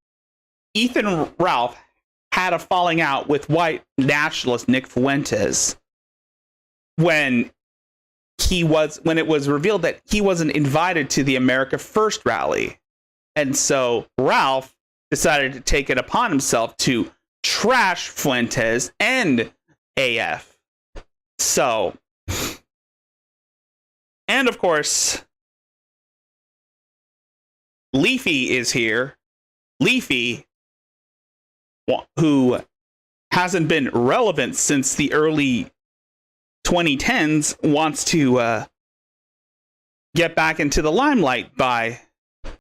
Ethan Ralph had a falling out with white nationalist Nick Fuentes when it was revealed that he wasn't invited to the America First rally. And so Ralph decided to take it upon himself to trash Fuentes and AF. So, and of course, Leafy is here. Leafy, who hasn't been relevant since the early 2010s, wants to get back into the limelight by